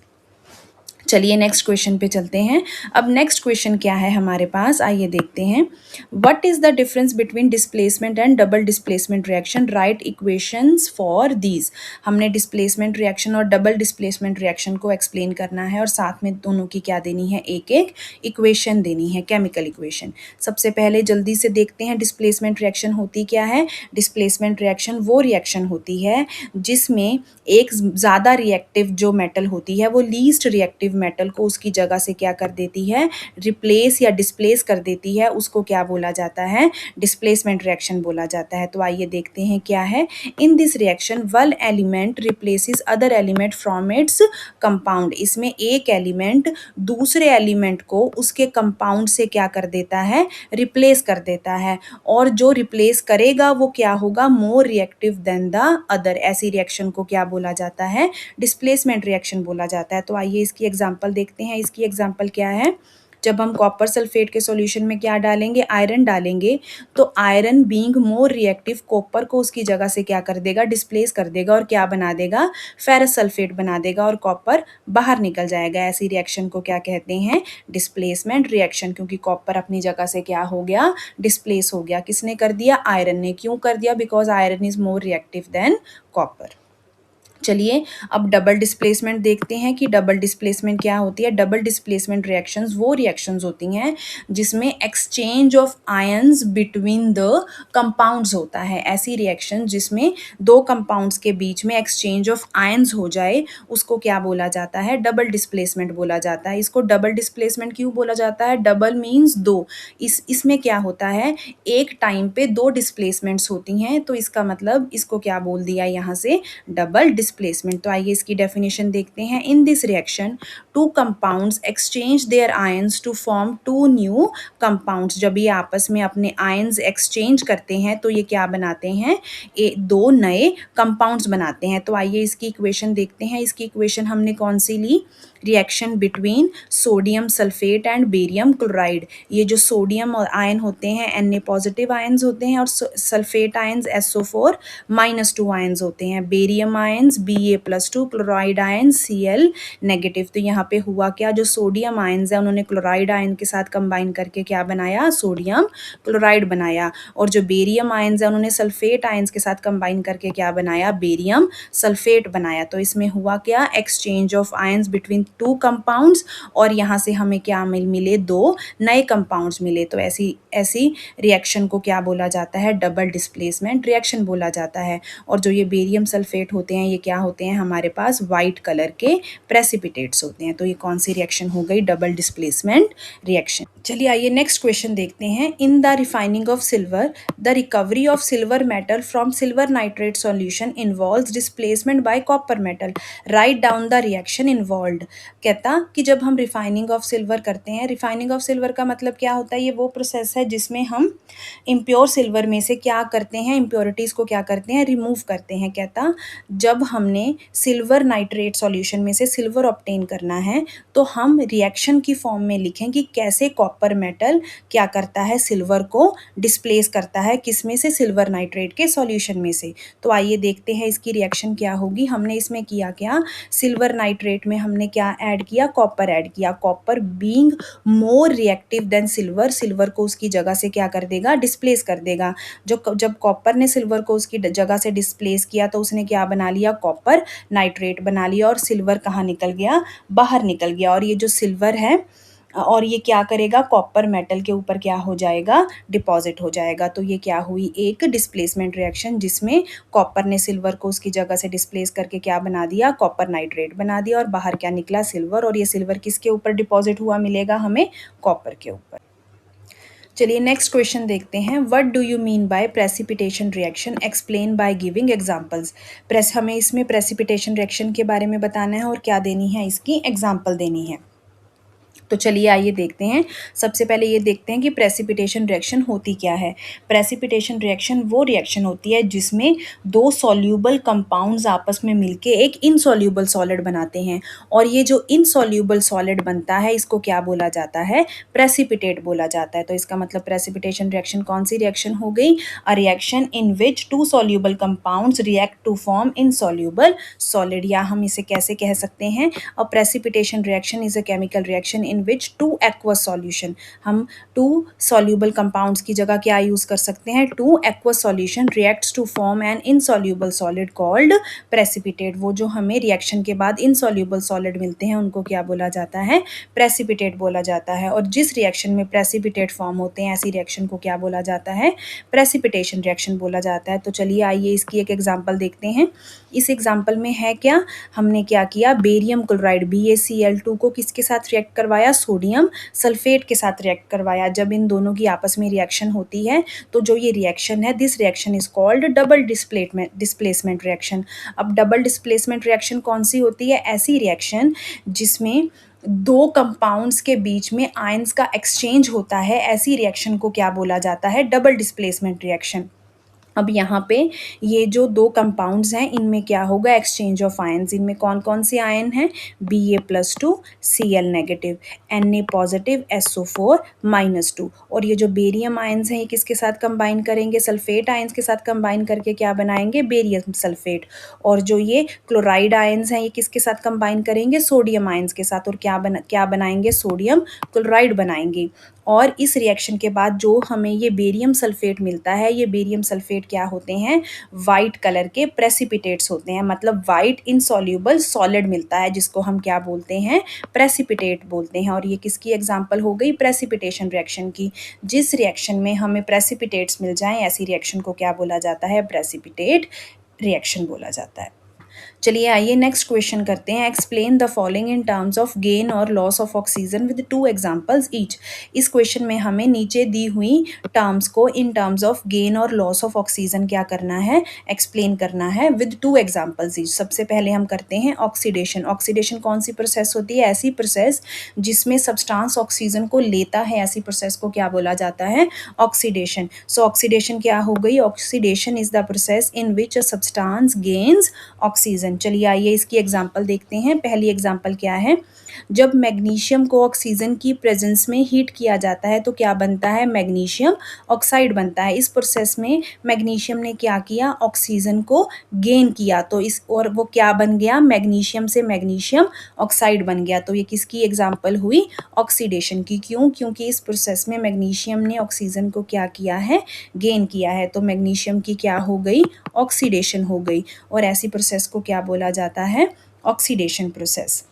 चलिए नेक्स्ट क्वेश्चन पे चलते हैं। अब नेक्स्ट क्वेश्चन क्या है हमारे पास, आइए देखते हैं। What is the difference between displacement and double displacement reaction, right equations for these. हमने डिस्प्लेसमेंट रिएक्शन और डबल डिस्प्लेसमेंट रिएक्शन को एक्सप्लेन करना है और साथ में दोनों की क्या देनी है, एक एक इक्वेशन देनी है, केमिकल इक्वेशन। सबसे पहले जल्दी से देखते हैं डिस्प्लेसमेंट रिएक्शन होती क्या है। डिस्प्लेसमेंट रिएक्शन वो रिएक्शन होती है जिसमें एक ज़्यादा रिएक्टिव जो मेटल होती है वो लीस्ट रिएक्टिव मेटल को उसकी जगह से क्या कर देती है, रिप्लेस या डिस्प्लेस कर देती है। उसको क्या बोला जाता है, डिस्प्लेसमेंट रिएक्शन बोला जाता है। तो आइए देखते हैं क्या है। इन this reaction one element replaces other element from its compound. इसमें एक एलिमेंट दूसरे एलिमेंट को उसके कंपाउंड से क्या कर देता है, रिप्लेस कर देता है। और जो रिप्लेस करेगा वो क्या होगा, more reactive than the other. ऐसी रिएक्शन को क्या बोला जाता है, डिस्प्लेसमेंट रिएक्शन बोला जाता है। तो आइए इसकी एग्जांपल देखते हैं। इसकी एग्जांपल क्या है, जब हम कॉपर सल्फेट के सॉल्यूशन में क्या डालेंगे, आयरन डालेंगे, तो iron being more reactive copper को उसकी जगह से क्या कर देगा, डिस्प्लेस कर देगा और क्या बना देगा, फेरस सल्फेट बना देगा और कॉपर बाहर निकल जाएगा। ऐसी रिएक्शन को क्या कहते हैं, डिस्प्लेसमेंट रिएक्शन। क्योंकि कॉपर अपनी जगह से क्या हो गया, डिस्प्लेस हो गया। किसने कर दिया, आयरन ने। क्यों कर दिया, because iron is more reactive than copper. चलिए अब डबल डिस्प्लेसमेंट देखते हैं कि डबल डिस्प्लेसमेंट क्या होती है। डबल डिस्प्लेसमेंट रिएक्शंस वो रिएक्शंस होती हैं जिसमें exchange of ions between the compounds होता है। ऐसी रिएक्शन जिसमें दो कंपाउंड्स के बीच में एक्सचेंज ऑफ आयंस हो जाए उसको क्या बोला जाता है, डबल डिस्प्लेसमेंट बोला जाता है। इसको डबल डिस्प्लेसमेंट क्यों बोला जाता है, डबल मीन्स दो। इसमें क्या होता है, एक टाइम पे दो डिस्प्लेसमेंट्स होती हैं, तो इसका मतलब इसको क्या बोल दिया यहाँ से, डबल डिस्प्लेसमेंट। तो आइए इसकी डेफिनेशन देखते हैं। In this reaction two compounds exchange their ions to form two new compounds. जब ये आपस में अपने आयंस एक्सचेंज करते हैं तो ये क्या बनाते हैं, दो नए कंपाउंड्स बनाते हैं। तो आइए इसकी इक्वेशन देखते हैं। इसकी इक्वेशन हमने कौन सी ली, reaction between sodium sulphate and barium chloride. ये जो सोडियम और आयन होते हैं Na पॉजिटिव आयंस होते हैं और सल्फेट आयंस SO4 -2 आयंस होते हैं। Barium ions Ba+2, chloride ion Cl negative. तो यहाँ पे हुआ क्या, जो सोडियम आयन्स है उन्होंने क्लोराइड आयन के साथ कंबाइन करके क्या बनाया, सोडियम क्लोराइड बनाया। और जो बेरियम आयन्स है उन्होंने सल्फेट आयन्स के साथ कंबाइन करके क्या बनाया, बेरियम सल्फेट बनाया। तो इसमें हुआ क्या, exchange of ions between two compounds, और यहाँ से हमें क्या मिले, दो नए कंपाउंड्स मिले। तो ऐसी ऐसी रिएक्शन को क्या बोला जाता है, डबल डिस्प्लेसमेंट रिएक्शन बोला जाता है। और जो ये बेरियम सल्फेट होते हैं ये क्या होते हैं, हमारे पास वाइट कलर के प्रेसिपिटेट्स होते हैं। तो ये कौन सी रिएक्शन हो गई, डबल डिस्प्लेसमेंट रिएक्शन। चलिए आइए नेक्स्ट क्वेश्चन देखते हैं। In the refining of silver the recovery of silver metal from silver nitrate solution involves displacement bye copper metal, write down the reaction involved. कहता कि जब हम रिफाइनिंग ऑफ सिल्वर करते हैं, रिफाइनिंग ऑफ सिल्वर का मतलब क्या होता है, ये वो प्रोसेस है जिसमें हम इम्प्योर सिल्वर में से क्या करते हैं, इम्प्योरिटीज़ को क्या करते हैं, रिमूव करते हैं। कहता जब हमने सिल्वर नाइट्रेट सॉल्यूशन में से सिल्वर ऑब्टेन करना है तो हम रिएक्शन की फॉर्म में लिखें कि कैसे कॉपर मेटल क्या करता है, सिल्वर को डिस्प्लेस करता है, किस में से, सिल्वर नाइट्रेट के सॉल्यूशन में से। तो आइए देखते हैं इसकी रिएक्शन क्या होगी। हमने इसमें किया क्या, सिल्वर नाइट्रेट में हमने क्या ऐड किया, कॉपर ऐड किया। Copper being more reactive than silver, silver को उसकी जगह से क्या कर देगा, डिस्प्लेस कर देगा। जब कॉपर ने सिल्वर को उसकी जगह से डिस्प्लेस किया तो उसने क्या बना लिया, कॉपर नाइट्रेट बना लिया, और सिल्वर कहाँ निकल गया, बाहर निकल गया। और ये जो सिल्वर है और ये क्या करेगा, कॉपर मेटल के ऊपर क्या हो जाएगा, डिपॉजिट हो जाएगा। तो ये क्या हुई, एक डिस्प्लेसमेंट रिएक्शन जिसमें कॉपर ने सिल्वर को उसकी जगह से डिस्प्लेस करके क्या बना दिया, कॉपर नाइट्रेट बना दिया, और बाहर क्या निकला, सिल्वर। और ये सिल्वर किसके ऊपर डिपॉजिट हुआ मिलेगा हमें, कॉपर के ऊपर। चलिए नेक्स्ट क्वेश्चन देखते हैं। What do you mean by precipitation reaction, explain by giving examples. हमें इसमें प्रेसिपिटेशन रिएक्शन के बारे में बताना है और क्या देनी है, इसकी एग्जांपल देनी है। तो चलिए आइए देखते हैं। सबसे पहले ये देखते हैं कि प्रेसिपिटेशन रिएक्शन होती क्या है। प्रेसिपिटेशन रिएक्शन वो रिएक्शन होती है जिसमें दो सॉल्यूबल कंपाउंड्स आपस में मिलके एक इनसॉल्यूबल सॉलिड बनाते हैं, और ये जो इनसॉल्यूबल सॉलिड बनता है इसको क्या बोला जाता है, प्रेसिपिटेट बोला जाता है। तो इसका मतलब प्रेसिपिटेशन रिएक्शन कौन सी रिएक्शन हो गई, a reaction in which two soluble compounds react to form insoluble solid. या हम इसे कैसे कह सकते हैं, a precipitation reaction is a chemical reaction in which two aqueous solution, हम टू सॉल्यूबल कंपाउंड्स की जगह क्या यूज़ कर सकते हैं, two aqueous solution reacts to form an insoluble solid called precipitate. वो जो हमें रिएक्शन के बाद इनसॉल्यूबल सॉलिड मिलते हैं उनको क्या बोला जाता है, प्रेसिपिटेट बोला जाता है। और जिस रिएक्शन में प्रेसिपिटेट फॉर्म होते हैं ऐसी रिएक्शन को क्या बोला जाता है, प्रेसिपिटेशन रिएक्शन बोला जाता है। तो चलिए आइए इसकी एक एग्जांपल देखते हैं। इस एग्जांपल में है क्या, हमने क्या किया, बेरियम क्लोराइड BaCl2 को किसके साथ रिएक्ट करवाया, सोडियम सल्फेट के साथ रिएक्ट करवाया। जब इन दोनों की आपस में रिएक्शन होती है तो जो ये रिएक्शन है, this reaction is called double displacement reaction. अब डबल डिस्प्लेसमेंट रिएक्शन कौन सी होती है, ऐसी रिएक्शन जिसमें दो कंपाउंड्स के बीच में आयंस का एक्सचेंज होता है, ऐसी रिएक्शन को क्या बोला जाता है, डबल डिस्प्लेसमेंट रिएक्शन। अब यहाँ पे ये जो दो कंपाउंड्स हैं इनमें क्या होगा, एक्सचेंज ऑफ आयन्स। इनमें कौन कौन से आयन हैं, Ba+2 Cl negative, Na positive SO4-2। और ये जो बेरियम आयन्स हैं ये किसके साथ कंबाइन करेंगे, सल्फेट आयन्स के साथ कंबाइन करके क्या बनाएंगे, बेरियम सल्फेट। और जो ये क्लोराइड आयन्स हैं ये किसके साथ कंबाइन करेंगे, सोडियम आयन्स के साथ, और क्या बनाएंगे, सोडियम क्लोराइड बनाएंगे। और इस रिएक्शन के बाद जो हमें ये बेरियम सल्फेट मिलता है, ये बेरियम सल्फेट क्या होते हैं, वाइट कलर के प्रेसिपिटेट्स होते हैं, मतलब वाइट इनसॉल्यूबल सॉलिड मिलता है जिसको हम क्या बोलते हैं, प्रेसिपिटेट बोलते हैं। और ये किसकी एग्जांपल हो गई, प्रेसिपिटेशन रिएक्शन की। जिस रिएक्शन में हमें प्रेसिपिटेट्स मिल जाएं ऐसी रिएक्शन को क्या बोला जाता है, प्रेसिपिटेट रिएक्शन बोला जाता है। चलिए आइए नेक्स्ट क्वेश्चन करते हैं। Explain the following in terms of gain और loss of oxygen with 2 examples each. इस क्वेश्चन में हमें नीचे दी हुई टर्म्स को इन टर्म्स ऑफ गेन और लॉस ऑफ ऑक्सीजन क्या करना है, एक्सप्लेन करना है विद 2 एग्जांपल्स ईच। सबसे पहले हम करते हैं ऑक्सीडेशन। ऑक्सीडेशन कौन सी प्रोसेस होती है, ऐसी प्रोसेस जिसमें सब्सटेंस ऑक्सीजन को लेता है, ऐसी प्रोसेस को क्या बोला जाता है, ऑक्सीडेशन। सो ऑक्सीडेशन क्या हो गई, oxidation is the process in which a substance gains oxygen, oxygen. चलिए आइए इसकी एग्जांपल देखते हैं। पहली एग्जांपल क्या है, जब मैग्नीशियम को ऑक्सीजन की प्रेजेंस में हीट किया जाता है तो क्या बनता है, मैग्नीशियम ऑक्साइड बनता है। इस प्रोसेस में मैग्नीशियम ने क्या किया, ऑक्सीजन को गेन किया, तो इस और वो क्या बन गया, मैग्नीशियम से मैग्नीशियम ऑक्साइड बन गया। तो ये किसकी एग्जांपल हुई, ऑक्सीडेशन की। क्यों, क्योंकि इस प्रोसेस में मैग्नीशियम ने ऑक्सीजन को क्या किया है, गेन किया है। तो मैग्नीशियम की क्या हो गई, ऑक्सीडेशन हो गई। और ऐसी प्रोसेस को क्या बोला जाता है, ऑक्सीडेशन प्रोसेस।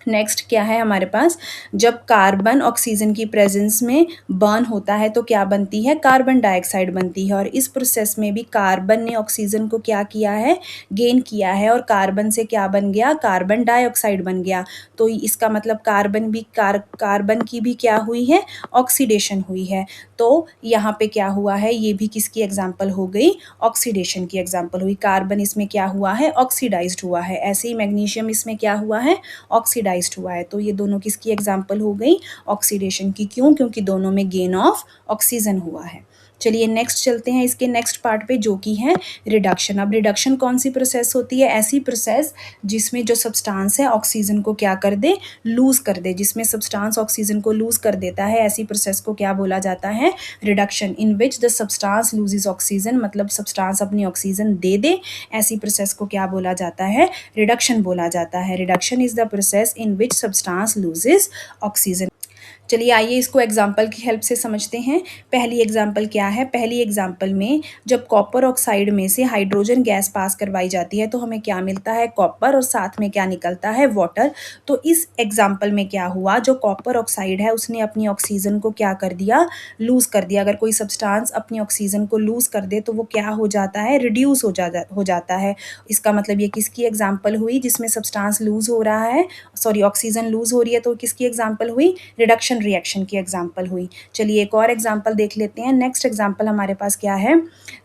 नेक्स्ट क्या है हमारे पास, जब कार्बन ऑक्सीजन की प्रेजेंस में बर्न होता है तो क्या बनती है, कार्बन डाइऑक्साइड बनती है। और इस प्रोसेस में भी कार्बन ने ऑक्सीजन को क्या किया है, गेन किया है, और कार्बन से क्या बन गया, कार्बन डाइऑक्साइड बन गया। तो इसका मतलब कार्बन की भी क्या हुई है, ऑक्सीडेशन हुई है। तो यहाँ पे क्या हुआ है, ये भी किसकी एग्जाम्पल हो गई, ऑक्सीडेशन की एग्जाम्पल हुई। कार्बन इसमें क्या हुआ है, ऑक्सीडाइज्ड हुआ है। ऐसे ही मैग्नीशियम इसमें क्या हुआ है, ऑक्सीडाइज्ड हुआ है। तो ये दोनों किसकी एग्जाम्पल हो गई, ऑक्सीडेशन की। क्यों, क्योंकि दोनों में गेन ऑफ ऑक्सीजन हुआ है। चलिए नेक्स्ट चलते हैं इसके नेक्स्ट पार्ट पे, जो कि है रिडक्शन। अब रिडक्शन कौन सी प्रोसेस होती है, ऐसी प्रोसेस जिसमें जो सब्सटेंस है ऑक्सीजन को क्या कर दे, लूज कर दे। जिसमें सब्सटेंस ऑक्सीजन को लूज कर देता है, ऐसी प्रोसेस को क्या बोला जाता है, reduction. In which the substance loses oxygen, मतलब सब्सटेंस अपनी ऑक्सीजन दे दे, ऐसी प्रोसेस को क्या बोला जाता है, रिडक्शन बोला जाता है। Reduction is the process in which substance loses oxygen. चलिए आइए इसको एग्जाम्पल की हेल्प से समझते हैं। पहली एग्जाम्पल क्या है, पहली एग्जाम्पल में जब कॉपर ऑक्साइड में से हाइड्रोजन गैस पास करवाई जाती है तो हमें क्या मिलता है, कॉपर, और साथ में क्या निकलता है, वाटर। तो इस एग्जाम्पल में क्या हुआ, जो कॉपर ऑक्साइड है उसने अपनी ऑक्सीजन को क्या कर दिया, लूज कर दिया। अगर कोई सब्सटेंस अपनी ऑक्सीजन को लूज कर दे तो वो क्या हो जाता है, रिड्यूस हो जाता है। इसका मतलब ये किसकी एग्जाम्पल हुई, जिसमें सब्सटेंस लूज हो रहा है, सॉरी ऑक्सीजन लूज हो रही है, तो किसकी एग्जाम्पल हुई, रिडक्शन रिएक्शन की एग्जांपल हुई। चलिए एक और एग्जांपल देख लेते हैं। नेक्स्ट एग्जांपल हमारे पास क्या है,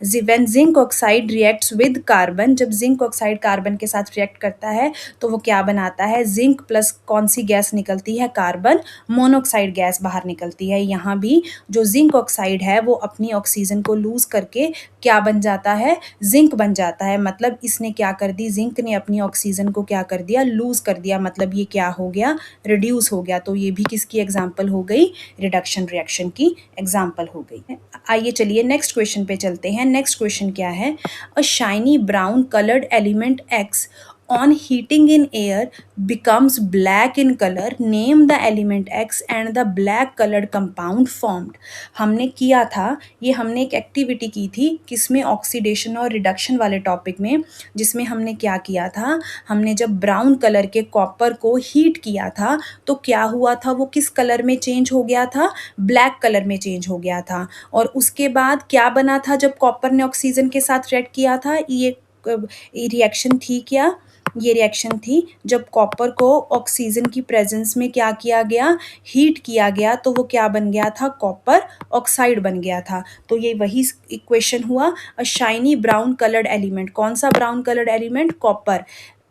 when zinc oxide reacts with carbon, जब जिंक ऑक्साइड कार्बन के साथ रिएक्ट करता है तो वो क्या बनाता है, जिंक प्लस कौन सी गैस निकलती है, कार्बन मोनोऑक्साइड गैस बाहर निकलती है। यहाँ भी जो जिंक ऑक्साइड है वो अपनी ऑक्सीजन को लूज करके क्या बन जाता है, जिंक बन जाता है। मतलब इसने क्या कर दी, जिंक ने अपनी ऑक्सीजन को क्या कर दिया, लूज कर दिया। मतलब ये क्या हो गया, रिड्यूस हो गया। तो ये भी किसकी एग्जांपल हो गई, रिडक्शन रिएक्शन की एग्जांपल हो गई। आइए चलिए नेक्स्ट क्वेश्चन पे चलते हैं। नेक्स्ट क्वेश्चन क्या है, अ shiny brown coloured element x on heating in air becomes black in color, name the element x and the black colored compound formed। हमने किया था, ये हमने एक एक्टिविटी की थी किसमें, ऑक्सीडेशन और रिडक्शन वाले टॉपिक में, जिसमें हमने क्या किया था, हमने जब ब्राउन कलर के कॉपर को हीट किया था तो क्या हुआ था, वो किस कलर में चेंज हो गया था, ब्लैक कलर में चेंज हो गया था। और उसके बाद क्या बना था, जब कॉपर ने ऑक्सीजन के साथ रिएक्ट किया था, ये रिएक्शन थी क्या, ये रिएक्शन थी जब कॉपर को ऑक्सीजन की प्रेजेंस में क्या किया गया, हीट किया गया, तो वो क्या बन गया था, कॉपर ऑक्साइड बन गया था। तो ये वही इक्वेशन हुआ, अ शाइनी ब्राउन कलर्ड एलिमेंट, कौन सा brown coloured element, copper,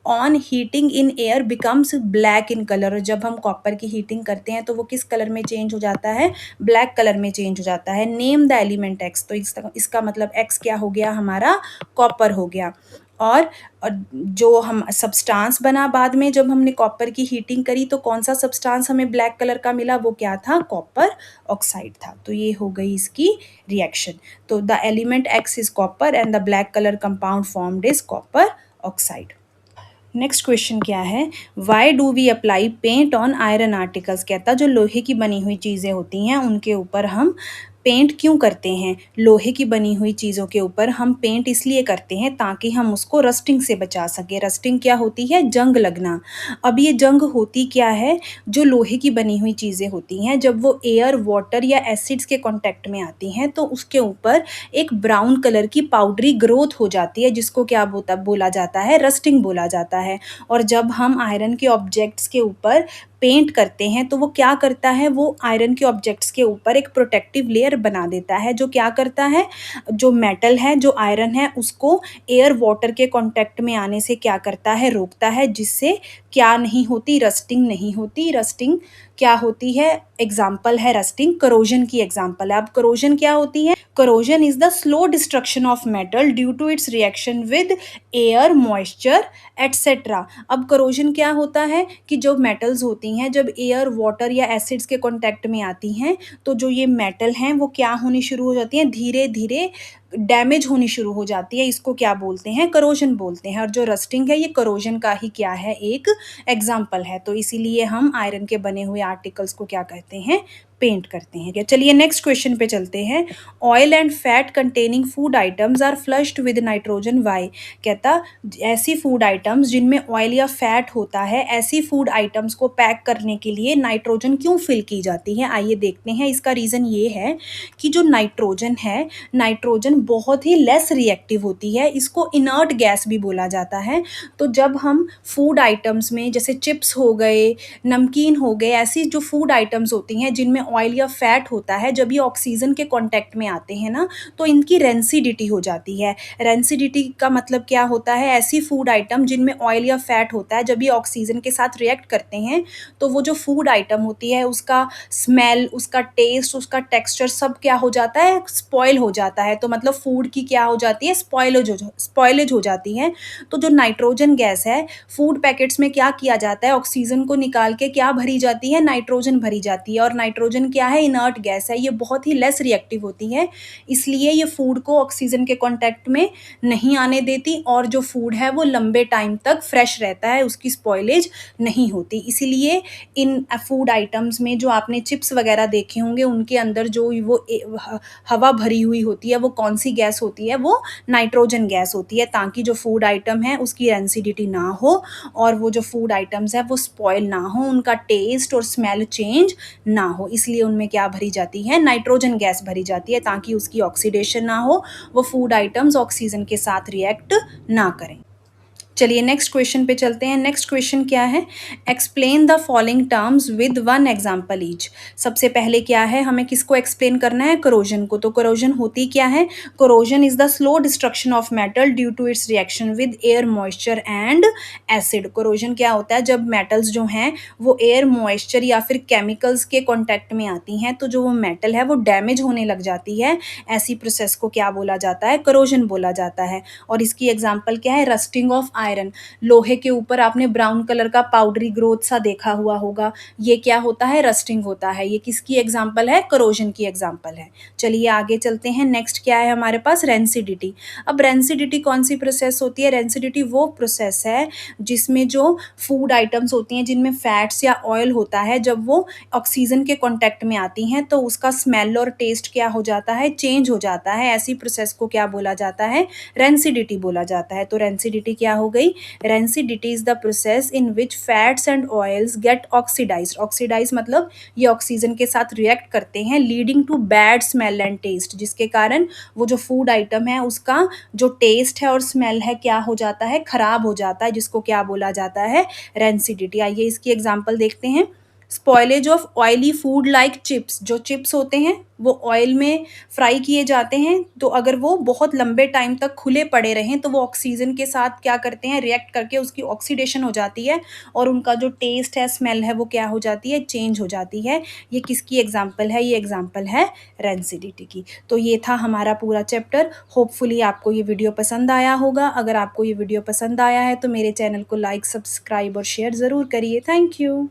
on heating in air becomes black in colour. और जब हम कॉपर की हीटिंग करते हैं तो वो किस कलर में चेंज हो जाता है, ब्लैक कलर में चेंज हो जाता है। नेम द एलिमेंट एक्स, तो इसका मतलब एक्स क्या हो गया हमारा, कॉपर हो गया। और जो हम सब्सटेंस बना बाद में जब हमने कॉपर की हीटिंग करी तो कौन सा सब्सटेंस हमें ब्लैक कलर का मिला, वो क्या था, कॉपर ऑक्साइड था। तो ये हो गई इसकी रिएक्शन। तो the element X is copper and the black colour compound formed is copper oxide. Next question क्या है, why do we apply paint on iron articles. कहता जो लोहे की बनी हुई चीज़ें होती हैं उनके ऊपर हम पेंट क्यों करते हैं, लोहे की बनी हुई चीज़ों के ऊपर हम पेंट इसलिए करते हैं ताकि हम उसको रस्टिंग से बचा सकें। रस्टिंग क्या होती है, जंग लगना। अब ये जंग होती क्या है, जो लोहे की बनी हुई चीज़ें होती हैं जब वो एयर, वाटर या एसिड्स के कांटेक्ट में आती हैं तो उसके ऊपर एक ब्राउन कलर की पाउडरी ग्रोथ हो जाती है, जिसको क्या बोला जाता है, रस्टिंग बोला जाता है। और जब हम आयरन के ऑब्जेक्ट्स के ऊपर पेंट करते हैं तो वो क्या करता है, वो आयरन के ऑब्जेक्ट्स के ऊपर एक प्रोटेक्टिव लेयर बना देता है, जो क्या करता है, जो मेटल है, जो आयरन है, उसको एयर वाटर के कांटेक्ट में आने से क्या करता है, रोकता है, जिससे क्या नहीं होती, रस्टिंग नहीं होती। रस्टिंग क्या होती है? एग्ज़ाम्पल है रस्टिंग, करोजन की एग्ज़ाम्पल है। अब करोजन क्या होती है? Corrosion is the slow destruction of metal due to its reaction with air, moisture etcetera. अब करोजन क्या होता है कि जो मेटल्स होती हैं, जब एयर, वाटर या एसिड्स के कॉन्टैक्ट में आती हैं, तो जो ये मेटल हैं वो क्या होनी शुरू हो जाती हैं? धीरे-धीरे डैमेज होनी शुरू हो जाती है। इसको क्या बोलते हैं? करोजन बोलते हैं। और जो रस्टिंग है ये करोजन का ही क्या है? एक एग्ज़ाम्पल है। तो इसीलिए हम आयरन के बने हुए आर्टिकल्स को क्या कहते हैं? पेंट करते हैं। क्या चलिए नेक्स्ट क्वेश्चन पे चलते हैं। Oil and fat containing food items are flushed with nitrogen why? कहता ऐसी फूड आइटम्स जिनमें ऑयल या फैट होता है, ऐसी फूड आइटम्स को पैक करने के लिए नाइट्रोजन क्यों फिल की जाती है? आइए देखते हैं। इसका रीज़न ये है कि जो नाइट्रोजन है, नाइट्रोजन बहुत ही लेस रिएक्टिव होती है। इसको इनर्ट गैस भी बोला जाता है। तो जब हम फूड आइटम्स में जैसे चिप्स हो गए, नमकीन हो गए, ऐसी जो फूड आइटम्स होती हैं जिनमें ऑयल या फैट होता है, जब ये ऑक्सीजन के कॉन्टैक्ट में आते हैं ना, तो इनकी रेंसिडिटी हो जाती है। रेंसिडिटी का मतलब क्या होता है? ऐसी फूड आइटम जिनमें ऑयल या फैट होता है, जब ये ऑक्सीजन के साथ रिएक्ट करते हैं, तो वो जो फूड आइटम होती है उसका स्मेल, उसका टेस्ट, उसका टेक्सचर सब क्या हो जाता है? स्पॉइल हो जाता है। तो मतलब फूड की क्या हो जाती है? स्पॉइलेज हो जाती है। तो जो नाइट्रोजन गैस है, फूड पैकेट्स में क्या किया जाता है? ऑक्सीजन को निकाल के क्या भरी जाती है? नाइट्रोजन भरी जाती है। और नाइट्रोजन क्या है? इनर्ट गैस है। ये बहुत ही लेस रिएक्टिव होती है, इसलिए ये फूड को ऑक्सीजन के कॉन्टैक्ट में नहीं आने देती और जो फूड है वो लंबे टाइम तक फ्रेश रहता है, उसकी स्पॉइलेज नहीं होती। इसीलिए इन फूड आइटम्स में जो आपने चिप्स वगैरह देखे होंगे, उनके अंदर जो वो हवा भरी हुई होती है, वो कौन सी गैस होती है? वो नाइट्रोजन गैस होती है, ताकि जो फूड आइटम है उसकी रेंसिडिटी ना हो और वो जो फूड आइटम्स है वो स्पॉइल ना हो, उनका टेस्ट और स्मेल चेंज ना हो। इसलिए उनमें क्या भरी जाती है? नाइट्रोजन गैस भरी जाती है, ताकि उसकी ऑक्सीडेशन ना हो, वो फूड आइटम्स ऑक्सीजन के साथ रिएक्ट ना करें। चलिए नेक्स्ट क्वेश्चन पे चलते हैं। नेक्स्ट क्वेश्चन क्या है? Explain the following terms with one example each. सबसे पहले क्या है? हमें किसको एक्सप्लेन करना है? करोजन को। तो करोजन होती क्या है? Corrosion is the slow destruction of metal due to its reaction with air, moisture and acid. Corrosion क्या होता है? जब मेटल्स जो हैं वो एयर, मॉइस्चर या फिर केमिकल्स के कॉन्टैक्ट में आती हैं, तो जो वो मेटल है वो डैमेज होने लग जाती है। ऐसी प्रोसेस को क्या बोला जाता है? करोजन बोला जाता है। और इसकी एग्जाम्पल क्या है? Rusting of iron. लोहे के ऊपर आपने ब्राउन कलर का पाउडरी ग्रोथ सा देखा हुआ होगा, ये क्या होता है? रस्टिंग होता है। ये किसकी एग्जाम्पल है? करोजन की एग्जाम्पल है। चलिए आगे चलते हैं। नेक्स्ट क्या है हमारे पास? रेंसिडिटी। अब रेंसिडिटी कौन सी प्रोसेस होती है? रेंसिडिटी वो प्रोसेस है जिसमें जो फूड आइटम्स होती हैं जिनमें फैट्स या ऑयल होता है, जब वो ऑक्सीजन के कॉन्टैक्ट में आती हैं तो उसका स्मेल और टेस्ट क्या हो जाता है? चेंज हो जाता है। ऐसी प्रोसेस को क्या बोला जाता है? रेंसिडिटी बोला जाता है। तो रेंसिडिटी क्या हो गई? Rancidity is the process in which fats and oils get oxidised. Oxidise मतलब ये ऑक्सीजन के साथ रिएक्ट करते हैं, leading to bad smell and taste, जिसके कारण वो जो फूड आइटम है उसका जो टेस्ट है और स्मेल है क्या हो जाता है? खराब हो जाता है, जिसको क्या बोला जाता है? रेंसिडिटी। आइए इसकी एग्जांपल देखते हैं। Spoilage of oily food like chips. जो चिप्स होते हैं वो ऑयल में फ्राई किए जाते हैं, तो अगर वो बहुत लंबे टाइम तक खुले पड़े रहें तो वो ऑक्सीजन के साथ क्या करते हैं? रिएक्ट करके उसकी ऑक्सीडेशन हो जाती है और उनका जो टेस्ट है, स्मेल है, वो क्या हो जाती है? चेंज हो जाती है। ये किसकी एग्जाम्पल है? ये एग्जाम्पल है रेंसिडिटी की। तो ये था हमारा पूरा चैप्टर। होपफुली आपको ये वीडियो पसंद आया होगा। अगर आपको ये वीडियो पसंद आया है तो मेरे चैनल को लाइक, सब्सक्राइब और शेयर ज़रूर करिए। Thank you.